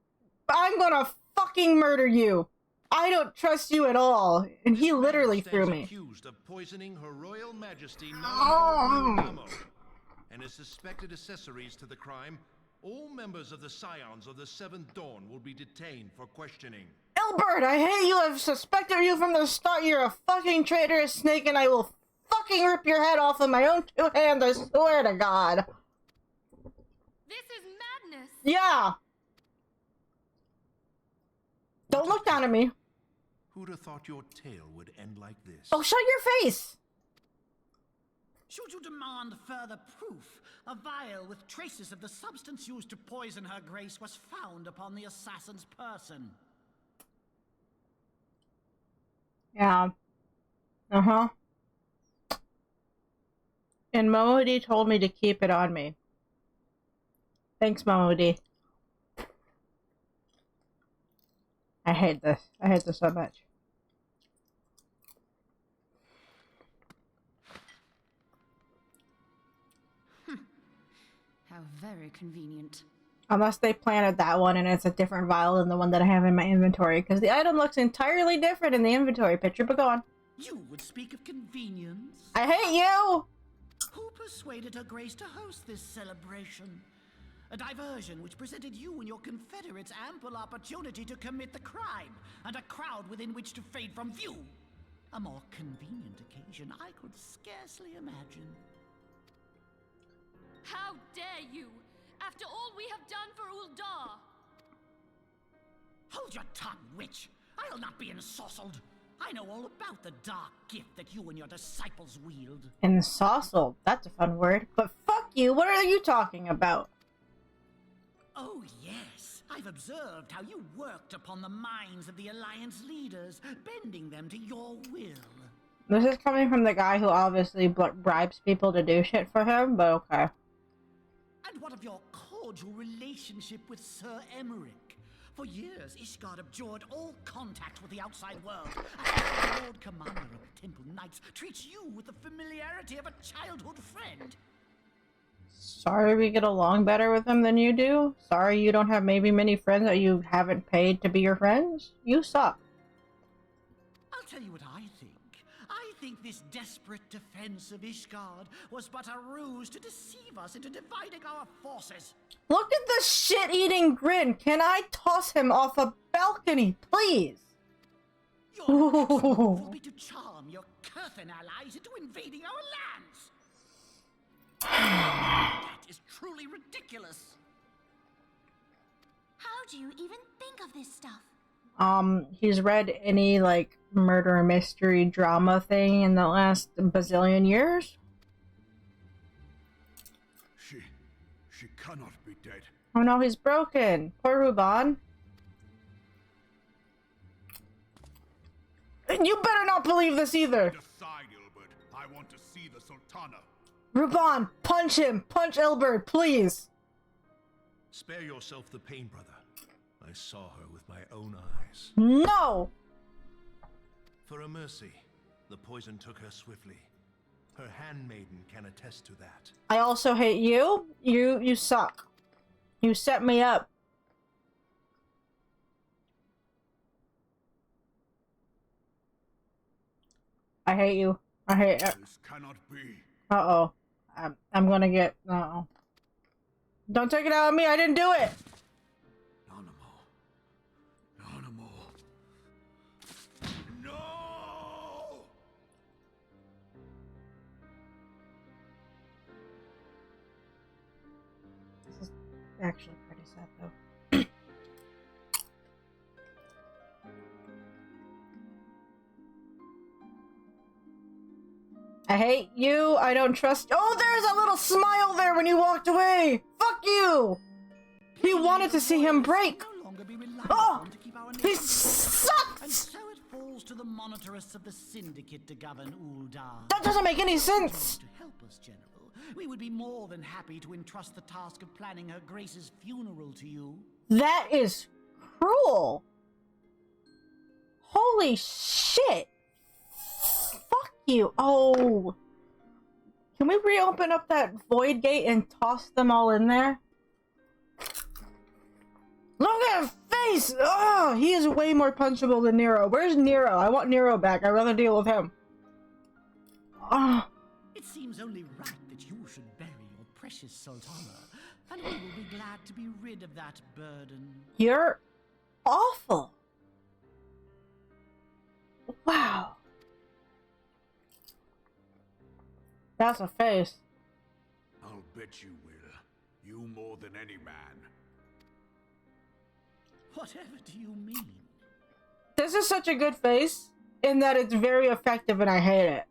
I'm gonna fucking murder you! I don't trust you at all. And he literally threw me. Accused of poisoning Her Royal Majesty Namo and his suspected accessories to the crime. All members of the Scions of the Seventh Dawn will be detained for questioning. Elbert, I hate you. I've suspected you from the start. You're a fucking traitorous snake, and I will fucking rip your head off with my own two hands. I swear to God. This is madness. Yeah. Don't look down at me. Who'd have thought your tale would end like this? Oh, shut your face. Should you demand further proof, a vial with traces of the substance used to poison her grace was found upon the assassin's person. Yeah. Uh-huh. And Moody told me to keep it on me. Thanks, Moody. I hate this. I hate this so much. How very convenient. Unless they planted that one and it's a different vial than the one that I have in my inventory, because the item looks entirely different in the inventory picture, but go on. You would speak of convenience? I hate you! Who persuaded Her Grace to host this celebration? A diversion which presented you and your confederates ample opportunity to commit the crime, and a crowd within which to fade from view. A more convenient occasion I could scarcely imagine. How dare you! After all we have done for Uldar! Hold your tongue, witch! I'll not be ensorcelled! I know all about the dark gift that you and your disciples wield. Ensorcelled? That's a fun word. But fuck you! What are you talking about? Oh, yes. I've observed how you worked upon the minds of the Alliance leaders, bending them to your will. This is coming from the guy who obviously bribes people to do shit for him, but okay. And what of your cordial relationship with Sir Emmerich? For years, Ishgard abjured all contact with the outside world, and the Lord Commander of the Temple Knights treats you with the familiarity of a childhood friend. Sorry we get along better with him than you do? Sorry you don't have maybe many friends that you haven't paid to be your friends? You suck. I'll tell you what I think. I think this desperate defense of Ishgard was but a ruse to deceive us into dividing our forces. Look at this shit-eating grin! Can I toss him off a balcony, please? Your next move will be to charm your Kurthan allies into invading our lands. That is truly ridiculous. How do you even think of this stuff? He's read any, like, murder mystery drama thing in the last bazillion years? She cannot be dead. Oh no, he's broken. Poor Ruban. You better not believe this either! Decide, Ilbert. I want to see the Sultana. Ruban, punch him! Punch Ilbert, please! Spare yourself the pain, brother. I saw her with my own eyes. No! For a mercy, the poison took her swiftly. Her handmaiden can attest to that. I also hate you. You suck. You set me up. I hate you. I hate it. This cannot be. Uh-oh. I'm gonna get... Uh-oh. Don't take it out on me. I didn't do it. Actually pretty sad though. I hate you. I don't trust. Oh, there's a little smile there when you walked away. Fuck you. He wanted to see him break. Oh, he sucks. And so it falls to the monitorists of the Syndicate to govern Uldar. That doesn't make any sense. To help us, General, we would be more than happy to entrust the task of planning Her Grace's funeral to you. That is cruel. Holy shit. Fuck you. Oh. Can we reopen up that void gate and toss them all in there? Look at his face! Oh, he is way more punchable than Nero. Where's Nero? I want Nero back. I'd rather deal with him. Oh. It seems only right that you should bury your precious Sultana, and we will be glad to be rid of that burden. You're awful. Wow. That's a face. I'll bet you will. You more than any man. Whatever do you mean? This is such a good face in that it's very effective and I hate it.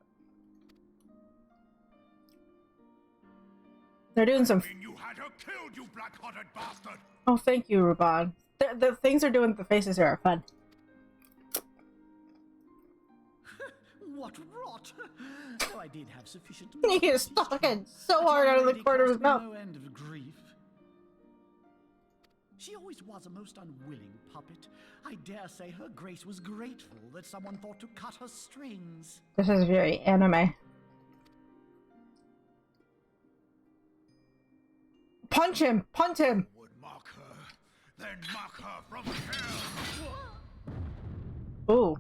They're doing some... You had her killed, you black-hearted bastard! Oh, thank you, Ruban. The things they're doing with the faces here are fun. What rot! Though I did have sufficient... He is talking so hard out of the corner of his mouth. No end of grief. She always was a most unwilling puppet. I dare say her grace was grateful that someone thought to cut her strings. This is very anime. Punch him! Punch him! Would mock her, then mock her from hell. Ooh.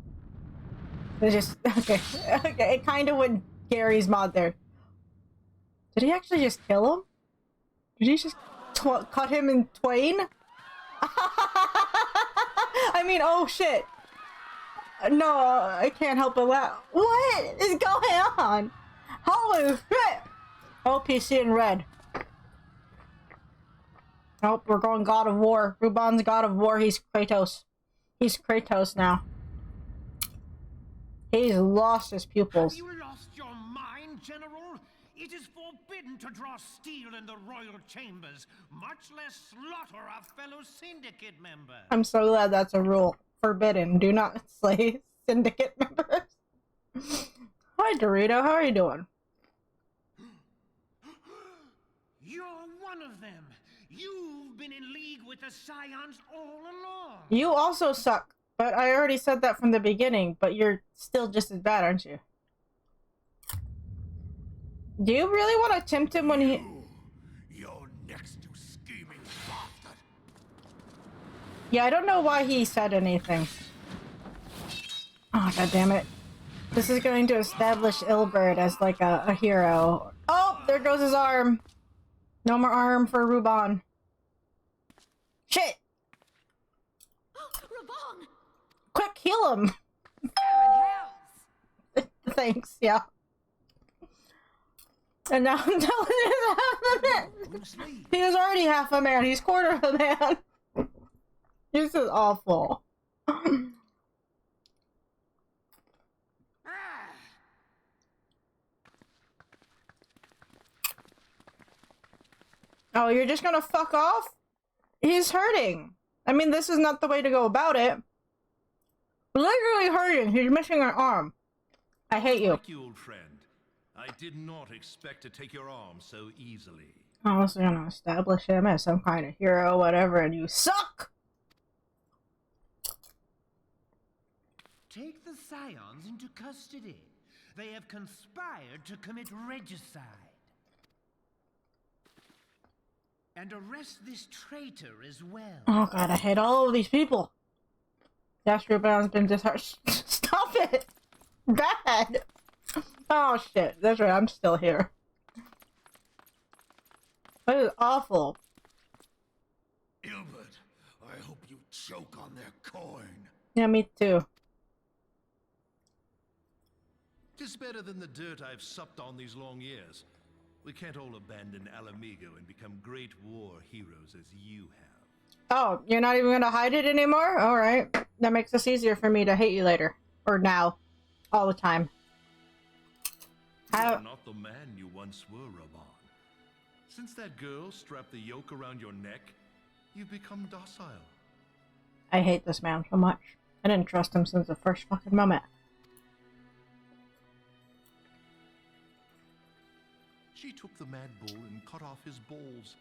They just okay. Okay, it kind of went Gary's mod there. Did he actually just kill him? Did he just cut him in twain? I mean, oh shit. No, I can't help but laugh. What is going on? Holy shit! Oh, PC in red. Oh, we're going God of War. Ruban's God of War. He's Kratos. He's Kratos now. He's lost his pupils. Have you lost your mind, General? It is forbidden to draw steel in the royal chambers, much less slaughter a fellow syndicate member. I'm so glad that's a rule. Forbidden. Do not slay syndicate members. Hi, Dorito. How are you doing? You're one of them. You've been in league with the Scions all along. You also suck. But I already said that from the beginning, but you're still just as bad, aren't you? Do you really want to tempt him when he... You're next to scheming bastard. Yeah, I don't know why he said anything. Oh, god damn it. This is going to establish Ilbert as like a hero. Oh, there goes his arm. No more arm for Ruban. Shit! Ruban! Quick, heal him! Thanks, yeah. And now I'm telling you half a man. He was already half a man. He's quarter of a man. This is awful. Oh, you're just gonna fuck off? He's hurting. I mean, this is not the way to go about it. Literally hurting. He's missing an arm. I hate you. Thank you, old friend. I did not expect to take your arm so easily. I was gonna establish him as some kind of hero, whatever, and you suck! Take the Scions into custody. They have conspired to commit regicide. And arrest this traitor as well. Oh god, I hate all of these people. Dash Ruban's been disheartened. Stop it! Bad! Oh shit, that's right, I'm still here. That is awful. Ilbert, I hope you choke on their coin. Yeah, me too. Tis better than the dirt I've supped on these long years. We can't all abandon Alamigo and become great war heroes as you have. Oh, you're not even gonna hide it anymore? Alright. That makes this easier for me to hate you later. Or now. All the time. You're not the man you once were, Raban. Since that girl strapped the yoke around your neck, you've become docile. I hate this man so much. I didn't trust him since the first fucking moment. She took the mad bull and cut off his balls.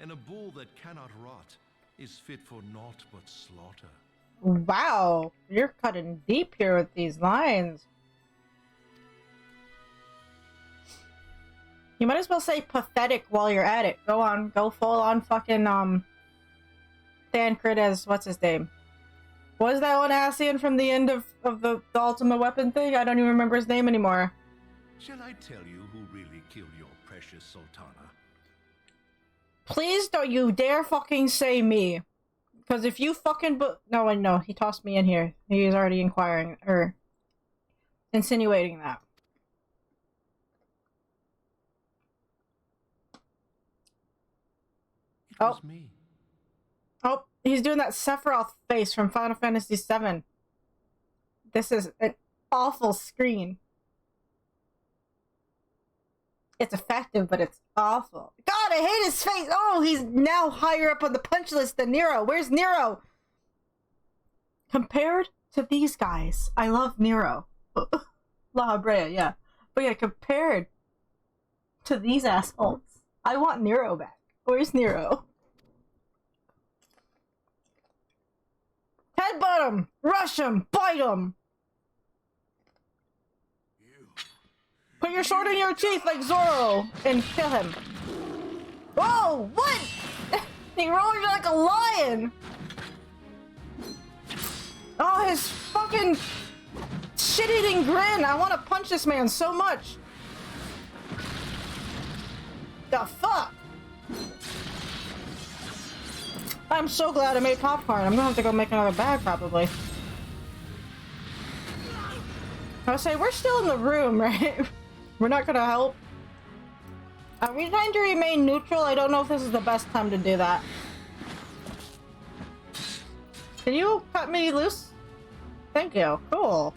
And a bull that cannot rot is fit for naught but slaughter. Wow, you're cutting deep here with these lines. You might as well say pathetic while you're at it. Go on, go full on fucking Thancred as what's his name? Was that one Ascian from the end of the ultimate weapon thing? I don't even remember his name anymore. Shall I tell you who really killed your precious Sultana? Please don't you dare fucking say me. Because if you fucking no, he tossed me in here. He is already inquiring, or insinuating that. It was me. Oh, he's doing that Sephiroth face from Final Fantasy VII. This is an awful screen. It's effective, but it's awful. God, I hate his face! Oh, he's now higher up on the punch list than Nero. Where's Nero? Compared to these guys, I love Nero. La Habrea, yeah. But yeah, compared to these assholes, I want Nero back. Where's Nero? Get him! Rush him! Bite him! Put your sword in your teeth like Zorro and kill him. Whoa! What? He roared like a lion! Oh, his fucking shit-eating grin! I want to punch this man so much! The fuck? I'm so glad I made popcorn. I'm gonna have to go make another bag, probably. I was saying, we're still in the room, right? We're not gonna help. Are we trying to remain neutral? I don't know if this is the best time to do that. Can you cut me loose? Thank you. Cool.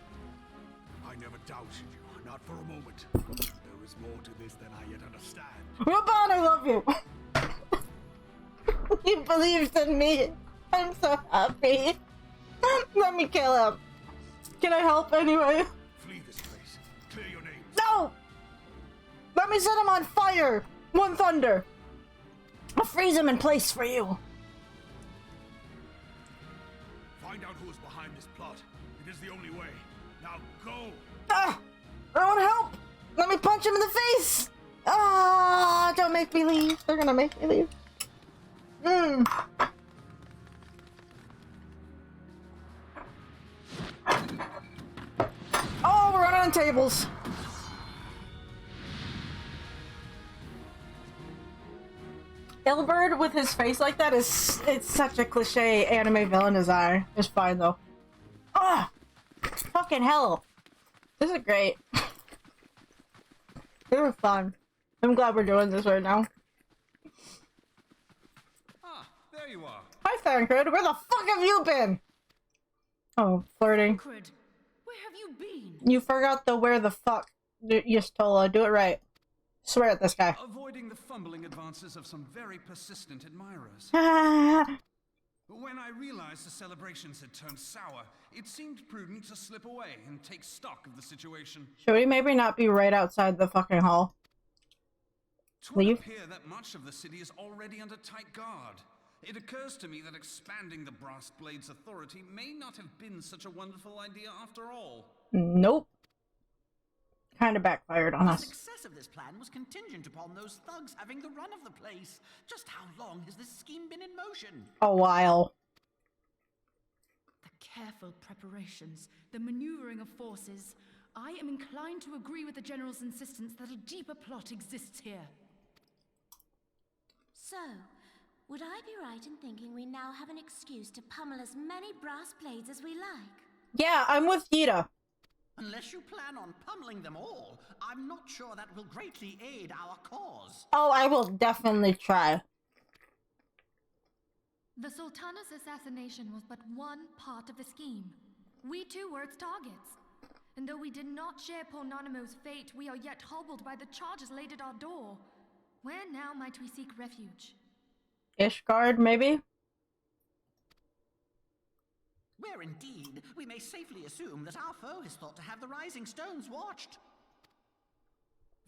I never doubted you, not for a moment. There is more to this than I yet understand. Ruban, I love you. He believes in me. I'm so happy. Let me kill him. Can I help anyway? Flee this place. Clear your name. No! Let me set him on fire! One thunder! I'll freeze him in place for you. Find out who is behind this plot. It is the only way. Now go! Ah! I want help! Let me punch him in the face! Ah! Don't make me leave. They're gonna make me leave. Oh, we're running on tables. Ilbert with his face like that is, it's such a cliche anime villain design. It's fine though. Ah! Fucking hell. This is great. This is fun. I'm glad we're doing this right now. Ah, there you are. Hi, Thancred. Where the fuck have you been? Oh, flirting. Thancred, where have you been? You forgot the where the fuck. Yustola, do it right. Swear at this guy. Avoiding the fumbling advances of some very persistent admirers. When I realized the celebrations had turned sour, it seemed prudent to slip away and take stock of the situation. Should we maybe not be right outside the fucking hall? It would appear that much of the city is already under tight guard. It occurs to me that expanding the Brass Blade's authority may not have been such a wonderful idea after all. Nope. Kind of backfired on us. The success of this plan was contingent upon those thugs having the run of the place. Just how long has this scheme been in motion? A while. The careful preparations, the maneuvering of forces. I am inclined to agree with the General's insistence that a deeper plot exists here. So, would I be right in thinking we now have an excuse to pummel as many brass blades as we like? Yeah, I'm with Yita. Unless you plan on pummeling them all, I'm not sure that will greatly aid our cause. Oh, I will definitely try. The Sultana's assassination was but one part of the scheme. We too were its targets. And though we did not share Ponanimo's fate, we are yet hobbled by the charges laid at our door. Where now might we seek refuge? Ishgard, maybe? Where indeed, we may safely assume that our foe is thought to have the Rising Stones watched.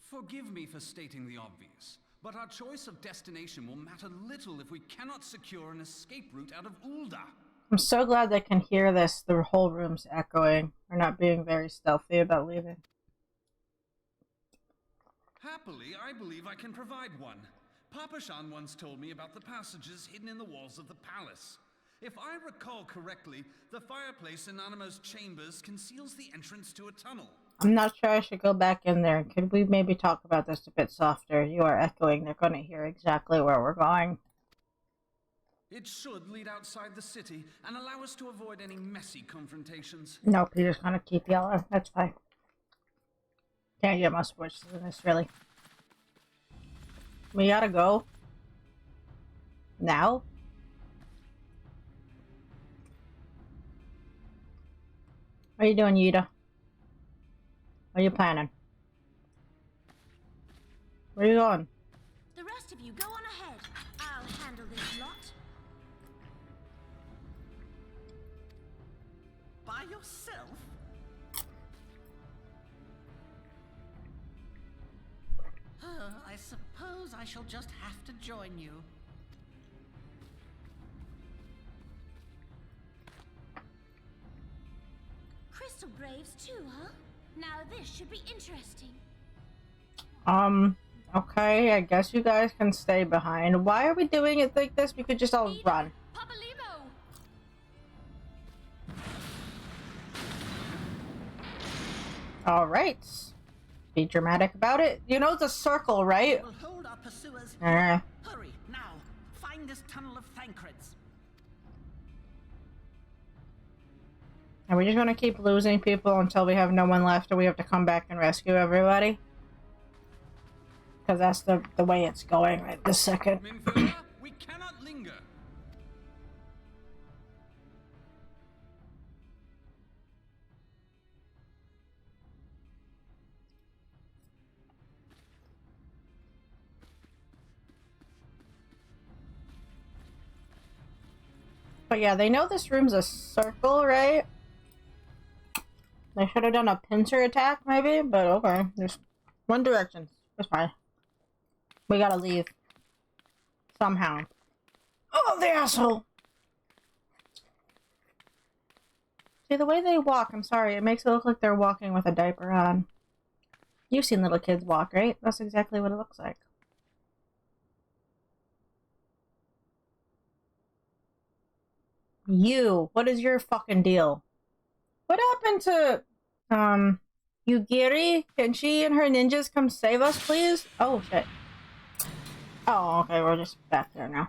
Forgive me for stating the obvious, but our choice of destination will matter little if we cannot secure an escape route out of Ul'dah. I'm so glad they can hear this. The whole room's echoing. We're not being very stealthy about leaving. Happily, I believe I can provide one. Papa Shan once told me about the passages hidden in the walls of the palace. If I recall correctly, the fireplace in Animo's chambers conceals the entrance to a tunnel. I'm not sure I should go back in there. Could we maybe talk about this a bit softer? You are echoing. They're going to hear exactly where we're going. It should lead outside the city and allow us to avoid any messy confrontations. Nope, you're just going to keep yelling. That's fine. Can't get much worse than this, really. We gotta go. Now? What are you doing, Yita? What are you planning? Where are you going? The rest of you go on ahead. I'll handle this lot. By yourself? I suppose I shall just have to join you. crystal graves too, huh? Now this should be interesting. Okay, I guess you guys can stay behind. Why are we doing it like this? We could just all run. Alright. Be dramatic about it. You know it's a circle, right? We'll hold our pursuers. Hurry, now. Find this tunnel of Thancred's. Are we just gonna keep losing people until we have no one left or we have to come back and rescue everybody? Because that's the way it's going right this second. Minfielder, we cannot linger. But yeah, they know this room's a circle, right? They should have done a pincer attack, maybe, but okay. There's one direction. It's fine. We gotta leave. Somehow. Oh, the asshole! See, the way they walk, I'm sorry, it makes it look like they're walking with a diaper on. You've seen little kids walk, right? That's exactly what it looks like. You, what is your fucking deal? What happened to, Yugiri? Can she and her ninjas come save us, please? Oh, shit. Oh, okay, we're just back there now.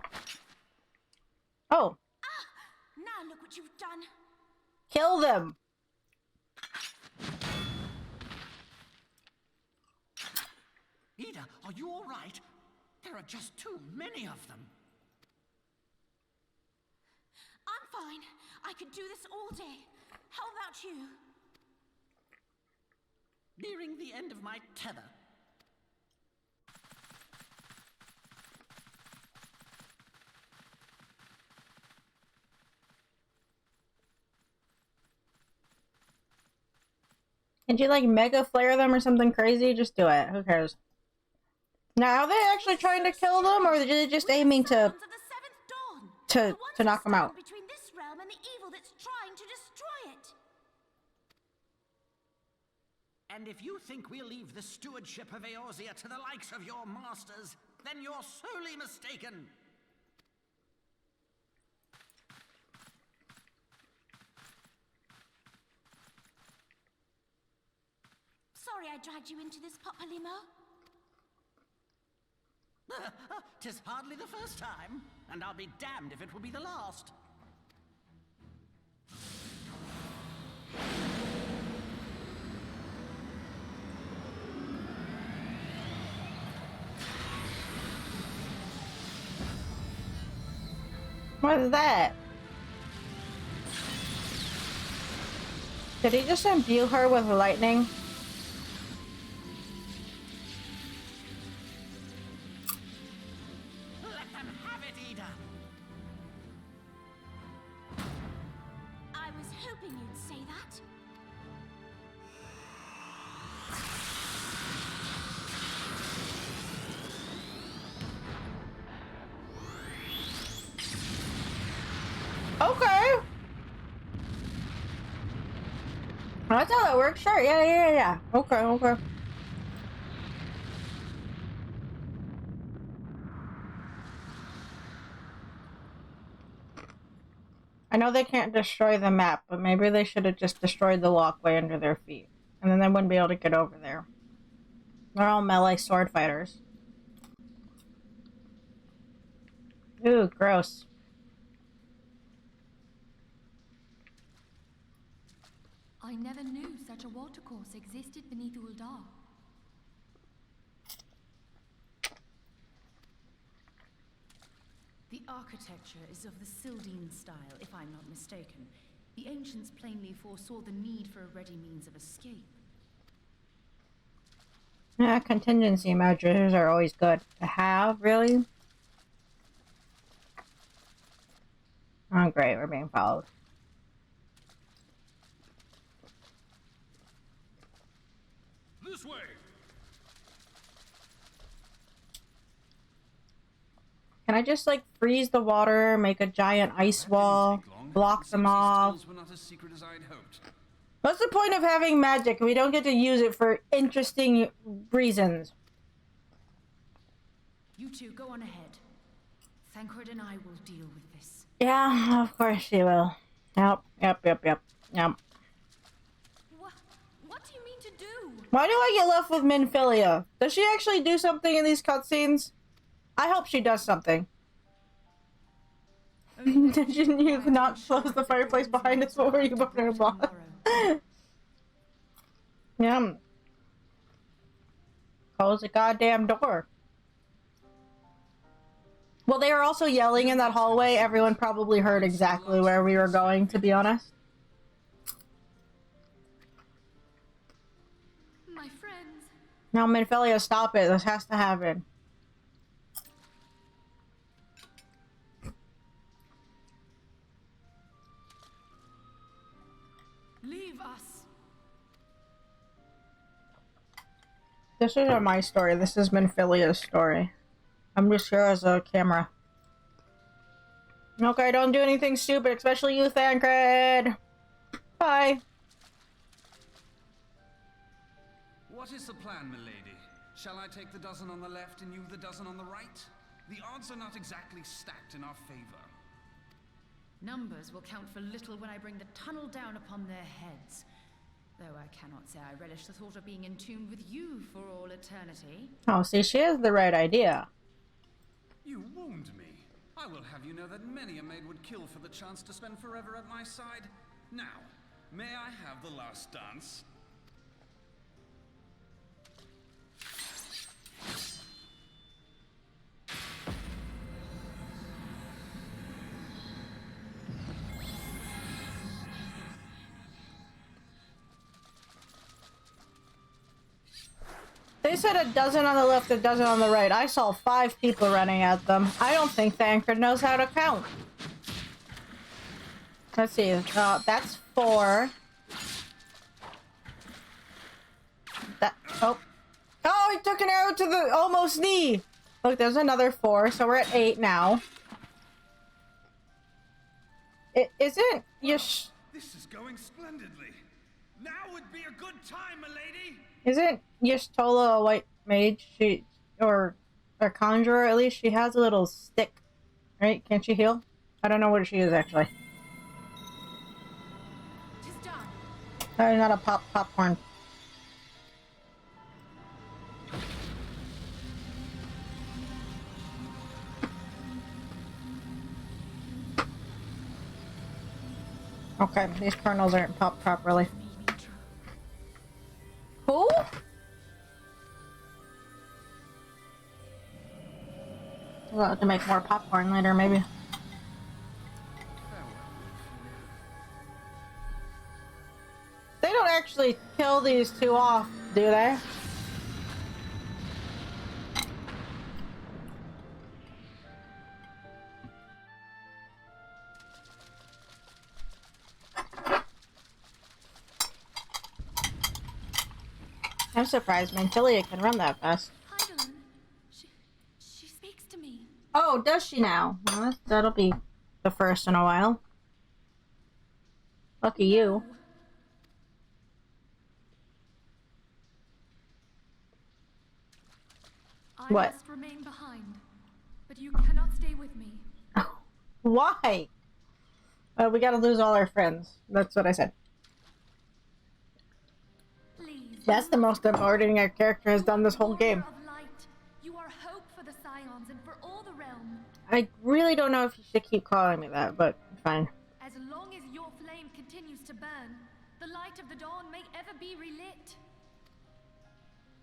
Oh. Now look what you've done. Kill them! Ida, are you all right? There are just too many of them. I'm fine. I could do this all day. How about you? Nearing the end of my tether. Can you like mega flare them or something crazy? Just do it. Who cares? Now, are they actually trying to kill them, or are they just aiming to knock them out? Between this realm and the evil that's trying to destroy it. And if you think we'll leave the stewardship of Eorzea to the likes of your masters, then you're sorely mistaken. Sorry I dragged you into this, Papalymo. 'Tis hardly the first time, and I'll be damned if it will be the last. What is that? Did he just imbue her with lightning? Let them have it, Ida. I was hoping you'd say that. Okay. That's how that works. Sure. Yeah. Okay. I know they can't destroy the map, but maybe they should have just destroyed the walkway under their feet. And then they wouldn't be able to get over there. They're all melee sword fighters. Ooh, gross. I never knew such a watercourse existed beneath Uldar. The architecture is of the Sildine style, if I'm not mistaken. The ancients plainly foresaw the need for a ready means of escape. Yeah, contingency measures are always good to have, really. Oh, great, we're being followed. This way! Can I just, like, freeze the water, make a giant ice wall, block them off? Were not as secret as I'd hoped. What's the point of having magic if we don't get to use it for interesting reasons? You two go on ahead. Thancred and I will deal with this. Yeah, of course she will. Yep. What do you mean to do? Why do I get left with Minfilia? Does she actually do something in these cutscenes? I hope she does something. Did you not close the fireplace behind us? What were you burning about? Yeah. Close the goddamn door. Well, they were also yelling in that hallway. Everyone probably heard exactly where we were going, to be honest. My friends. No, Minfilia, stop it. This has to happen. Leave us. This isn't my story. This is Minfilia's story. I'm just here as a camera. Okay, don't do anything stupid, especially you, Thancred. Bye. What is the plan, milady? Shall I take the dozen on the left and you the dozen on the right? The odds are not exactly stacked in our favor. Numbers will count for little when I bring the tunnel down upon their heads. Though I cannot say I relish the thought of being entombed with you for all eternity. Oh, see, she has the right idea. You wound me. I will have you know that many a maid would kill for the chance to spend forever at my side. Now, may I have the last dance? They said a dozen on the left, a dozen on the right. I saw 5 people running at them. I don't think Thancred knows how to count. Let's see. That's 4. That. Oh. Oh, he took an arrow to the almost knee. Look, there's another 4, so we're at 8 now. It isn't. This is going splendidly. Now would be a good time, milady. Isn't Yashtola a white mage? Or a conjurer at least? She has a little stick, right? Can't she heal? I don't know what she is actually. Not a popcorn. Okay, these kernels aren't popped properly. Who? We'll have to make more popcorn later, maybe. They don't actually kill these 2 off, do they? I'm surprised Mantilia can run that fast. Heidelin, she speaks to me. Oh, does she now? Well, that'll be the first in a while. Lucky you. I What? must remain behind, but you cannot stay with me. Why? We gotta lose all our friends. That's what I said. Please. That's the most important our character has done this whole game. Of light. You are hope for the Scions and for all the realm. I really don't know if you should keep calling me that, but fine. As long as your flame continues to burn, the light of the dawn may ever be relit.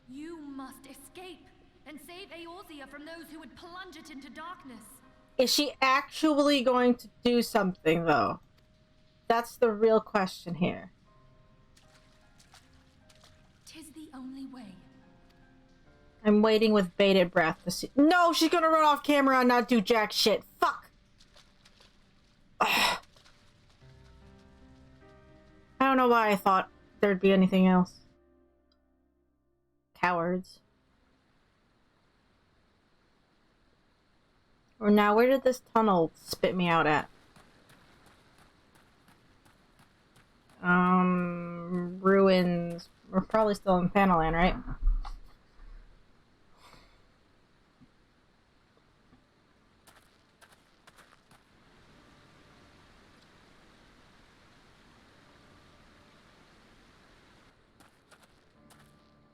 You must escape and save Eorzea from those who would plunge it into darkness. Is she actually going to do something, though? That's the real question here. 'Tis the only way. I'm waiting with bated breath to see. No, she's gonna run off camera and not do jack shit. Fuck! Ugh. I don't know why I thought there'd be anything else. Cowards. Or now, where did this tunnel spit me out at? probably still in Panaland, right?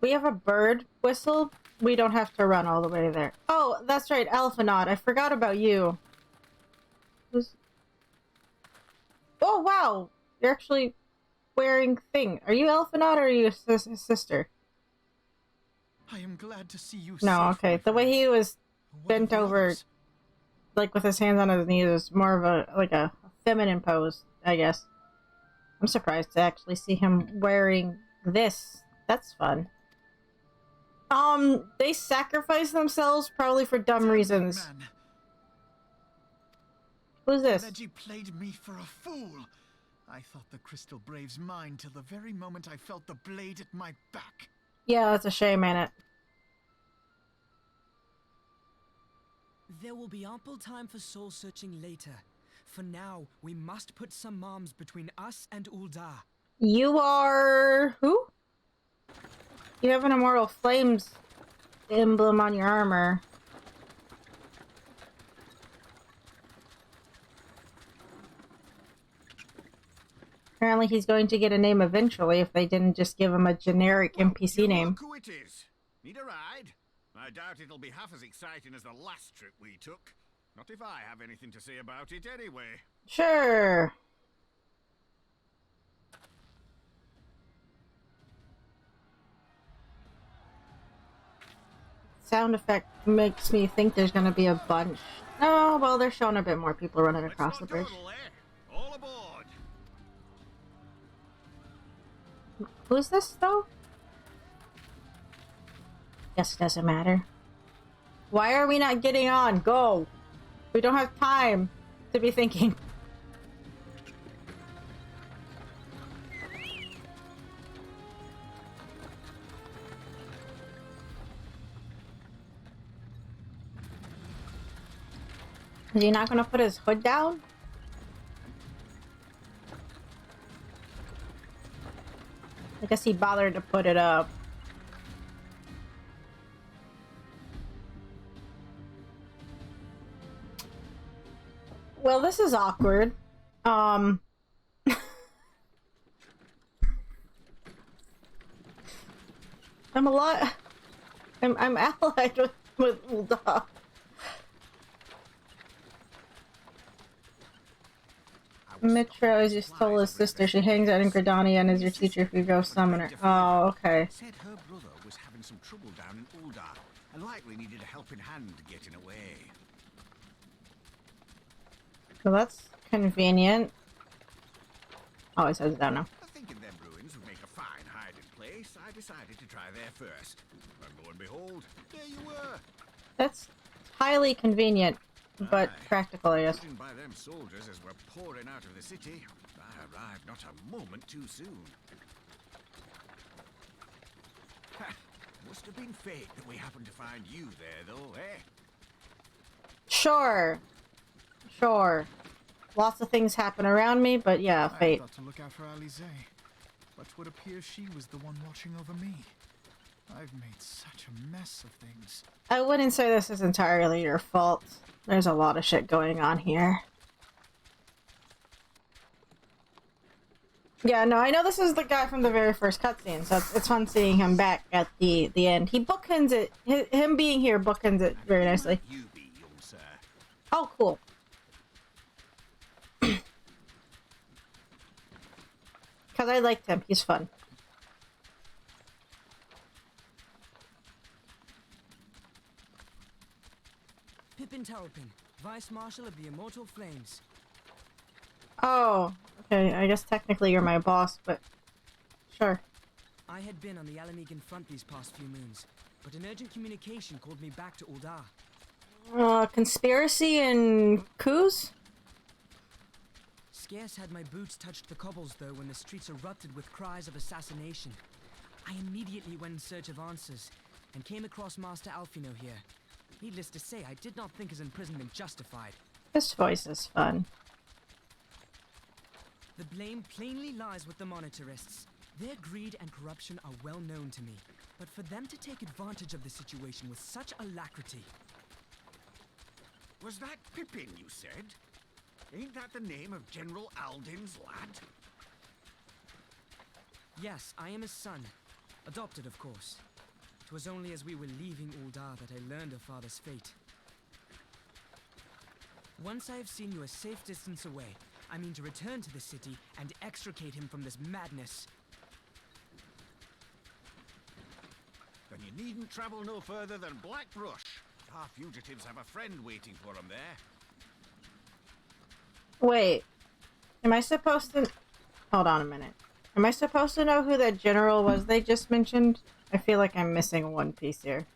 We have a bird whistle. We don't have to run all the way there. Oh, that's right, Alphanaut. I forgot about you. Who's... Oh, wow! You're actually wearing thing. Are you Alphanaut or are you his sister? I am glad to see you. No, okay. The way he was bent over, like with his hands on his knees, is more of a feminine pose, I guess. I'm surprised to actually see him wearing this. That's fun. They sacrifice themselves probably for dumb reasons. Man. Who's this? Reggie played me for a fool. I thought the Crystal Brave's mine till the very moment I felt the blade at my back. Yeah, that's a shame, ain't it? There will be ample time for soul-searching later. For now, we must put some arms between us and Ul'dah. You are... who? You have an Immortal Flames emblem on your armor. Apparently he's going to get a name eventually if they didn't just give him a generic NPC name. Look who it is. Need a ride? I doubt it'll be half as exciting as the last trip we took. Not if I have anything to say about it anyway. Sure. Sound effect makes me think there's gonna be a bunch. Oh, well, they're showing a bit more people running across the bridge. All aboard. Who's this, though? Guess it doesn't matter. Why are we not getting on? Go! We don't have time to be thinking. Is he not gonna put his hood down? I guess he bothered to put it up. Well, this is awkward. I'm a lot. I'm allied with Ul'dah. Mitra is your Stola's sister. She hangs out in Gridania and is your teacher if you go summoner. Oh, okay. Said her brother was having some trouble down in Ul'dah and likely needed a helping hand getting away. Well, that's convenient. Oh, it says down now. Thinking them ruins would make a fine hiding place, I decided to try there first. And lo and behold, there you were. That's highly convenient, but practical, I guess. Judging by them soldiers as we're pouring out of the city, I arrived not a moment too soon. Must have been fate that we happened to find you there, though, eh? Sure. Sure. Lots of things happen around me, but yeah, fate. I thought to look out for Alize, but would appear she was the one watching over me. I've made such a mess of things. I wouldn't say this is entirely your fault. There's a lot of shit going on here. Yeah, no, I know this is the guy from the very first cutscene, so it's fun seeing him back at the end. He bookends it. Him being here bookends it very nicely. You be, young sir. Oh, cool. Because I liked him. He's fun. Pippin Taropin, Vice Marshal of the Immortal Flames. Oh, okay. I guess technically you're my boss, but sure. I had been on the Alamegan front these past few moons, but an urgent communication called me back to Ul'dah. Conspiracy and coups? Scarce had my boots touched the cobbles, though, when the streets erupted with cries of assassination. I immediately went in search of answers, and came across Master Alfino here. Needless to say, I did not think his imprisonment justified. This voice is fun. The blame plainly lies with the Monitarists. Their greed and corruption are well known to me, but for them to take advantage of the situation with such alacrity... Was that Pippin, you said? Ain't that the name of General Alden's lad? Yes, I am his son. Adopted, of course. It was only as we were leaving Uldar that I learned of father's fate. Once I have seen you a safe distance away, I mean to return to the city and extricate him from this madness. Then you needn't travel no further than Blackbrush. Our fugitives have a friend waiting for them there. Wait. Am I supposed to... Hold on a minute. Am I supposed to know who that general was they just mentioned? I feel like I'm missing one piece here.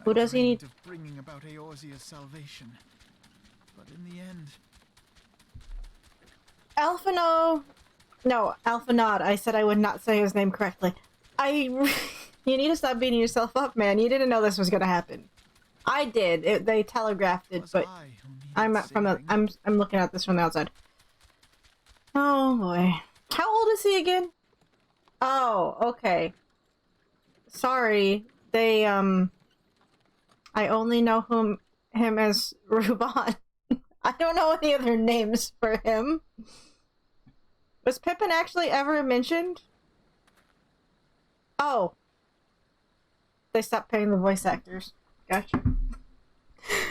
Who does he need? Of bringing about Eorzea's salvation, but in the end, Alphino... No, Alphanod. I said I would not say his name correctly. You need to stop beating yourself up, man. You didn't know this was gonna happen. I did. They telegraphed it, but I'm looking at this from the outside. Oh boy. How old is he again? Oh, okay. Sorry. They I only know him as Ruban. I don't know any other names for him. Was Pippin actually ever mentioned? Oh. They stopped paying the voice actors. Gotcha.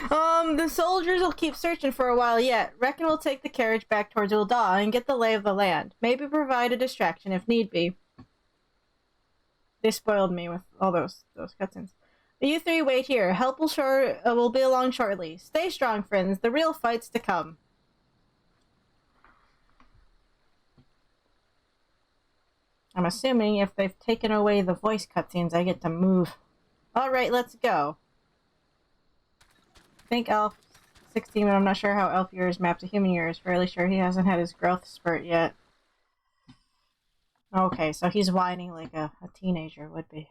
The soldiers will keep searching for a while yet. Reckon we'll take the carriage back towards Ul'dah and get the lay of the land. Maybe provide a distraction if need be. They spoiled me with all those cutscenes. You three wait here. Help will be along shortly. Stay strong, friends. The real fight's to come. I'm assuming if they've taken away the voice cutscenes, I get to move. Alright, let's go. I think Elf 16, but I'm not sure how Elf years map to human years. Fairly sure he hasn't had his growth spurt yet. Okay, so he's whining like a teenager would be.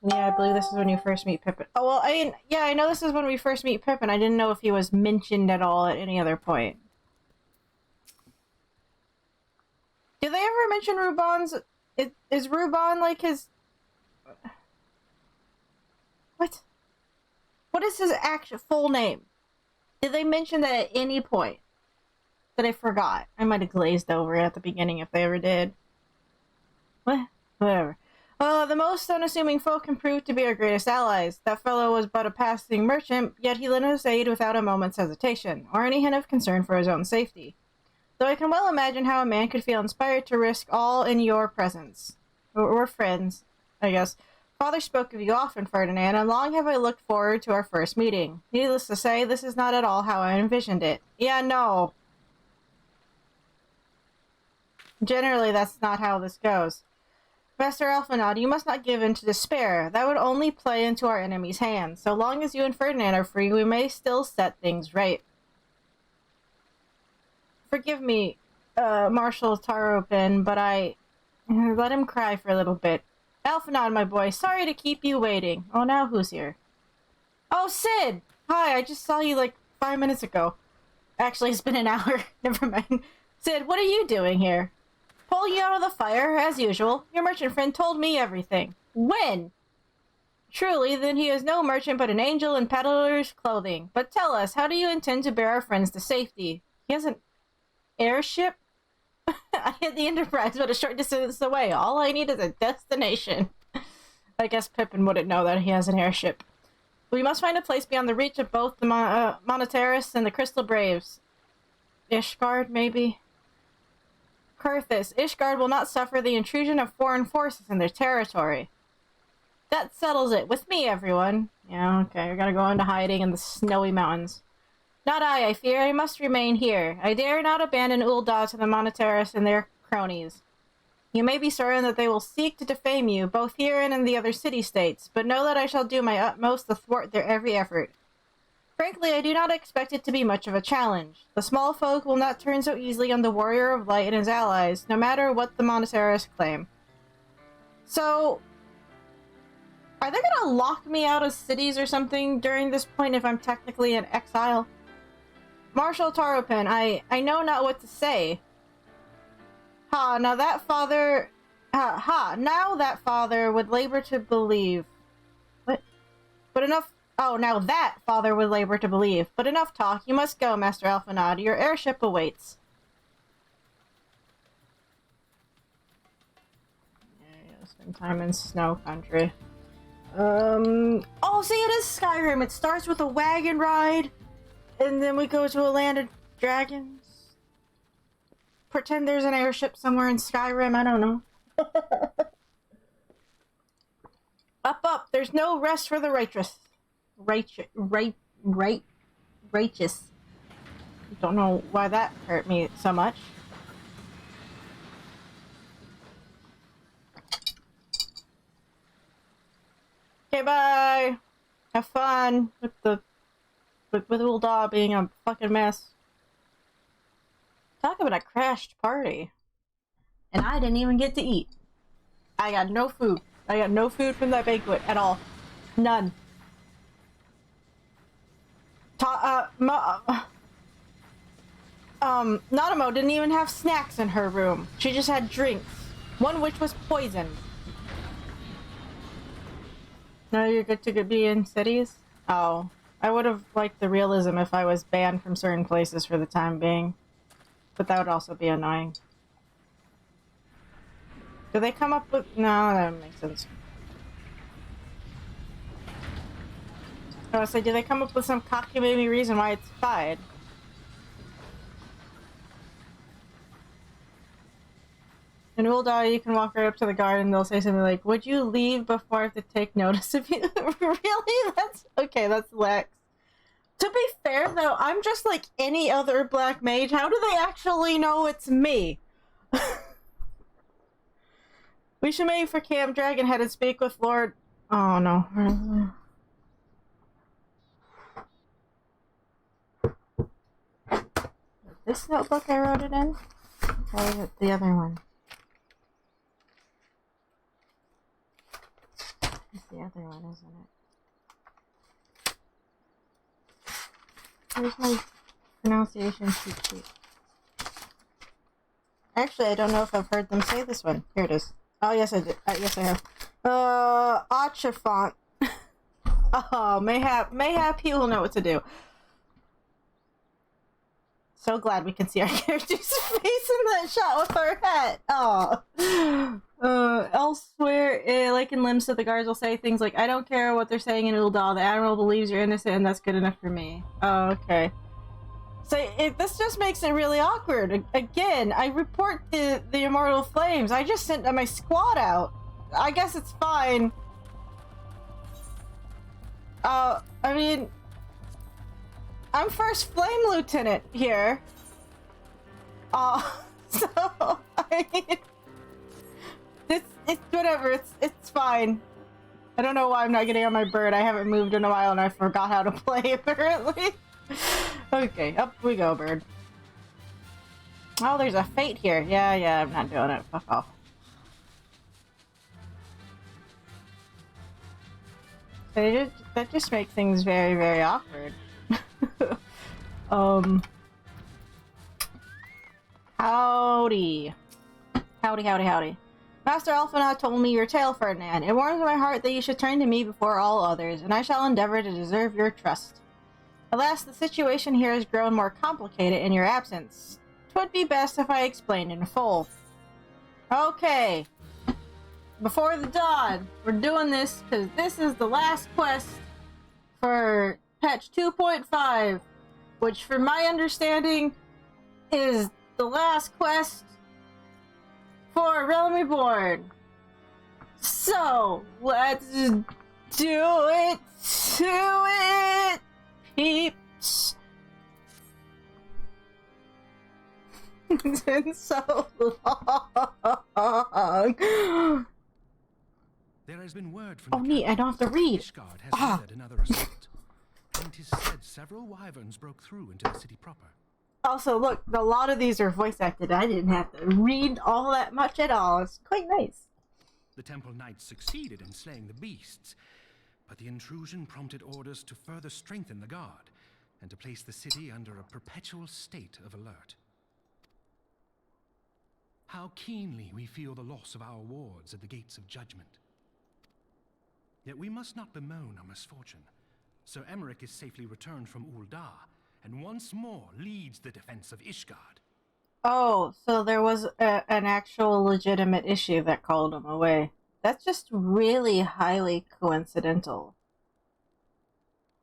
Yeah, I believe this is when you first meet Pippin. Oh, well, I know this is when we first meet Pippin. I didn't know if he was mentioned at all at any other point. Do they ever mention Ruban's... Is Ruban like his... What? What is his actual full name? Did they mention that at any point? That I forgot. I might have glazed over it at the beginning if they ever did. What? Whatever. The most unassuming folk can prove to be our greatest allies. That fellow was but a passing merchant, yet he lent us aid without a moment's hesitation, or any hint of concern for his own safety. Though I can well imagine how a man could feel inspired to risk all in your presence. We're friends, I guess. Father spoke of you often, Ferdinand, and long have I looked forward to our first meeting. Needless to say, this is not at all how I envisioned it. Yeah, no. Generally, that's not how this goes. Master Alphanod, you must not give in to despair. That would only play into our enemy's hands. So long as you and Ferdinand are free, we may still set things right. Forgive me, Marshal Taropin, but I... Let him cry for a little bit. Alphanod, my boy, sorry to keep you waiting. Oh, now who's here? Oh, Sid! Hi, I just saw you like 5 minutes ago. Actually, it's been an hour. Never mind. Sid, what are you doing here? Pull you out of the fire, as usual. Your merchant friend told me everything. When? Truly, then he is no merchant but an angel in peddler's clothing. But tell us, how do you intend to bear our friends to safety? He has an airship? I hit the Enterprise, but a short distance away. All I need is a destination. I guess Pippin wouldn't know that he has an airship. We must find a place beyond the reach of both the Monotaris and the Crystal Braves. Ishgard, maybe? Kurthus, Ishgard will not suffer the intrusion of foreign forces in their territory. That settles it. With me, everyone. Yeah, okay, we're gonna go into hiding in the snowy mountains. Not I fear. I must remain here. I dare not abandon Ul'dah to the Monotaris and their cronies. You may be certain that they will seek to defame you, both here and in the other city-states, but know that I shall do my utmost to thwart their every effort. Frankly, I do not expect it to be much of a challenge. The small folk will not turn so easily on the Warrior of Light and his allies, no matter what the Monotaris claim. So, are they gonna lock me out of cities or something during this point if I'm technically in exile? Marshal Taropin, I know not what to say. Now that father would labor to believe. What? But enough. Oh, now that father would labor to believe. But enough talk. You must go, Master Alphanod. Your airship awaits. Yeah, spend time in snow country. Oh, see, it is Skyrim. It starts with a wagon ride, and then we go to a land of dragons. Pretend there's an airship somewhere in Skyrim. I don't know. Up. There's no rest for the righteous. Righteous. Don't know why that hurt me so much. Okay, bye. Have fun with with Ul'dah being a fucking mess. Talk about a crashed party. And I didn't even get to eat. I got no food. I got no food from that banquet at all. None. Nanamo didn't even have snacks in her room. She just had drinks. One which was poisoned. No, you're good to be in cities? Oh. I would have liked the realism if I was banned from certain places for the time being. But that would also be annoying. Do they come up with... No, that makes sense. I was like, do they come up with some cockamamie reason why it's fine? In Ul'dah, you can walk right up to the guard and they'll say something like, would you leave before I have to take notice of you? Really? That's... Okay, that's lax. To be fair, though, I'm just like any other black mage. How do they actually know it's me? We should make for Camp Dragonhead and speak with Lord... Oh, no. This notebook I wrote it in? Or is it the other one? It's the other one, isn't it? Where's my pronunciation cheat sheet? Actually, I don't know if I've heard them say this one. Here it is. Oh, yes, I did. Yes, I have. Ochifont. Oh, mayhap he will know what to do. So glad we can see our character's face in that shot with our hat. Oh. Elsewhere, like in Limsa, the guards will say things like, I don't care what they're saying in Ul'dah. The Admiral believes you're innocent and that's good enough for me. Oh, okay. So this just makes it really awkward. Again, I report the Immortal Flames. I just sent my squad out. I guess it's fine. I mean... I'm first flame lieutenant here. So I mean, it's whatever. It's fine. I don't know why I'm not getting on my bird. I haven't moved in a while and I forgot how to play apparently. Okay, up we go, bird. Oh, there's a fate here. Yeah, I'm not doing it. Fuck off. That just makes things very, very awkward. Howdy. Howdy. Master Alphanod told me your tale, Ferdinand. It warms my heart that you should turn to me before all others, and I shall endeavor to deserve your trust. Alas, the situation here has grown more complicated in your absence. 'Twould be best if I explained in full. Okay. Before the dawn, we're doing this because this is the last quest for patch 2.5, which from my understanding is the last quest for Realm Reborn. So, let's do it to it, peeps. It's been so long. There has been word from Oh, neat, I don't have to read. Ishgard has ordered another assault. And 'tis said several wyverns broke through into the city proper. Also, look, a lot of these are voice acted. I didn't have to read all that much at all. It's quite nice. The temple knights succeeded in slaying the beasts, but the intrusion prompted orders to further strengthen the guard, and to place the city under a perpetual state of alert. How keenly we feel the loss of our wards at the gates of judgment. Yet we must not bemoan our misfortune. Sir Emmerich is safely returned from Uldar, and once more leads the defense of Ishgard. Oh, so there was an actual legitimate issue that called him away. That's just really highly coincidental.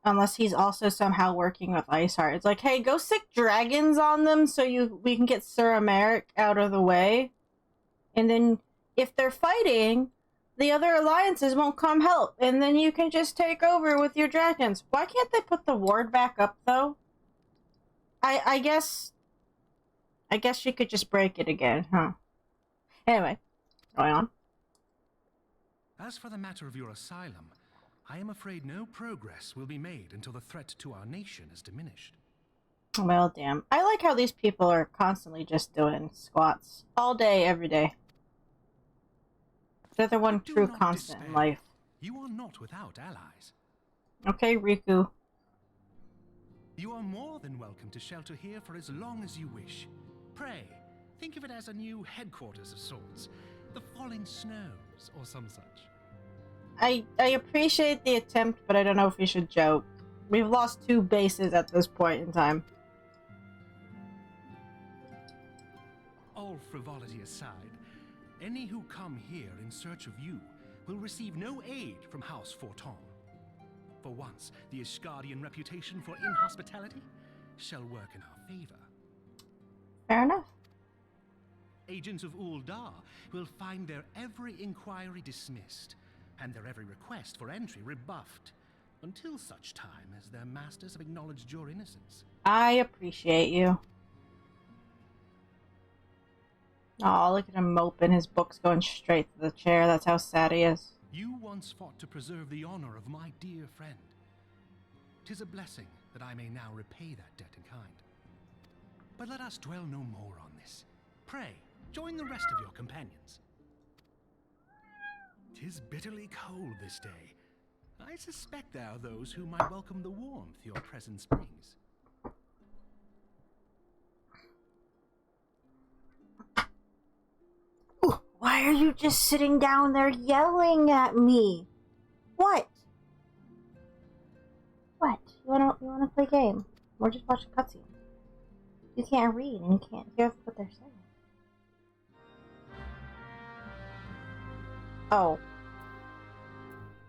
Unless he's also somehow working with Iceheart. It's like, hey, go sick dragons on them so we can get Sir Emmerich out of the way. And then if they're fighting, the other alliances won't come help. And then you can just take over with your dragons. Why can't they put the ward back up, though? I guess you could just break it again, huh? Anyway, going on. As for the matter of your asylum, I am afraid no progress will be made until the threat to our nation is diminished. Well, damn. I like how these people are constantly just doing squats. All day, every day. They're the one true constant in life. You are not without allies. Okay, Riku. You are more than welcome to shelter here for as long as you wish. Pray, think of it as a new headquarters of sorts. The Falling Snows, or some such. I appreciate the attempt, but I don't know if we should joke. We've lost 2 bases at this point in time. All frivolity aside, any who come here in search of you will receive no aid from House Forton. For once, the Ishgardian reputation for inhospitality shall work in our favor. Fair enough. Agents of Uldar will find their every inquiry dismissed, and their every request for entry rebuffed, until such time as their masters have acknowledged your innocence. I appreciate you. Oh, look at him moping. His book's going straight to the chair. That's how sad he is. You once fought to preserve the honor of my dear friend. 'Tis a blessing that I may now repay that debt in kind. But let us dwell no more on this. Pray, join the rest of your companions. 'Tis bitterly cold this day. I suspect there are those who might welcome the warmth your presence brings. Why are you just sitting down there yelling at me? What? What? You wanna play a game? Or just watch a cutscene? You can't read and you can't hear what they're saying. Oh.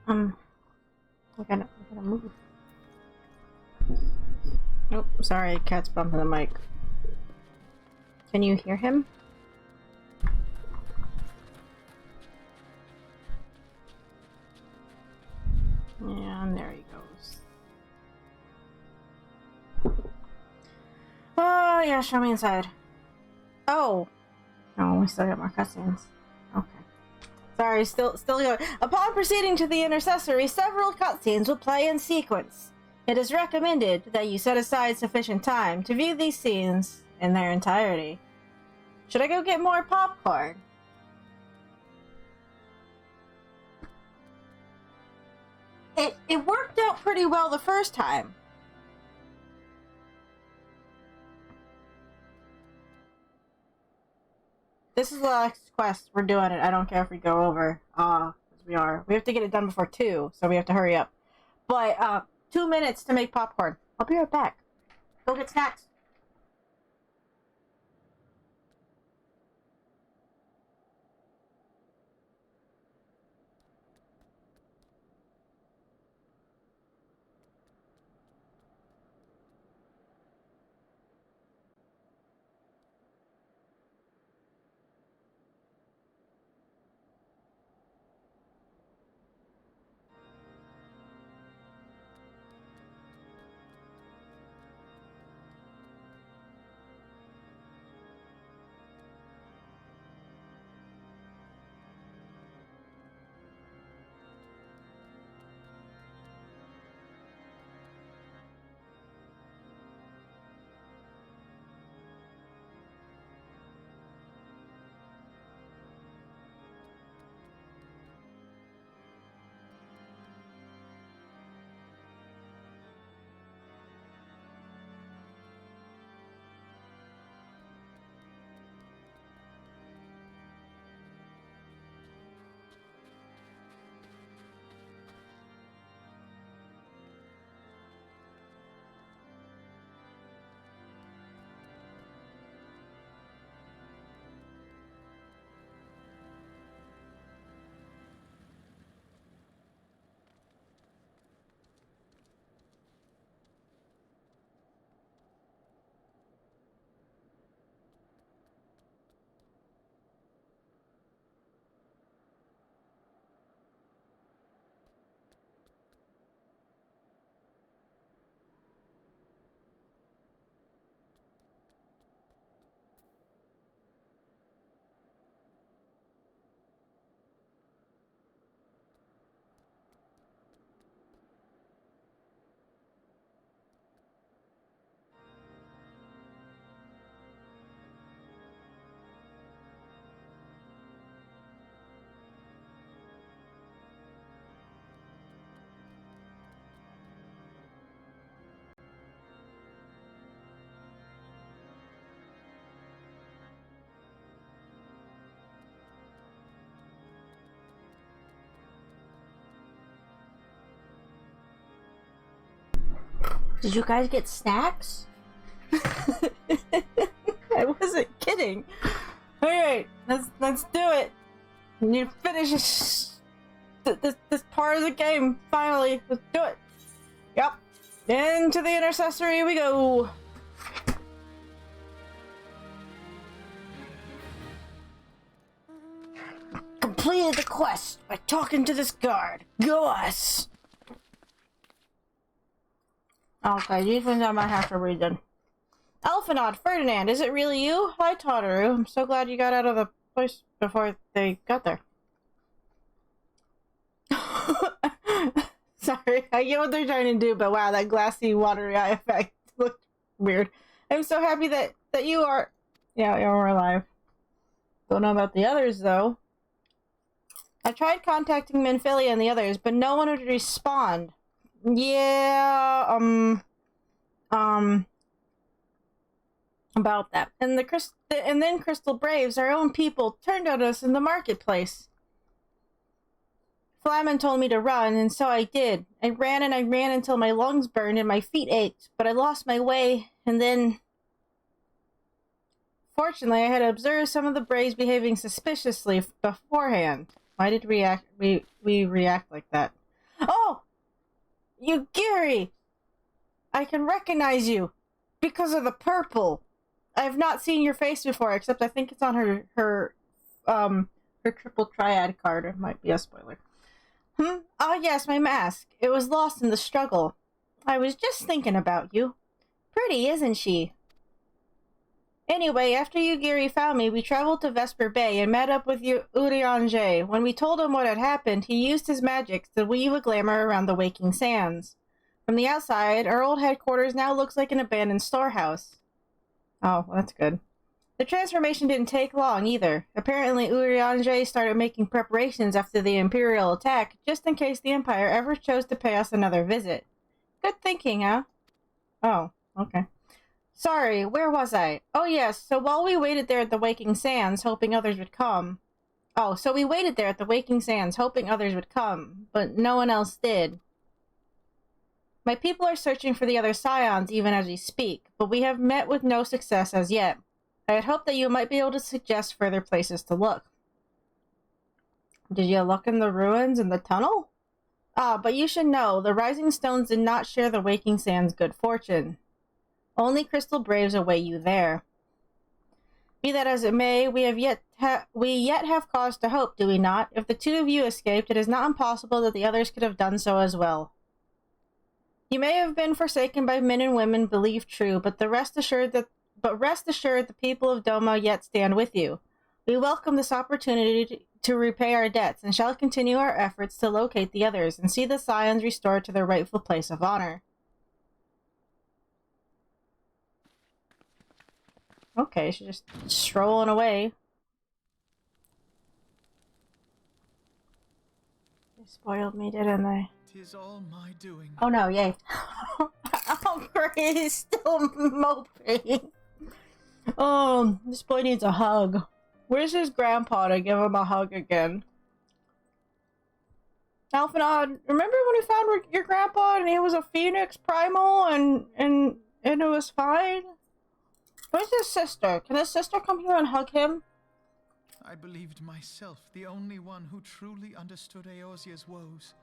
I gotta move. Nope, sorry, cat's bumping the mic. Can you hear him? Yeah, and there he goes. Oh, yeah, show me inside. Oh. No, we still got more cutscenes. Okay. Sorry, still going. Upon proceeding to the intercessory, several cutscenes will play in sequence. It is recommended that you set aside sufficient time to view these scenes in their entirety. Should I go get more popcorn? It worked out pretty well the first time. This is the last quest. We're doing it. I don't care if we go over. We are. We have to get it done before 2, so we have to hurry up. But, 2 minutes to make popcorn. I'll be right back. Go get snacks. Did you guys get snacks? I wasn't kidding. Alright, let's do it. You finish this part of the game. Finally, let's do it. Yep. Into the intercessory we go. Completed the quest by talking to this guard. Go us! Okay, these ones I might have to read then. Elfinod, Ferdinand, is it really you? Hi, Totteru. I'm so glad you got out of the place before they got there. Sorry, I get what they're trying to do, but wow, that glassy, watery eye effect looked weird. I'm so happy that you are... Yeah, you're alive. Don't know about the others, though. I tried contacting Minfilia and the others, but no one would respond. Yeah, about that. And then Crystal Braves, our own people, turned on us in the marketplace. Flamen told me to run, and so I did. I ran until my lungs burned and my feet ached, but I lost my way, and then... Fortunately, I had observed some of the Braves behaving suspiciously beforehand. Why did we react like that? Oh! You Giri! I can recognize you! Because of the purple! I have not seen your face before, except I think it's on her triple triad card. It might be a spoiler. Ah, yes, my mask. It was lost in the struggle. I was just thinking about you. Pretty, isn't she? Anyway, after Yugiri found me, we traveled to Vesper Bay and met up with Urianger. When we told him what had happened, he used his magic to weave a glamour around the waking sands. From the outside, our old headquarters now looks like an abandoned storehouse. Oh, well, that's good. The transformation didn't take long, either. Apparently, Urianger started making preparations after the Imperial attack, just in case the Empire ever chose to pay us another visit. Good thinking, huh? Oh, okay. Sorry, where was I? Oh, yes, so while we waited there at the Waking Sands, hoping others would come... Oh, so we waited there at the Waking Sands, hoping others would come, but no one else did. My people are searching for the other Scions even as we speak, but we have met with no success as yet. I had hoped that you might be able to suggest further places to look. Did you look in the ruins in the tunnel? Ah, but you should know, the Rising Stones did not share the Waking Sands' good fortune. Only Crystal Braves await you there. Be that as it may, we yet have cause to hope, do we not? If the two of you escaped, it is not impossible that the others could have done so as well. You may have been forsaken by men and women, believe true, but rest assured the people of Doma yet stand with you. We welcome this opportunity to repay our debts, and shall continue our efforts to locate the others and see the Scions restored to their rightful place of honor. Okay, she's just strolling away. They spoiled me, didn't they? 'Tis all my doing. Oh no, yay. Oh, great, he's still moping. This boy needs a hug. Where's his grandpa to give him a hug again? Alphanod, remember when we found your grandpa and he was a phoenix primal and it was fine? Where's his sister? Can his sister come here and hug him? I believed myself the only one who truly understood Eosia's woes.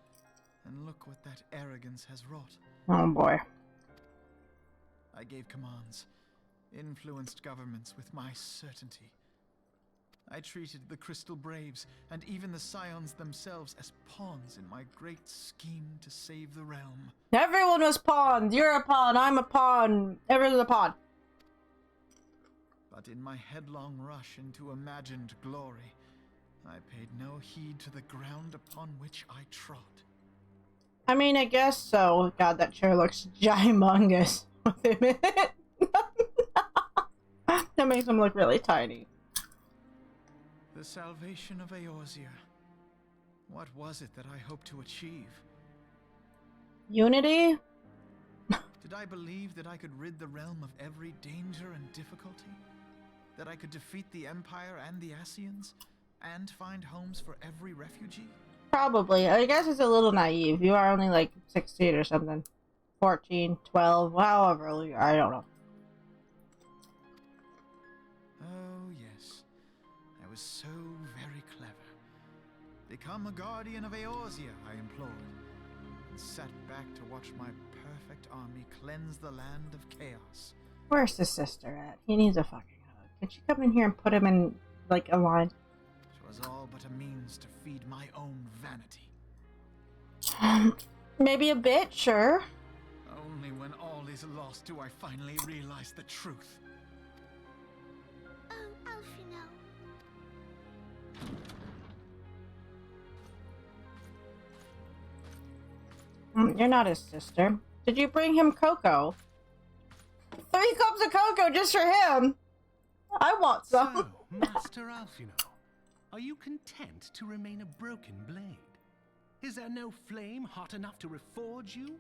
And look what that arrogance has wrought. Oh boy. I gave commands, influenced governments with my certainty. I treated the Crystal Braves and even the Scions themselves as pawns in my great scheme to save the realm. Everyone was pawns. You're a pawn. I'm a pawn. Everyone's a pawn. But in my headlong rush into imagined glory, I paid no heed to the ground upon which I trod. I mean, I guess so. God, that chair looks gymongous with him in it. That makes him look really tiny. The salvation of Eorzea. What was it that I hoped to achieve? Unity? Did I believe that I could rid the realm of every danger and difficulty? That I could defeat the Empire and the Ascians? And find homes for every refugee? Probably. I guess it's a little naive. You are only like 16 or something. 14, 12, however early, I don't know. Oh, yes. I was so very clever. Become a guardian of Eorzea, I implored, and sat back to watch my perfect army cleanse the land of chaos. Where's his sister at? He needs a fucking hug. Can she come in here and put him in, like, a line? It was all but a means to feed my own vanity. Maybe a bit, sure. Only when all is lost do I finally realize the truth. Oh, Alfino. You're not his sister. Did you bring him cocoa? 3 cups of cocoa just for him! I want some. So, Master Alfino, are you content to remain a broken blade? Is there no flame hot enough to reforge you?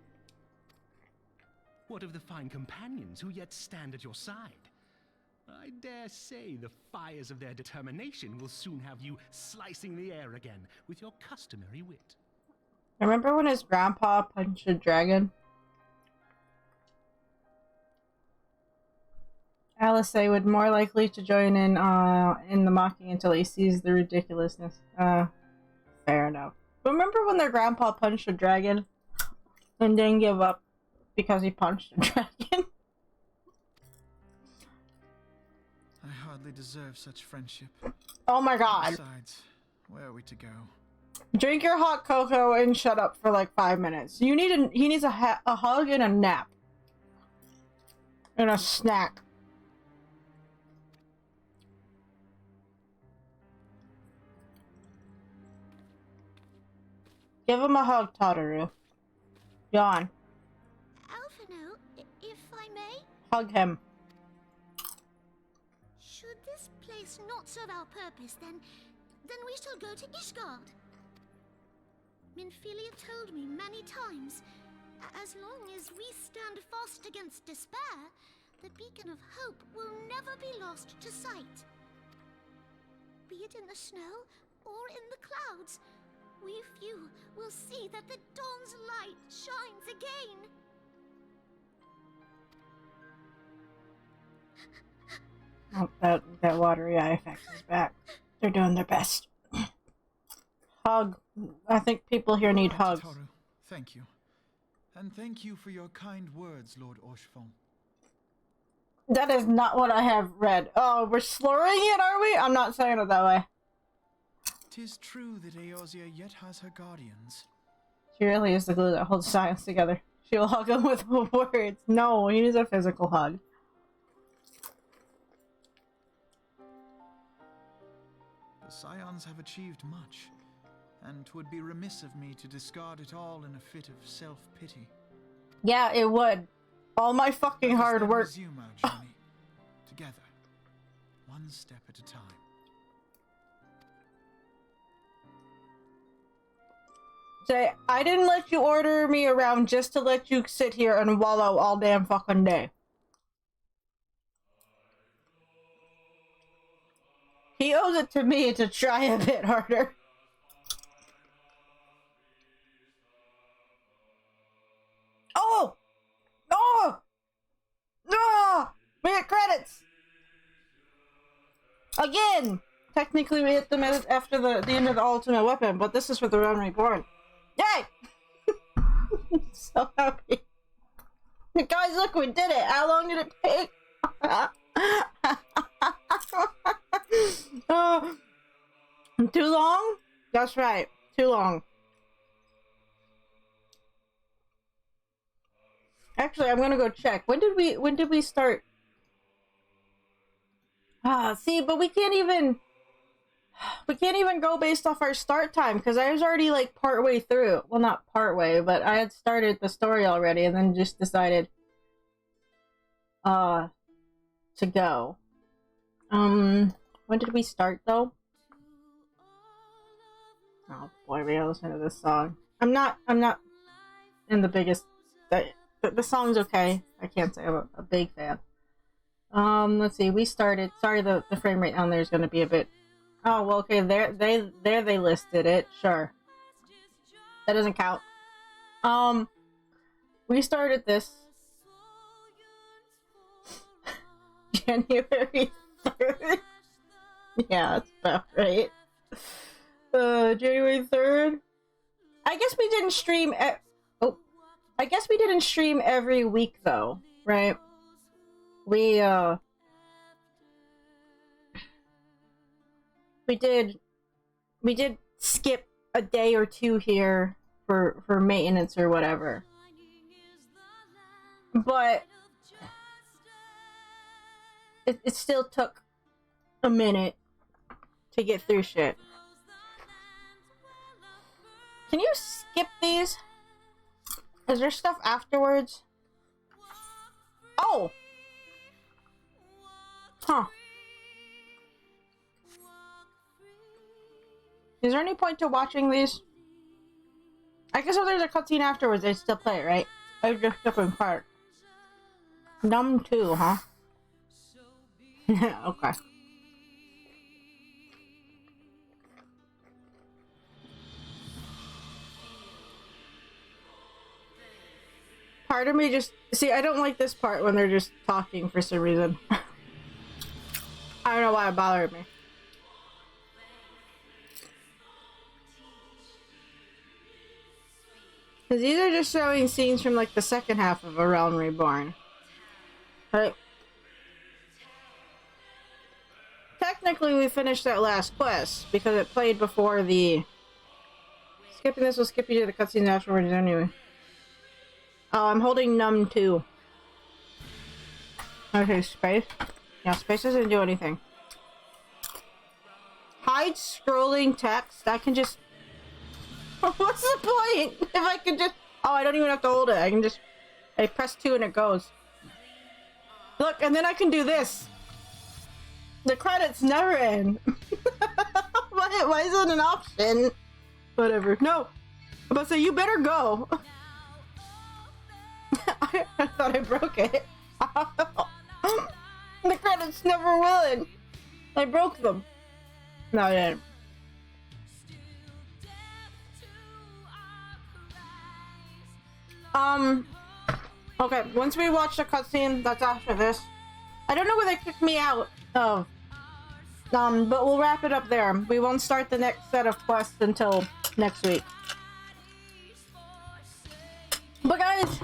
What of the fine companions who yet stand at your side? I dare say the fires of their determination will soon have you slicing the air again with your customary wit. Remember when his grandpa punched a dragon? Alice would more likely to join in the mocking until he sees the ridiculousness. Fair enough. Remember when their grandpa punched a dragon and didn't give up because he punched a dragon? I hardly deserve such friendship. Oh my god. Besides, where are we to go? Drink your hot cocoa and shut up for like 5 minutes. He needs a hug and a nap. And a snack. Give him a hug, Totoro. Yawn. Alfino, if I may? Hug him. Should this place not serve our purpose, then we shall go to Ishgard. Minfilia told me many times, as long as we stand fast against despair, the beacon of hope will never be lost to sight. Be it in the snow or in the clouds, we few will see that the dawn's light shines again. Oh, that watery eye effect is back. They're doing their best. Hug. I think people here need hugs. Toru, thank you. And thank you for your kind words, Lord Orchfon. That is not what I have read. Oh, we're slurring it, are we? I'm not saying it that way. 'Tis true that Eorzea yet has her guardians. She really is the glue that holds science together. She will hug him with words. No, he needs a physical hug. The Scions have achieved much, and 'twould be remiss of me to discard it all in a fit of self-pity. Yeah, it would. All my fucking hard work. Let us then resume our journey, together, one step at a time. Say, I didn't let you order me around just to let you sit here and wallow all damn fucking day. He owes it to me to try a bit harder. Oh! Oh! No! We get credits! Again! Technically we hit them after the end of the ultimate weapon, but this is for the Realm Reborn. Yay! So happy. Guys, look, we did it! How long did it take? Too long? That's right. Too long. Actually, I'm gonna go check. When did we start? See, but we can't even go based off our start time because I was already like part way through. Well, not part way, but I had started the story already and then just decided to go. When did we start though? Oh boy, we gotta listen to this song. I'm not in the biggest. The song's okay. I can't say I'm a big fan. Let's see. We started. Sorry, the frame rate on there is gonna be a bit. Oh well, okay. There they listed it. Sure. That doesn't count. We started this January 3rd. Yeah, that's about right. January 3rd. I guess we didn't stream I guess we didn't stream every week though, right? We did skip a day or two here for maintenance or whatever. But it still took a minute to get through shit. Can you skip these? Is there stuff afterwards? Oh! Huh. Is there any point to watching these? I guess if there's a cutscene afterwards, they still play it, right? I just different part. Numb 2, huh? Okay. Part of me just... See, I don't like this part when they're just talking for some reason. I don't know why it bothered me. Because these are just showing scenes from, like, the second half of A Realm Reborn. Right? Technically, we finished that last quest, because it played before the... Skipping this will skip you to the cutscenes afterwards anyway. Oh, I'm holding Numb 2. Okay, space. Yeah, space doesn't do anything. Hide scrolling text. I can just... What's the point? If I can just... Oh, I don't even have to hold it. I can just... I press 2 and it goes. Look, and then I can do this. The credits never end. Why is it an option? Whatever. No! I'm about to say, you better go. I thought I broke it. The credits never will end. I broke them. No, I didn't. Okay, once we watch the cutscene, that's after this. I don't know where they kicked me out of. But we'll wrap it up there. We won't start the next set of quests until next week. But guys,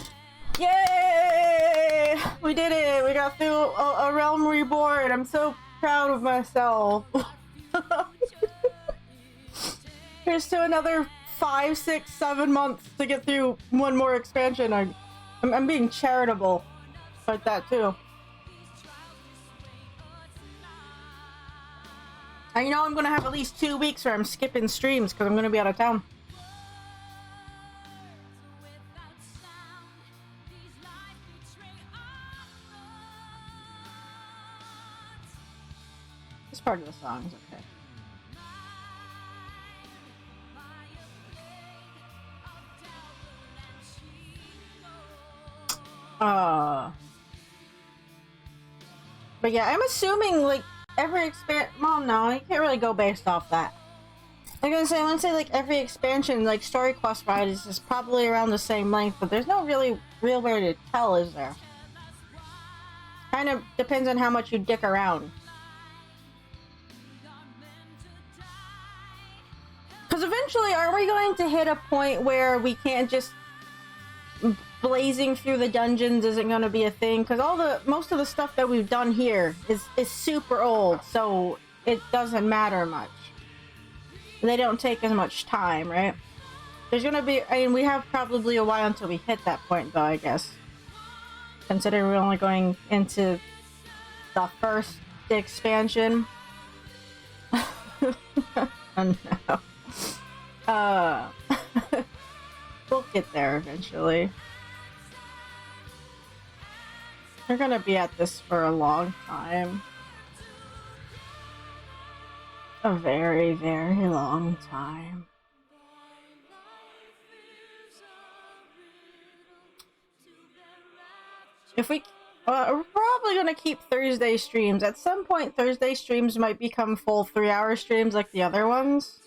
yay! We did it! We got through a Realm Reborn. I'm so proud of myself. Here's to another 5, 6, 7 months to get through one more expansion. I'm being charitable like that too. I know I'm gonna have at least 2 weeks where I'm skipping streams because I'm gonna be out of town. This part of the song is okay. But yeah, I'm assuming like every well, no, you can't really go based off that. I'm gonna say, I want to say like every expansion, like story quest wise, is probably around the same length, but there's no real way to tell, is there? Kind of depends on how much you dick around. Because eventually, aren't we going to hit a point where we can't just blazing through the dungeons isn't going to be a thing? Because most of the stuff that we've done here is super old, so it doesn't matter much. They don't take as much time, right? There's going to be, I mean, we have probably a while until we hit that point, though, I guess. Considering we're only going into the first expansion. Oh, no. We'll get there eventually. We're gonna be at this for a long time. A very, very long time. If we... we're probably gonna keep Thursday streams. At some point, Thursday streams might become full 3-hour streams like the other ones.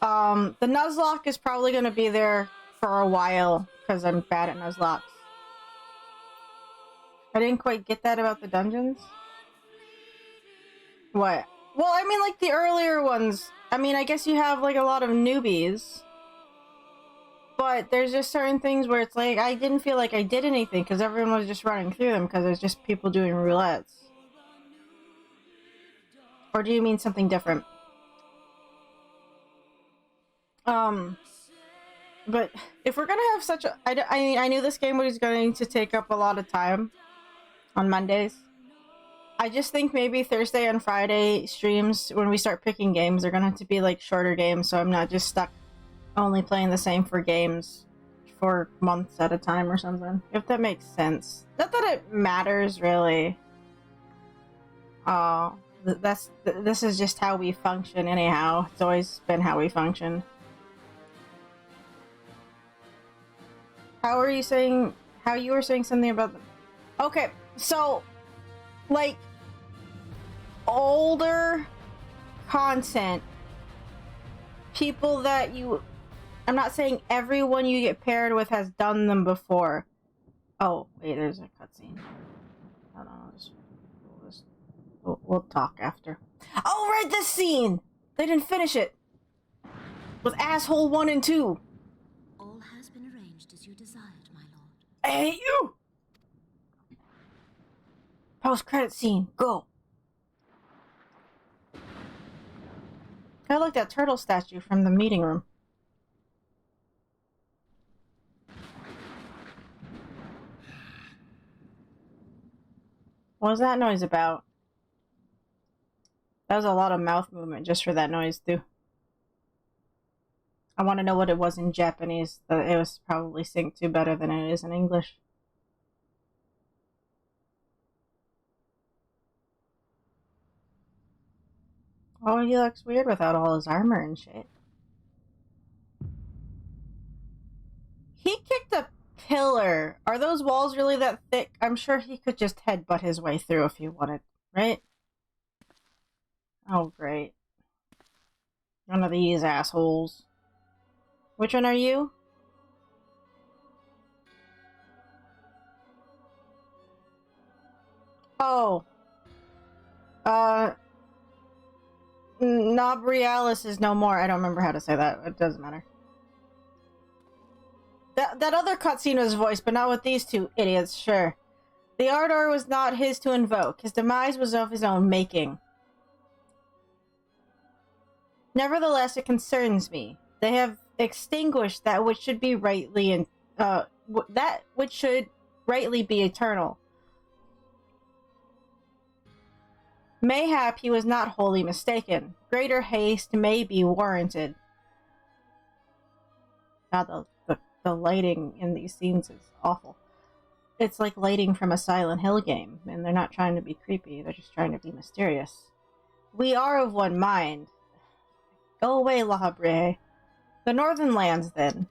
The Nuzlocke is probably gonna be there for a while, because I'm bad at Nuzlocks. I didn't quite get that about the dungeons. What? Well, I mean, like, the earlier ones. I mean, I guess you have, like, a lot of newbies. But there's just certain things where it's like, I didn't feel like I did anything because everyone was just running through them because it's just people doing roulettes. Or do you mean something different? But if we're gonna have such a... I mean, I knew this game was going to take up a lot of time on Mondays. I just think maybe Thursday and Friday streams, when we start picking games, are gonna have to be, like, shorter games, so I'm not just stuck only playing the same for games for months at a time or something. If that makes sense. Not that it matters, really. This is just how we function anyhow. It's always been how we function. How are you saying... How you were saying something about them? Okay, so... Like... Older... content... People that you... I'm not saying everyone you get paired with has done them before. Oh, wait, there's a cutscene. Hold on, we'll talk after. Oh, right, this scene! They didn't finish it! With asshole 1 and 2! All has been arranged as you desired, my lord. Hey, you! Post-credit scene, go! I like that turtle statue from the meeting room. What was that noise about? That was a lot of mouth movement just for that noise, too. I want to know what it was in Japanese. It was probably synced to better than it is in English. Oh, he looks weird without all his armor and shit. He kicked a pillar. Are those walls really that thick? I'm sure he could just headbutt his way through if he wanted, right? Oh, great. One of these assholes. Which one are you? Oh. Nobrialis is no more. I don't remember how to say that. It doesn't matter. That other cutscene was voiced, but not with these two idiots, sure. The ARR was not his to invoke. His demise was of his own making. Nevertheless, it concerns me. They have extinguished that which should be rightly that which should rightly be eternal. Mayhap he was not wholly mistaken. Greater haste may be warranted. God, the lighting in these scenes is awful. It's like lighting from a Silent Hill game, and they're not trying to be creepy, they're just trying to be mysterious. We are of one mind. Go away, La Habre. The northern lands, then.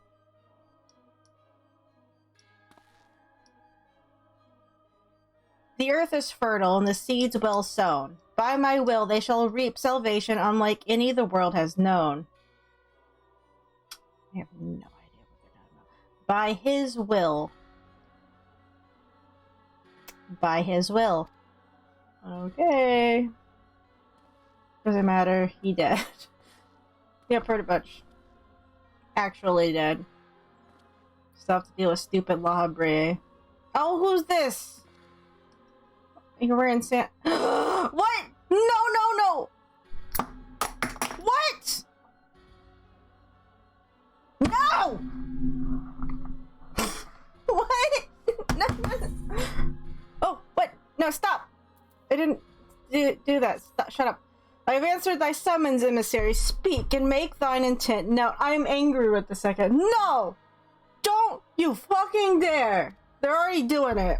The earth is fertile, and the seeds well sown. By my will they shall reap salvation unlike any the world has known. I have no idea what they're talking about. By his will. By his will. Okay. Doesn't matter, he dead. Yeah, pretty much. Actually dead. Still have to deal with stupid La Habre. Oh, who's this? You're wearing sand. What? No! What? No! What? No. Oh, what? No, stop! I didn't do that. Stop. Shut up. I have answered thy summons, emissary. Speak and make thine intent. Now, I am angry with the second. No! Don't you fucking dare! They're already doing it.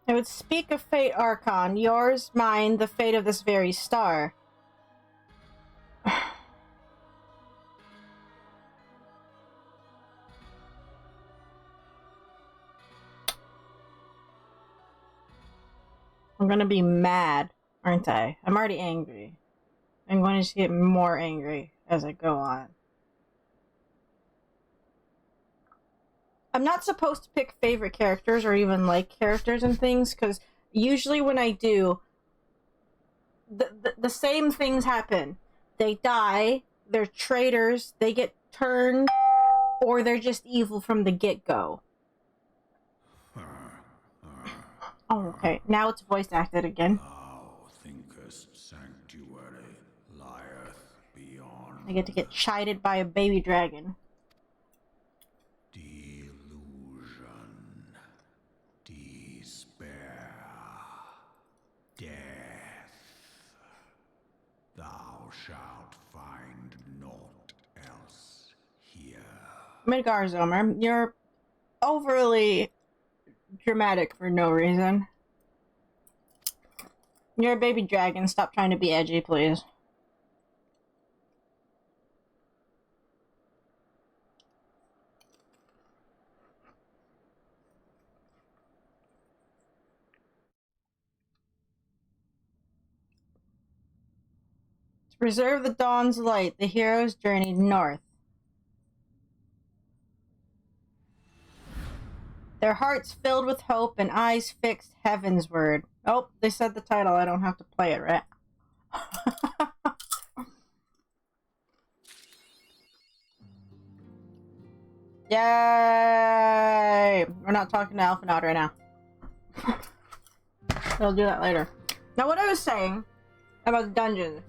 I would speak of fate, Archon. Yours, mine, the fate of this very star. I'm gonna be mad, Aren't I? I'm already angry. I'm going to just get more angry as I go on. I'm not supposed to pick favorite characters or even like characters and things, because usually when I do, the same things happen. They die, they're traitors, they get turned, or they're just evil from the get-go. Oh, okay. Now it's voice acted again. Thou thinkest sanctuary lieth beyond. I get to get chided by a baby dragon. Delusion. Despair. Death. Thou shalt find naught else here. Midgar Zomer, you're overly dramatic for no reason. You're a baby dragon. Stop trying to be edgy, please. To preserve the dawn's light, the heroes journeyed north. Their hearts filled with hope and eyes fixed heavensward. Oh, they said the title. I don't have to play it, right? Yay! We're not talking to Alphinaud right now. We'll do that later. Now, what I was saying about the dungeons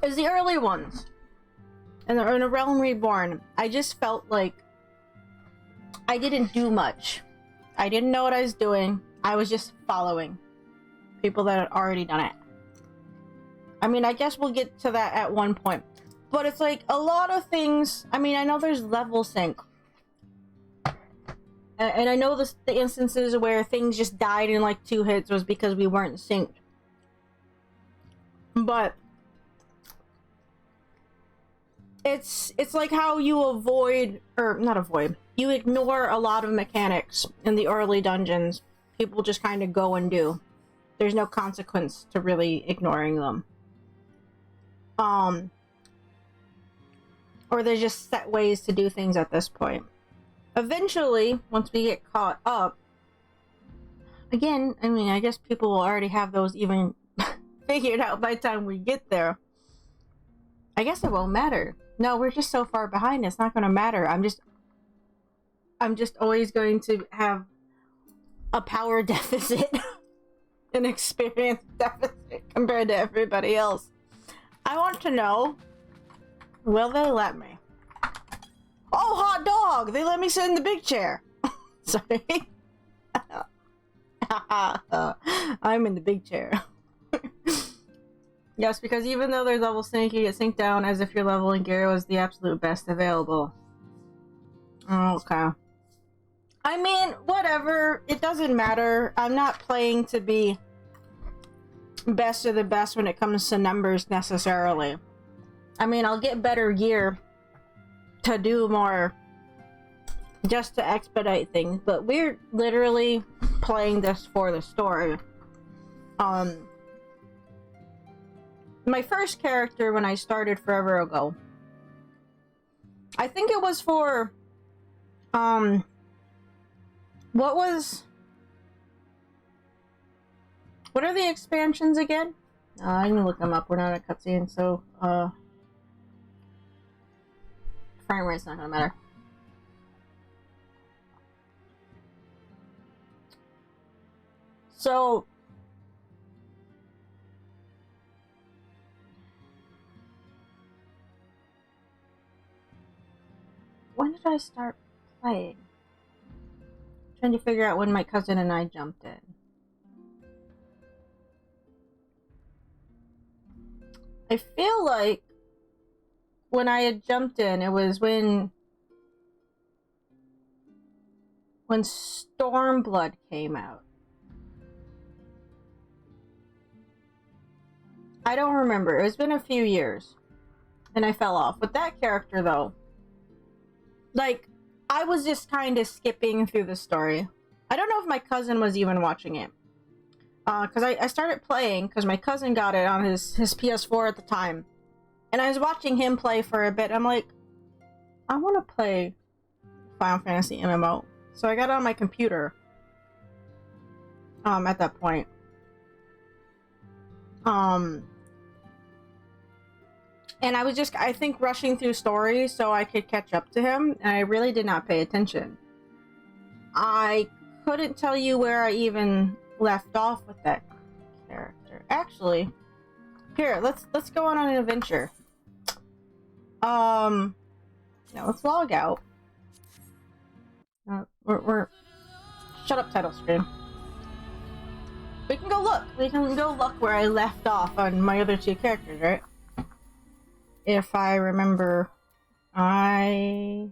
is the early ones. In a Realm Reborn, I just felt like I didn't do much. I didn't know what I was doing. I was just following people that had already done it. I mean, I guess we'll get to that at one point. But it's like a lot of things. I mean, I know there's level sync. And I know the instances where things just died in like 2 hits was because we weren't synced. But it's like how you avoid, or not avoid, you ignore a lot of mechanics in the early dungeons. People just kind of go and do. There's no consequence to really ignoring them. Or there's just set ways to do things at this point. Eventually, once we get caught up, again, I mean, I guess people will already have those even figured out by the time we get there. I guess it won't matter. No, we're just so far behind, it's not going to matter. I'm just always going to have a power deficit, an experience deficit compared to everybody else. I want to know, will they let me? Oh, hot dog! They let me sit in the big chair. Sorry. I'm in the big chair. Yes, because even though there's level sync, you get synced down as if your level in gear was the absolute best available. Okay. I mean, whatever. It doesn't matter. I'm not playing to be best of the best when it comes to numbers necessarily. I mean, I'll get better gear to do more just to expedite things, but we're literally playing this for the story. My first character when I started forever ago, I think it was for what are the expansions again? I can look them up. We're not a cutscene, so frame rate's not gonna matter. So when did I start playing? Trying to figure out when my cousin and I jumped in. I feel like when I had jumped in, it was when Stormblood came out. I don't remember. It's been a few years. And I fell off. With that character, though, like, I was just kind of skipping through the story. I don't know if my cousin was even watching it. Because I started playing because my cousin got it on his PS4 at the time. And I was watching him play for a bit. I'm like, I want to play Final Fantasy MMO. So I got it on my computer. At that point. And I was just, I think, rushing through stories so I could catch up to him. And I really did not pay attention. I couldn't tell you where I even left off with that character. Actually, here, let's go on an adventure. Now let's log out. We're shut up, title screen. We can go look. We can go look where I left off on my other two characters, right? If I remember, okay.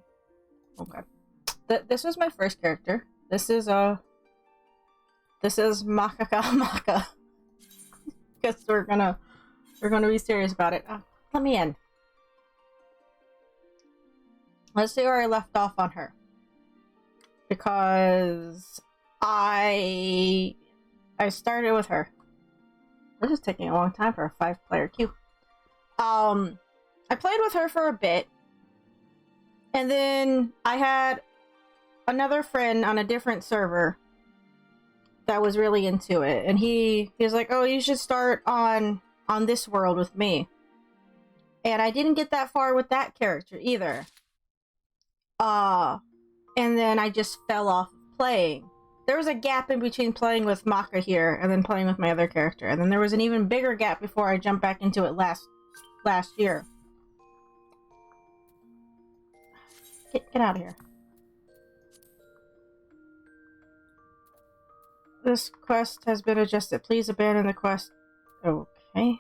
This was my first character. This is Makaka Maka. Guess we're gonna be serious about it. Let me in. Let's see where I left off on her. Because I started with her. This is taking a long time for a 5-player queue. I played with her for a bit. And then I had another friend on a different server that was really into it. And he was like, oh, you should start on this world with me. And I didn't get that far with that character either. And then I just fell off playing. There was a gap in between playing with Maka here and then playing with my other character. And then there was an even bigger gap before I jumped back into it last year. Get out of here. This quest has been adjusted. Please abandon the quest. Okay.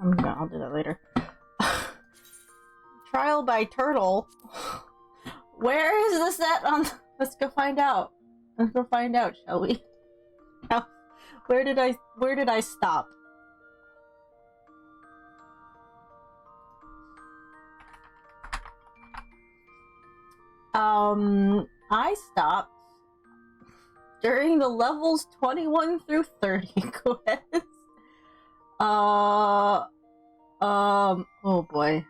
I'll do that later. Trial by Turtle. Where is this at on... Let's go find out. Let's go find out, shall we? Now, where did I stop? I stopped during the levels 21 through 30 quest. Oh boy.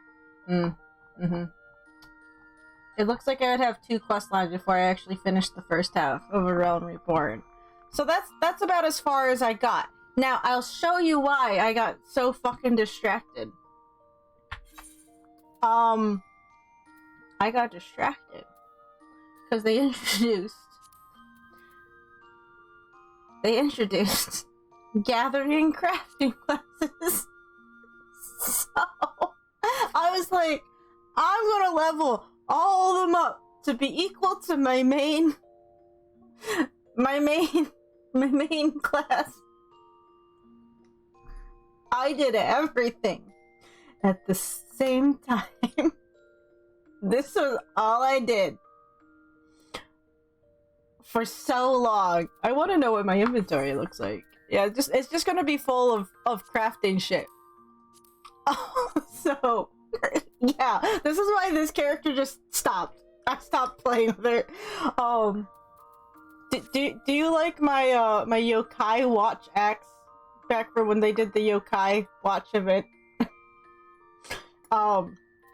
It looks like I would have 2 quest lines before I actually finished the first half of A Realm Reborn. So that's about as far as I got. Now, I'll show you why I got so fucking distracted. I got distracted. Because they introduced gathering crafting classes. So, I was like, I'm gonna level all of them up to be equal to my main class. I did everything at the same time. This was all I did for so long. I want to know what my inventory looks like. Yeah, it's just gonna be full of crafting shit. So yeah, this is why this character just stopped. I stopped playing with her. Do you like my my yokai watch axe back from when they did the yokai watch event? I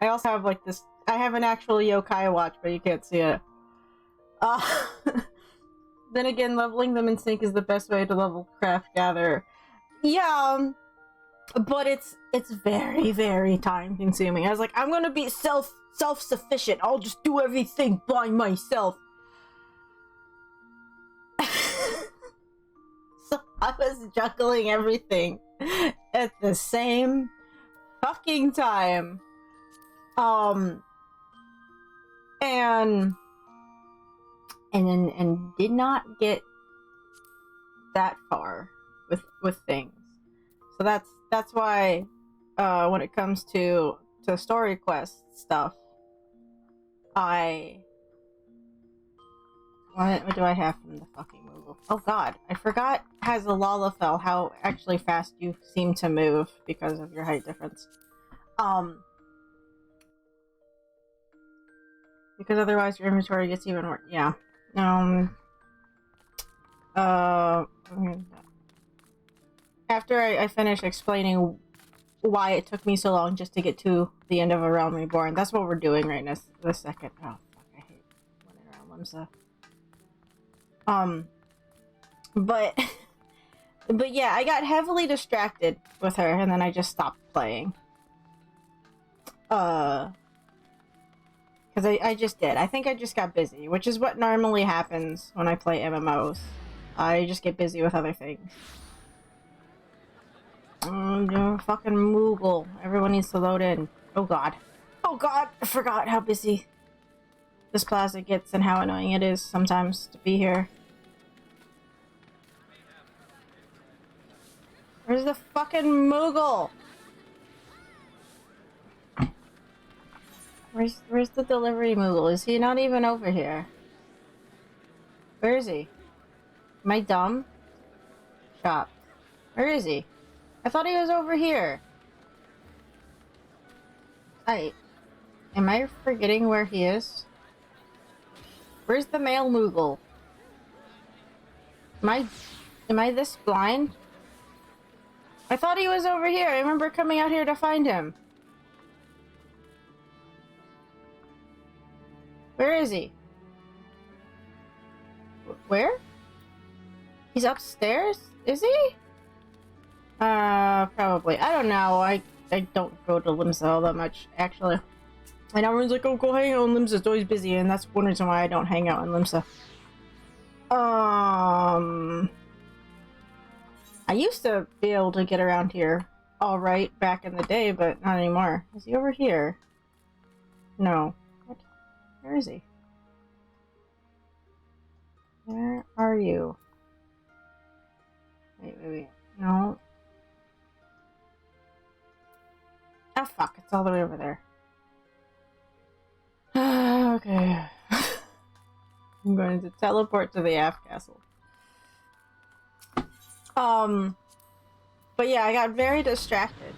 also have like this. I have an actual yokai watch, but you can't see it. Then again, leveling them in sync is the best way to level craft gather. Yeah, but it's very, very time consuming. I was like, I'm gonna be self-sufficient. I'll just do everything by myself. So I was juggling everything at the same fucking time. And did not get that far with things. So that's why when it comes to story quest stuff, what do I have from the fucking move? Oh god, I forgot as a Lalafell how actually fast you seem to move because of your height difference. Because otherwise your inventory gets even worse. Yeah. after I finish explaining why it took me so long just to get to the end of A Realm Reborn. That's what we're doing right now. This second. Oh, fuck, I hate running around Limsa. But... But yeah, I got heavily distracted with her, and then I just stopped playing. Because I just did. I think I just got busy, which is what normally happens when I play MMOs. I just get busy with other things. Fucking Moogle. Everyone needs to load in. Oh god. Oh god! I forgot how busy this plaza gets and how annoying it is sometimes to be here. Where's the fucking Moogle? Where's the delivery Moogle? Is he not even over here? Where is he? Am I dumb? Shop. Where is he? I thought he was over here. Am I forgetting where he is? Where's the male Moogle? Am I this blind? I thought he was over here. I remember coming out here to find him. Where is he? Where? He's upstairs? Is he? Probably. I don't know. I don't go to Limsa all that much, actually. And everyone's like, oh, go hang out in Limsa. It's always busy, and that's one reason why I don't hang out in Limsa. I used to be able to get around here all right back in the day, but not anymore. Is he over here? No. What? Where is he? Where are you? Wait. No. Oh, fuck. It's all the way over there. Okay. I'm going to teleport to the Aft Castle. But yeah, I got very distracted.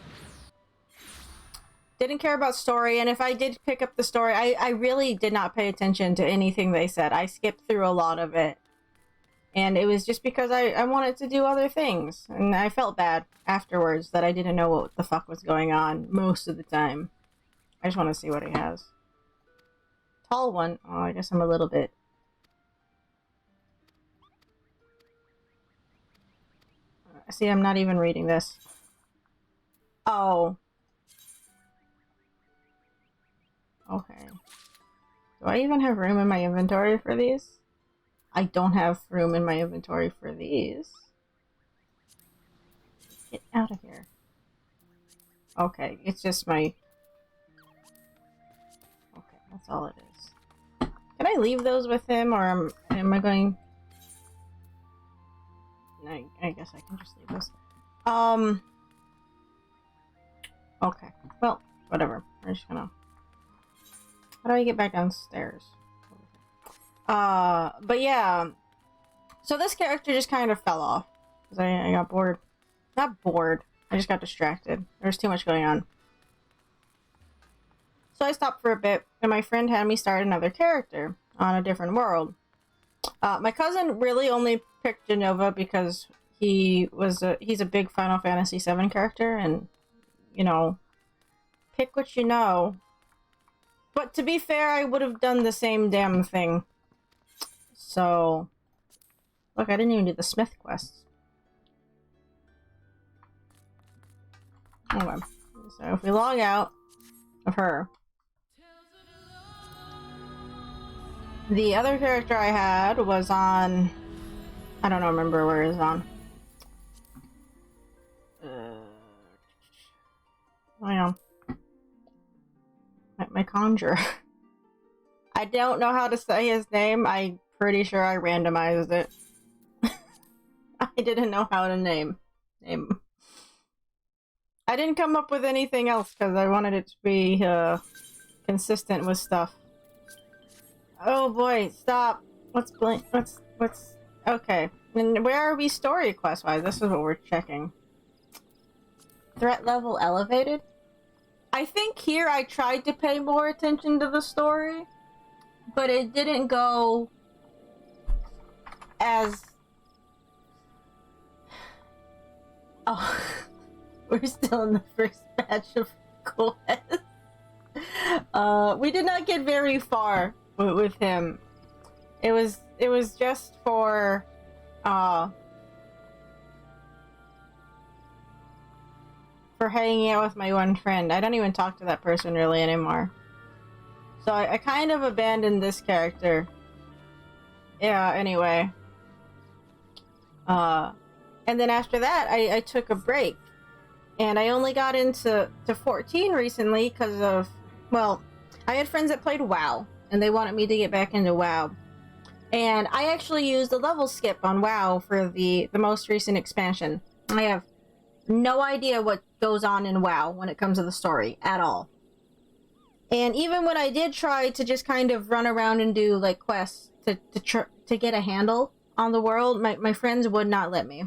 Didn't care about story, and if I did pick up the story, I really did not pay attention to anything they said. I skipped through a lot of it. And it was just because I wanted to do other things. And I felt bad afterwards that I didn't know what the fuck was going on most of the time. I just want to see what he has. Tall one. Oh, I guess I'm a little bit... See, I'm not even reading this. Oh. Okay. Do I even have room in my inventory for these? I don't have room in my inventory for these. Get out of here. Okay, it's just my... Okay, that's all it is. Can I leave those with him, or am I going... I guess I can just leave this. Okay. Well, whatever. We're just gonna... How do I get back downstairs? But yeah. So this character just kind of fell off. Because I got bored. Not bored. I just got distracted. There's too much going on. So I stopped for a bit, and my friend had me start another character on a different world. My cousin really only picked Genova because he's a big Final Fantasy VII character, and, you know, pick what you know. But to be fair, I would have done the same damn thing. So, look, I didn't even do the Smith quests. Okay, so if we log out of her, the other character I had was on... I don't remember where it was on. Hang on. My conjurer. I don't know how to say his name. I'm pretty sure I randomized it. I didn't know how to name him. I didn't come up with anything else because I wanted it to be consistent with stuff. Oh boy, stop. What's blank? What's okay. And where are we story quest wise? This is what we're checking. Threat level elevated? I think here I tried to pay more attention to the story, but it didn't go as Oh, we're still in the first batch of quests. We did not get very far with him. It was just for hanging out with my one friend. I don't even talk to that person really anymore. So I kind of abandoned this character. Yeah, anyway. And then after that, I took a break. And I only got into 14 recently because of, well, I had friends that played WoW, and they wanted me to get back into WoW. And I actually used a level skip on WoW for the most recent expansion. I have no idea what goes on in WoW when it comes to the story at all. And even when I did try to just kind of run around and do like quests to get a handle on the world, my friends would not let me.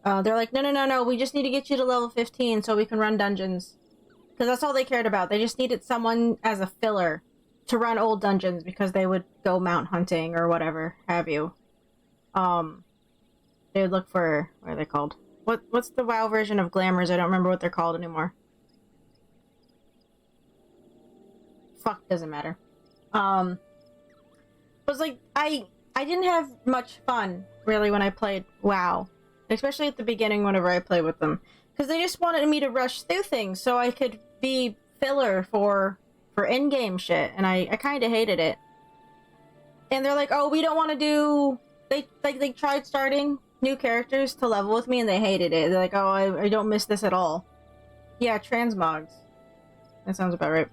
They're like, no, we just need to get you to level 15 so we can run dungeons. Because that's all they cared about. They just needed someone as a filler to run old dungeons because they would go mount hunting or whatever have you. They would look for, what are they called? What's the WoW version of glamours? I don't remember what they're called anymore. Fuck, doesn't matter. It was like, I didn't have much fun, really, when I played WoW. Especially at the beginning whenever I played with them. Because they just wanted me to rush through things so I could be filler for in-game shit. And I kind of hated it. And they're like, oh, we don't want to do... They tried starting new characters to level with me and they hated it. They're like, oh, I don't miss this at all. Yeah, transmogs. That sounds about right.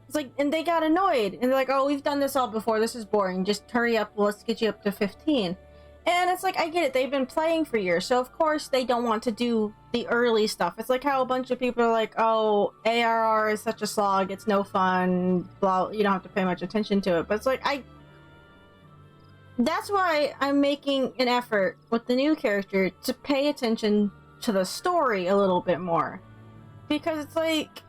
It's like, and they got annoyed. And they're like, oh, we've done this all before. This is boring. Just hurry up. Let's get you up to 15. And it's like, I get it. They've been playing for years. So, of course, they don't want to do the early stuff. It's like how a bunch of people are like, oh, ARR is such a slog. It's no fun. Blah. You don't have to pay much attention to it. But it's like, that's why I'm making an effort with the new character to pay attention to the story a little bit more. Because it's like,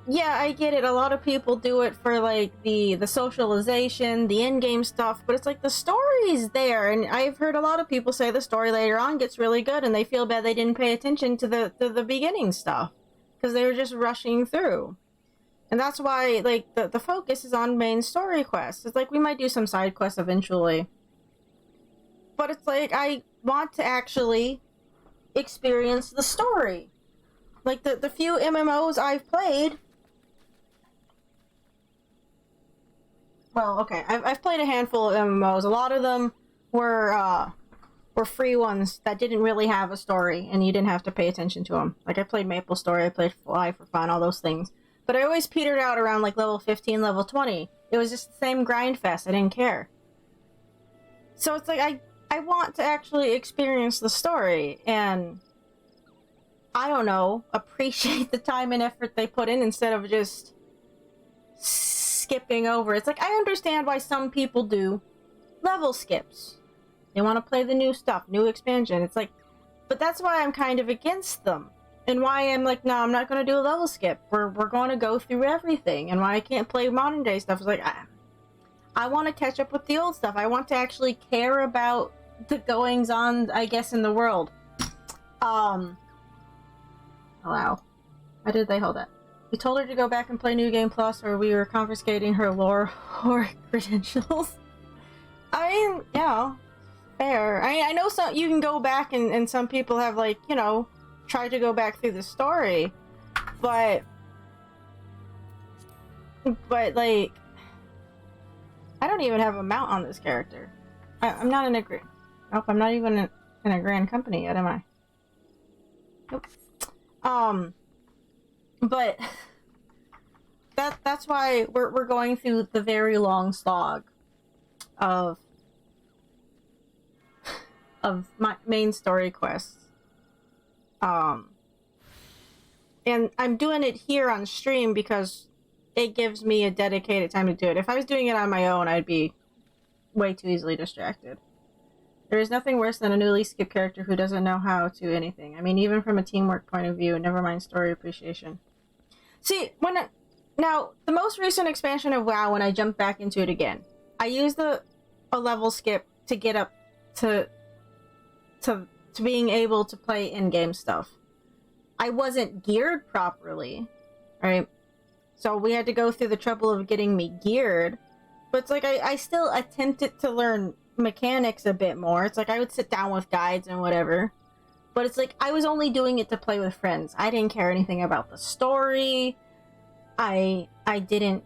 yeah, I get it. A lot of people do it for like the socialization, the in-game stuff, but it's like the story's there, and I've heard a lot of people say the story later on gets really good, and they feel bad they didn't pay attention to the beginning stuff because they were just rushing through. And that's why like the focus is on main story quests. It's like we might do some side quests eventually, but it's like I want to actually experience the story. Like the few MMOs I've played. Well, okay, I've played a handful of MMOs. A lot of them were free ones that didn't really have a story, and you didn't have to pay attention to them. Like, I played MapleStory, I played Fly for fun, all those things. But I always petered out around, like, level 15, level 20. It was just the same grind fest. I didn't care. So it's like, I want to actually experience the story, and I don't know, appreciate the time and effort they put in instead of just skipping over. It's like, I understand why some people do level skips. They want to play the new stuff, new expansion. It's like, but that's why I'm kind of against them. And why I'm like, no, I'm not going to do a level skip. We're going to go through everything. And why I can't play modern day stuff is like, I want to catch up with the old stuff. I want to actually care about the goings on, I guess, in the world. Wow. How did they hold that? We told her to go back and play New Game Plus, or we were confiscating her lore or credentials. I mean, yeah, fair. I know some you can go back, and some people have, like, you know, tried to go back through the story, but like, I don't even have a mount on this character. I'm not in a nope, I'm not even in a grand company yet, am I? Nope. But that's why we're going through the very long slog of my main story quests. And I'm doing it here on stream because it gives me a dedicated time to do it. If I was doing it on my own, I'd be way too easily distracted. There is nothing worse than a newly skipped character who doesn't know how to anything. I mean, even from a teamwork point of view, never mind story appreciation. See, now, the most recent expansion of WoW, when I jumped back into it again, I used a level skip to get up to to being able to play in-game stuff. I wasn't geared properly, right? So we had to go through the trouble of getting me geared. But it's like I still attempted to learn mechanics a bit more. It's like I would sit down with guides and whatever. But it's like I was only doing it to play with friends. I didn't care anything about the story. I didn't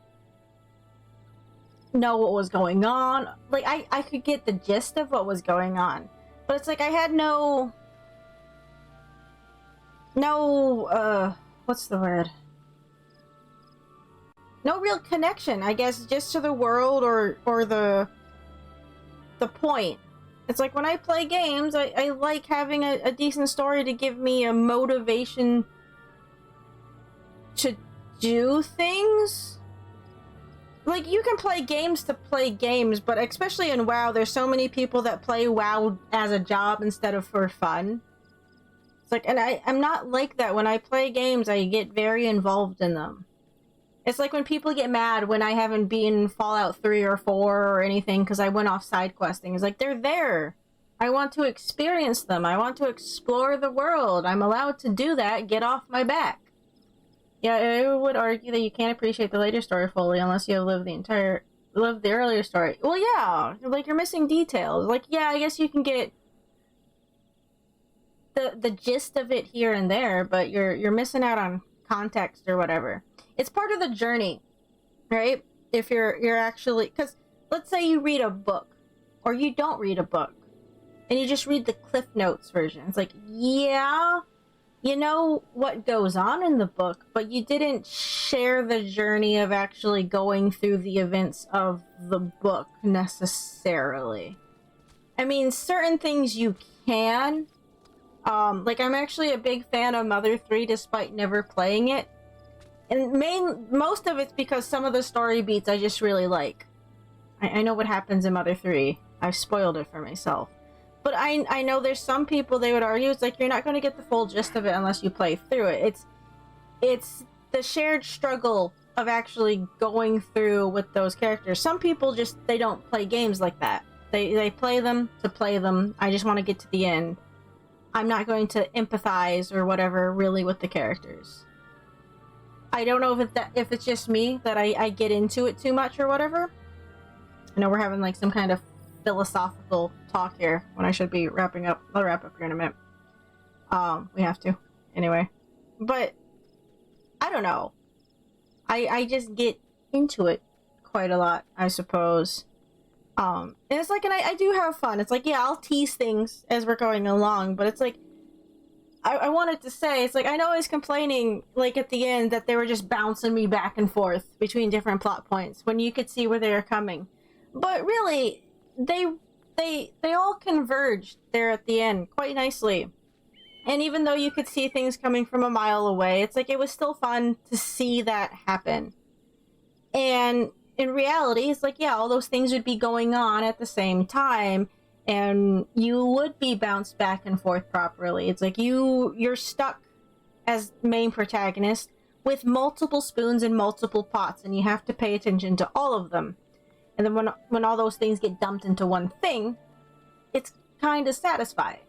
know what was going on. Like I could get the gist of what was going on. But it's like I had no what's the word? No real connection, I guess, just to the world or the point. It's like when I play games, I like having a decent story to give me a motivation to do things. Like, you can play games to play games, but especially in WoW, there's so many people that play WoW as a job instead of for fun. It's like, and I'm not like that. When I play games, I get very involved in them. It's like when people get mad when I haven't been Fallout 3 or 4 or anything because I went off side questing. It's like, they're there. I want to experience them. I want to explore the world. I'm allowed to do that. Get off my back. Yeah, I would argue that you can't appreciate the later story fully unless you have lived the earlier story. Well, yeah, like you're missing details. Like, yeah, I guess you can get the gist of it here and there, but you're missing out on context or whatever. It's part of the journey, right? If you're actually, because let's say you read a book or you don't read a book and you just read the Cliff Notes version. It's like, yeah, you know what goes on in the book, but you didn't share the journey of actually going through the events of the book necessarily. I mean, certain things you can. Like, I'm actually a big fan of Mother 3 despite never playing it. And most of it's because some of the story beats I just really like. I know what happens in Mother 3. I've spoiled it for myself. But I know there's some people, they would argue, it's like you're not going to get the full gist of it unless you play through it. It's the shared struggle of actually going through with those characters. Some people just, they don't play games like that. They play them to play them. I just want to get to the end. I'm not going to empathize or whatever really with the characters. I don't know if it's just me that I get into it too much or whatever. I know we're having like some kind of philosophical talk here when I should be wrapping up. I'll wrap up here in a minute. We have to. Anyway. But I don't know. I just get into it quite a lot, I suppose. And it's like, and I do have fun. It's like, yeah, I'll tease things as we're going along, but it's like, I wanted to say, it's like, I know I was complaining, like, at the end that they were just bouncing me back and forth between different plot points when you could see where they were coming. But really, they all converged there at the end quite nicely. And even though you could see things coming from a mile away, it's like, it was still fun to see that happen. And in reality, it's like, yeah, all those things would be going on at the same time, and you would be bounced back and forth properly. It's like you're stuck as main protagonist with multiple spoons and multiple pots, and you have to pay attention to all of them. And then when all those things get dumped into one thing, it's kind of satisfying.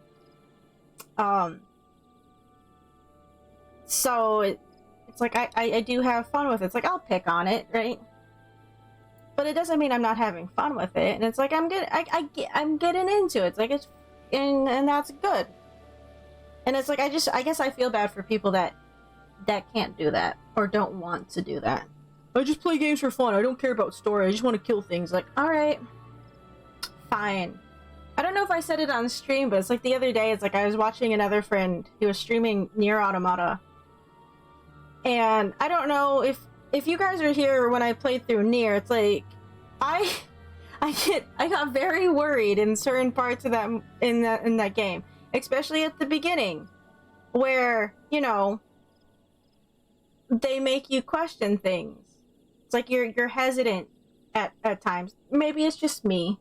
So it's like I do have fun with it. It's like I'll pick on it, right? But it doesn't mean I'm not having fun with it. And it's like I'm getting into it. It's like it's and that's good. And it's like I guess I feel bad for people that can't do that or don't want to do that. I just play games for fun. I don't care about story. I just want to kill things. Like, all right, fine. I don't know if I said it on stream, but it's like the other day, it's like I was watching another friend. He was streaming Nier Automata. And I don't know if you guys are here when I played through Nier, it's like I got very worried in certain parts of that in that game, especially at the beginning, where, you know, they make you question things. It's like you're hesitant at times. Maybe it's just me,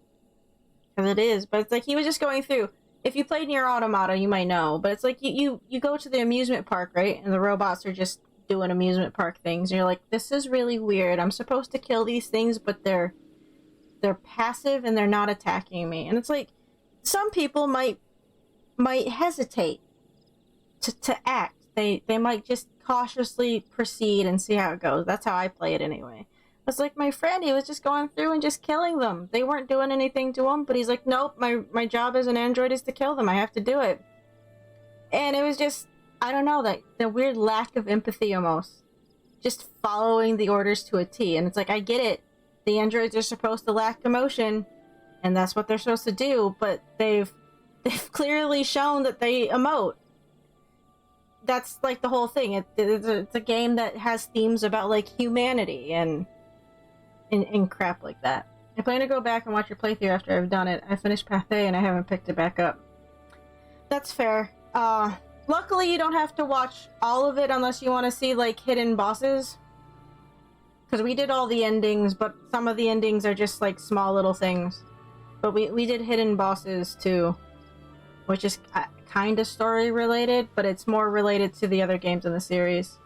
because it is, but it's like he was just going through. If you played Nier Automata, you might know, but it's like you go to the amusement park, right? And the robots are just doing amusement park things. And you're like, this is really weird. I'm supposed to kill these things, but they're passive and they're not attacking me. And it's like, some people might might hesitate to act. They might just cautiously proceed and see how it goes. That's how I play it anyway. It's like my friend, he was just going through and just killing them. They weren't doing anything to him, but he's like, nope, my job as an android is to kill them. I have to do it. And it was just, I don't know, that the weird lack of empathy almost. Just following the orders to a T. And it's like, I get it. The androids are supposed to lack emotion, and that's what they're supposed to do, but they've clearly shown that they emote. That's like the whole thing. It's a game that has themes about like humanity and crap like that. I plan to go back and watch your playthrough after I've done it. I finished Path A and I haven't picked it back up. That's fair. Luckily you don't have to watch all of it unless you want to see like hidden bosses. Because we did all the endings, but some of the endings are just like small little things. But we did hidden bosses too, which is kind of story related, but it's more related to the other games in the series.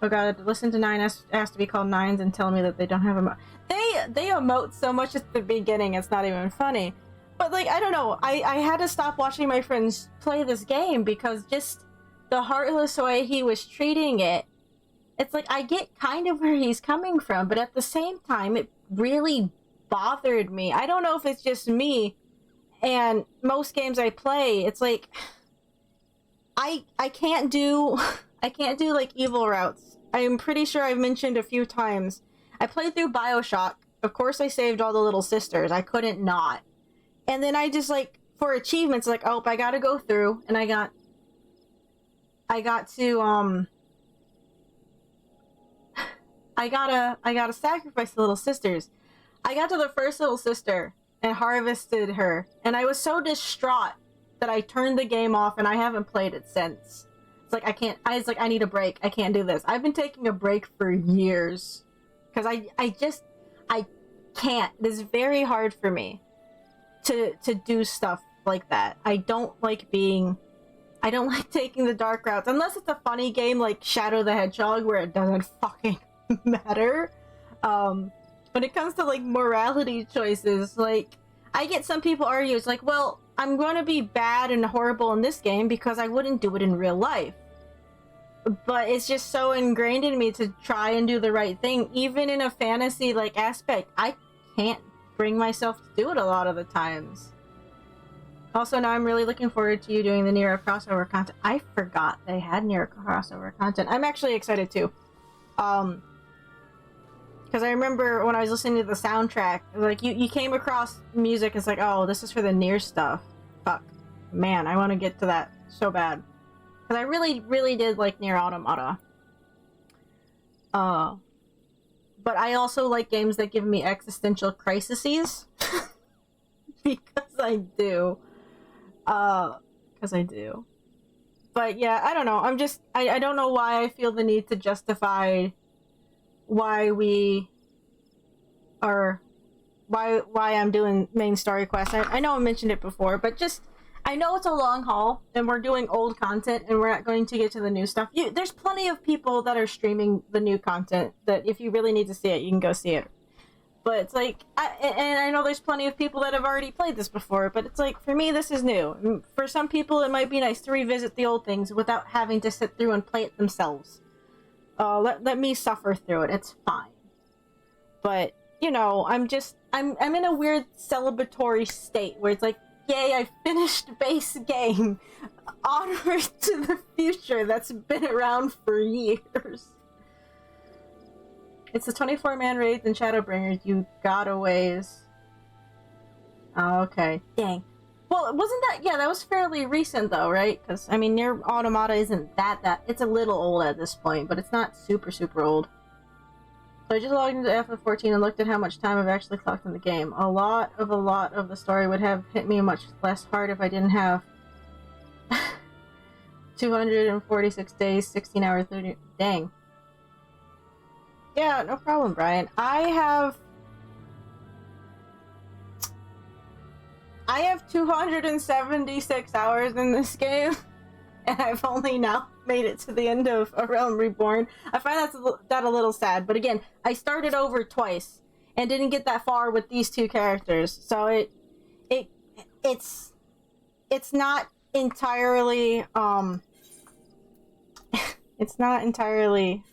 Oh god, listen to 9 asked to be called Nines and tell me that they don't have emote. They emote so much at the beginning, it's not even funny. But like, I don't know, I had to stop watching my friends play this game because just the heartless way he was treating it, it's like, I get kind of where he's coming from, but at the same time, it really bothered me. I don't know if it's just me, and most games I play, it's like, I can't do like evil routes. I'm pretty sure I've mentioned a few times. I played through BioShock. Of course I saved all the little sisters. I couldn't not. And then I just like, for achievements, like, oh, I gotta go through, and I got to, I gotta sacrifice the little sisters. I got to the first little sister and harvested her, and I was so distraught that I turned the game off and I haven't played it since. It's like, I was like, I need a break. I can't do this. I've been taking a break for years. Because I can't. It is very hard for me to do stuff like that. I don't like taking the dark routes. Unless it's a funny game like Shadow the Hedgehog where it doesn't fucking matter. When it comes to like morality choices, like, I get some people argue, it's like, well, I'm going to be bad and horrible in this game because I wouldn't do it in real life. But it's just so ingrained in me to try and do the right thing, even in a fantasy like aspect. I can't bring myself to do it a lot of the times. Also, now I'm really looking forward to you doing the Nero crossover content. I forgot they had Nero crossover content. I'm actually excited too. Because I remember when I was listening to the soundtrack, like, you came across music, it's like, oh, this is for the Nier stuff. Fuck. Man, I want to get to that so bad. Because I really, really did like Nier Automata. But I also like games that give me existential crises. Because I do. But yeah, I don't know. I don't know why I feel the need to justify why I'm doing main story quests. I know I mentioned it before, but just, I know it's a long haul and we're doing old content and we're not going to get to the new stuff. There's plenty of people that are streaming the new content that if you really need to see it, you can go see it. But it's like, and I know there's plenty of people that have already played this before, but it's like, for me, this is new. For some people, it might be nice to revisit the old things without having to sit through and play it themselves. Let me suffer through it. It's fine. But, you know, I'm in a weird celebratory state where it's like, yay, I finished base game. Onward to the future that's been around for years. It's the 24-man raids and Shadowbringers. You got a ways. Oh, okay. Dang. Well, wasn't that... Yeah, that was fairly recent, though, right? Because, I mean, Nier Automata isn't that... It's a little old at this point, but it's not super, super old. So I just logged into FF14 and looked at how much time I've actually clocked in the game. A lot of the story would have hit me much less hard if I didn't have... 246 days, 16 hours, 30... Dang. Yeah, no problem, Brian. I have 276 hours in this game, and I've only now made it to the end of A Realm Reborn. I find that a little sad, but again, I started over twice and didn't get that far with these two characters, so it's not entirely it's not entirely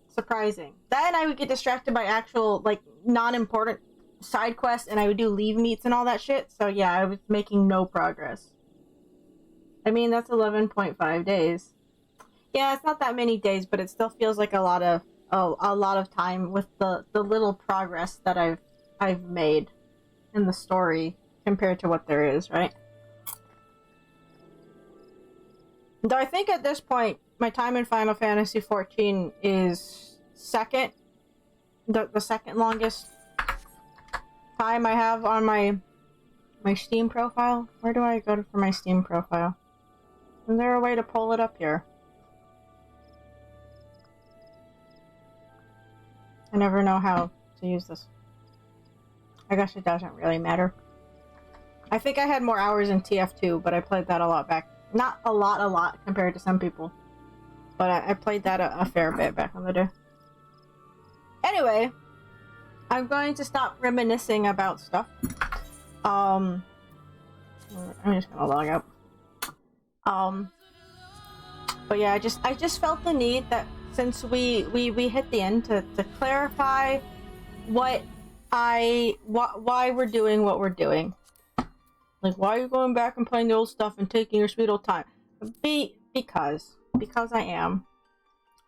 surprising. Then I would get distracted by actual like non-important side quests, and I would do leave meets and all that shit. So yeah, I was making no progress. I mean, that's 11.5 days. Yeah, it's not that many days, but it still feels like a lot of time with the little progress that I've made in the story compared to what there is, right? Though I think at this point, my time in Final Fantasy XIV is second, the second longest time I have on my Steam profile. Where do I go for my Steam profile? Is there a way to pull it up here? I never know how to use this. I guess it doesn't really matter. I think I had more hours in TF2, but I played that a lot back. Not a lot compared to some people. But I played that a fair bit back in the day. Anyway, I'm going to stop reminiscing about stuff. I'm just gonna log out. But yeah, I just felt the need that since we hit the end to clarify why we're doing what we're doing. Like, why are you going back and playing the old stuff and taking your sweet old time? Because I am.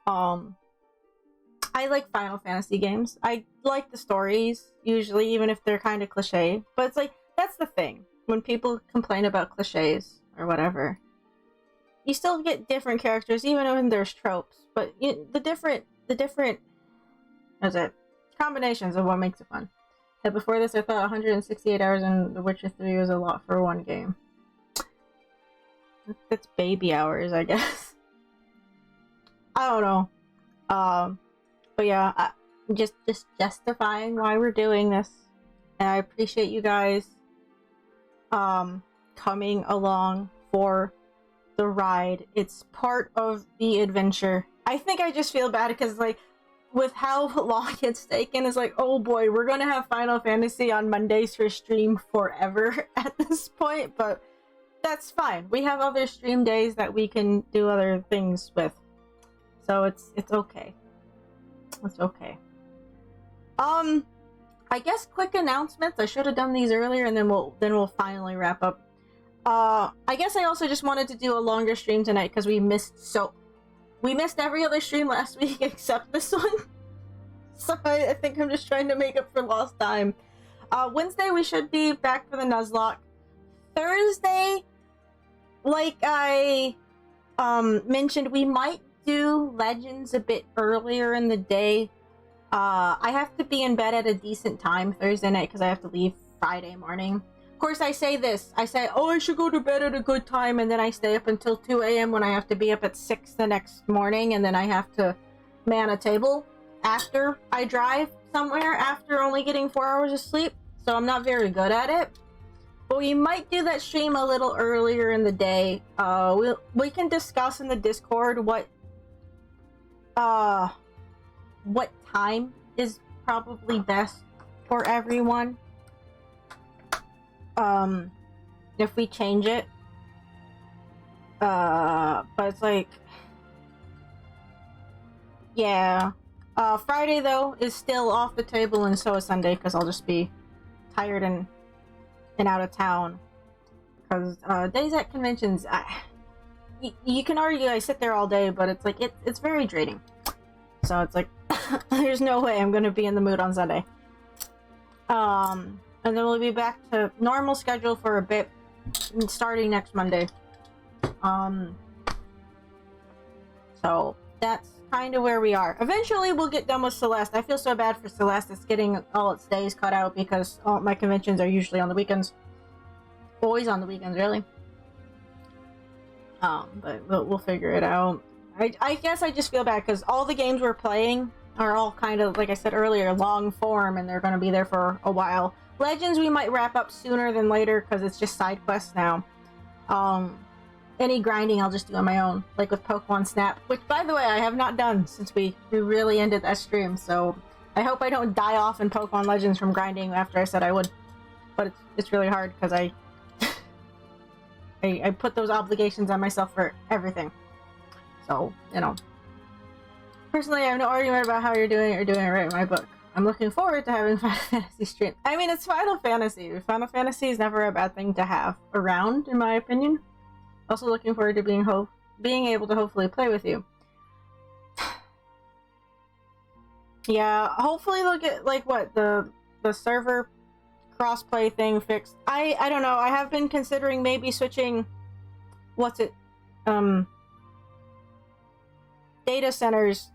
I like Final Fantasy games. I like the stories, usually, even if they're kind of cliche. But it's like, that's the thing. When people complain about cliches or whatever, you still get different characters, even when there's tropes. But the different combinations of what makes it fun. And before this, I thought 168 hours in The Witcher 3 was a lot for one game. That's baby hours, I guess. I don't know. But yeah, just justifying why we're doing this. And I appreciate you guys coming along for the ride. It's part of the adventure. I think I just feel bad because, like, with how long it's taken, it's like, oh boy, we're gonna have Final Fantasy on Mondays for stream forever at this point, but that's fine. We have other stream days that we can do other things with. So it's okay. It's okay. I guess quick announcements. I should have done these earlier, and then we'll finally wrap up. I guess I also just wanted to do a longer stream tonight because we missed every other stream last week except this one. So I think I'm just trying to make up for lost time. Wednesday we should be back for the Nuzlocke. Thursday, like I mentioned, we might do Legends a bit earlier in the day. I have to be in bed at a decent time Thursday night because I have to leave Friday morning. Of course, I say this. I say, oh, I should go to bed at a good time, and then I stay up until 2 a.m. when I have to be up at 6 the next morning, and then I have to man a table after I drive somewhere after only getting 4 hours of sleep. So I'm not very good at it. But we might do that stream a little earlier in the day. We can discuss in the Discord what time is probably best for everyone. If we change it. But it's like, yeah. Friday though is still off the table, and so is Sunday because I'll just be tired and out of town. Because days at conventions, you can argue I sit there all day, but it's like it's very draining. So it's like there's no way I'm gonna be in the mood on Sunday. And then we'll be back to normal schedule for a bit, starting next Monday. So that's kind of where we are. Eventually, we'll get done with Celeste. I feel so bad for Celeste. It's getting all its days cut out because all my conventions are usually on the weekends. Always on the weekends, really. But we'll figure it out. I guess I just feel bad because all the games we're playing are all kind of, like I said earlier, long form, and they're going to be there for a while. Legends we might wrap up sooner than later because it's just side quests now. Any grinding I'll just do on my own, like with Pokemon Snap, which by the way I have not done since we really ended that stream, so I hope I don't die off in Pokemon Legends from grinding after I said I would. But it's really hard because I put those obligations on myself for everything. So, you know. Personally, I have no argument about how you're doing it or doing it right in my book. I'm looking forward to having Final Fantasy stream. I mean, it's Final Fantasy. Final Fantasy is never a bad thing to have around, in my opinion. Also looking forward to being able to hopefully play with you. Yeah, hopefully they'll get, like, what, the server crossplay thing fixed. I don't know. I have been considering maybe switching, data centers,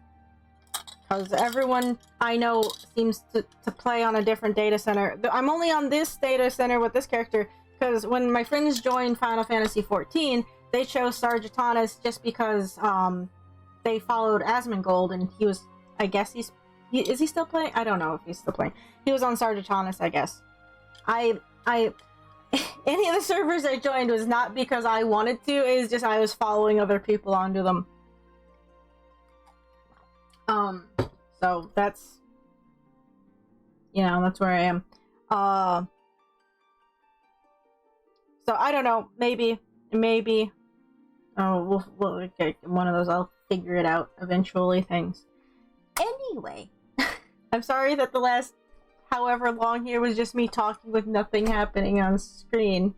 because everyone I know seems to play on a different data center. I'm only on this data center with this character because when my friends joined Final Fantasy XIV, they chose Sargatanas just because they followed Asmongold, and he was, I guess is he still playing? I don't know if he's still playing. He was on Sargatanas, I guess. Any of the servers I joined was not because I wanted to, it's just I was following other people onto them. So that's, you know, that's where I am. So I don't know, maybe, we'll okay, one of those, I'll figure it out eventually things. Anyway, I'm sorry that the last however long here was just me talking with nothing happening on screen.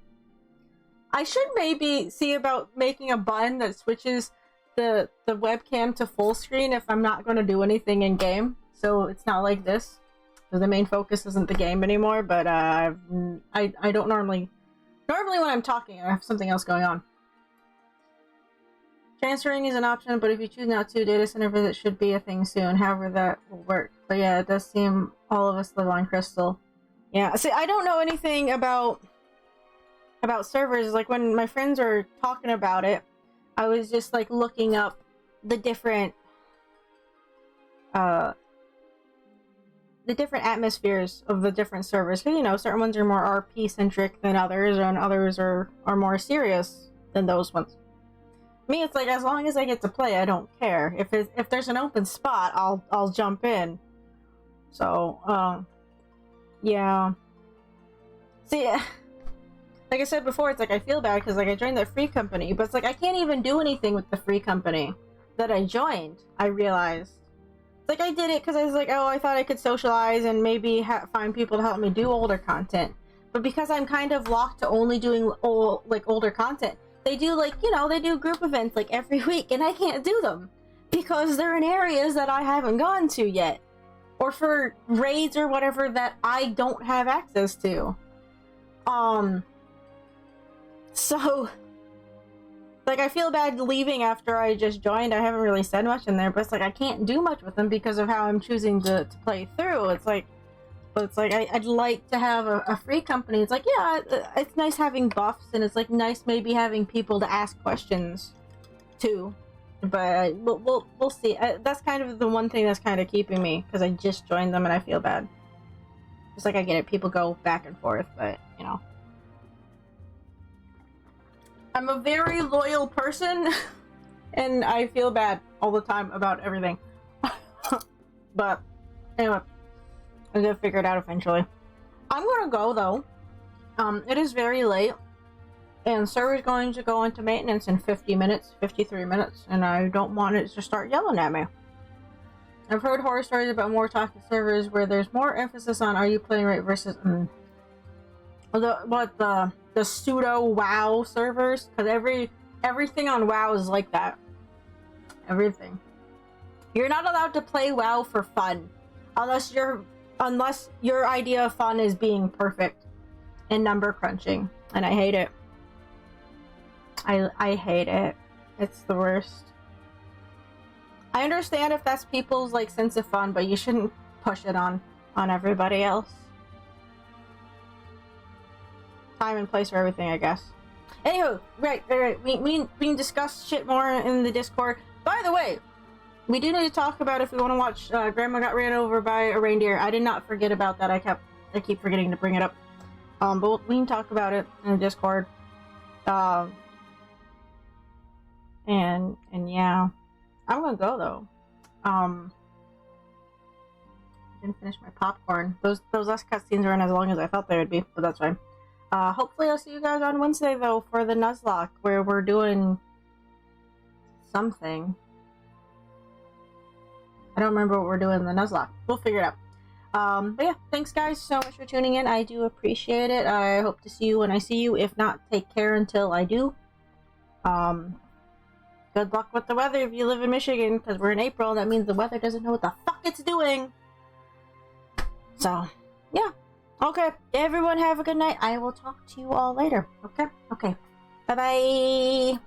I should maybe see about making a button that switches the webcam to full screen if I'm not going to do anything in game, so it's not like this, because the main focus isn't the game anymore. But I don't normally when I'm talking I have something else going on. Transferring is an option, but if you choose not to, data center visit should be a thing soon. However, that will work. But yeah, it does seem all of us live on Crystal. Yeah, see, I don't know anything about servers. Like, when my friends were talking about it, I was just, like, looking up the different atmospheres of the different servers. Because, you know, certain ones are more RP-centric than others, and others are more serious than those ones. Me, it's like, as long as I get to play, I don't care. If there's an open spot, I'll jump in. So, yeah. See, like I said before, it's like I feel bad because, like, I joined the free company, but it's like I can't even do anything with the free company that I joined, I realized. It's like I did it because I was like, oh, I thought I could socialize and maybe find people to help me do older content. But because I'm kind of locked to only doing older content, they do, like, you know, they do group events like every week, and I can't do them because they're in areas that I haven't gone to yet, or for raids or whatever that I don't have access to. So, like, I feel bad leaving after I just joined. I haven't really said much in there, but it's like I can't do much with them because of how I'm choosing to play through. It's like, but it's like I'd like to have a free company. It's like, yeah, it's nice having buffs, and it's like nice maybe having people to ask questions to. But we'll see. That's kind of the one thing that's kind of keeping me, because I just joined them and I feel bad. It's like, I get it, people go back and forth, but, you know. I'm a very loyal person, and I feel bad all the time about everything. But, anyway, I'm gonna figure it out eventually. I'm gonna go, though. It is very late, and server's going to go into maintenance in 50 minutes, 53 minutes, and I don't want it to start yelling at me. I've heard horror stories about more toxic servers where there's more emphasis on are you playing right versus the pseudo WoW servers, because everything on WoW is like that. Everything. You're not allowed to play WoW for fun, unless your idea of fun is being perfect and number crunching, and I hate it. I hate it. It's the worst. I understand if that's people's, like, sense of fun, but you shouldn't push it on everybody else. Time and place for everything, I guess. Anywho, right. We can discuss shit more in the Discord. By the way, we do need to talk about if we want to watch Grandma Got Ran Over by a Reindeer. I did not forget about that. I keep forgetting to bring it up. But we can talk about it in the Discord. And yeah, I'm gonna go though. Didn't finish my popcorn. Those last cutscenes aren't as long as I thought they would be, but that's fine. Hopefully I'll see you guys on Wednesday, though, for the Nuzlocke, where we're doing something. I don't remember what we're doing in the Nuzlocke. We'll figure it out. But yeah, thanks guys so much for tuning in. I do appreciate it. I hope to see you when I see you. If not, take care until I do. Good luck with the weather if you live in Michigan, because we're in April. That means the weather doesn't know what the fuck it's doing. So, yeah. Okay, everyone have a good night. I will talk to you all later. Okay? Okay. Bye-bye.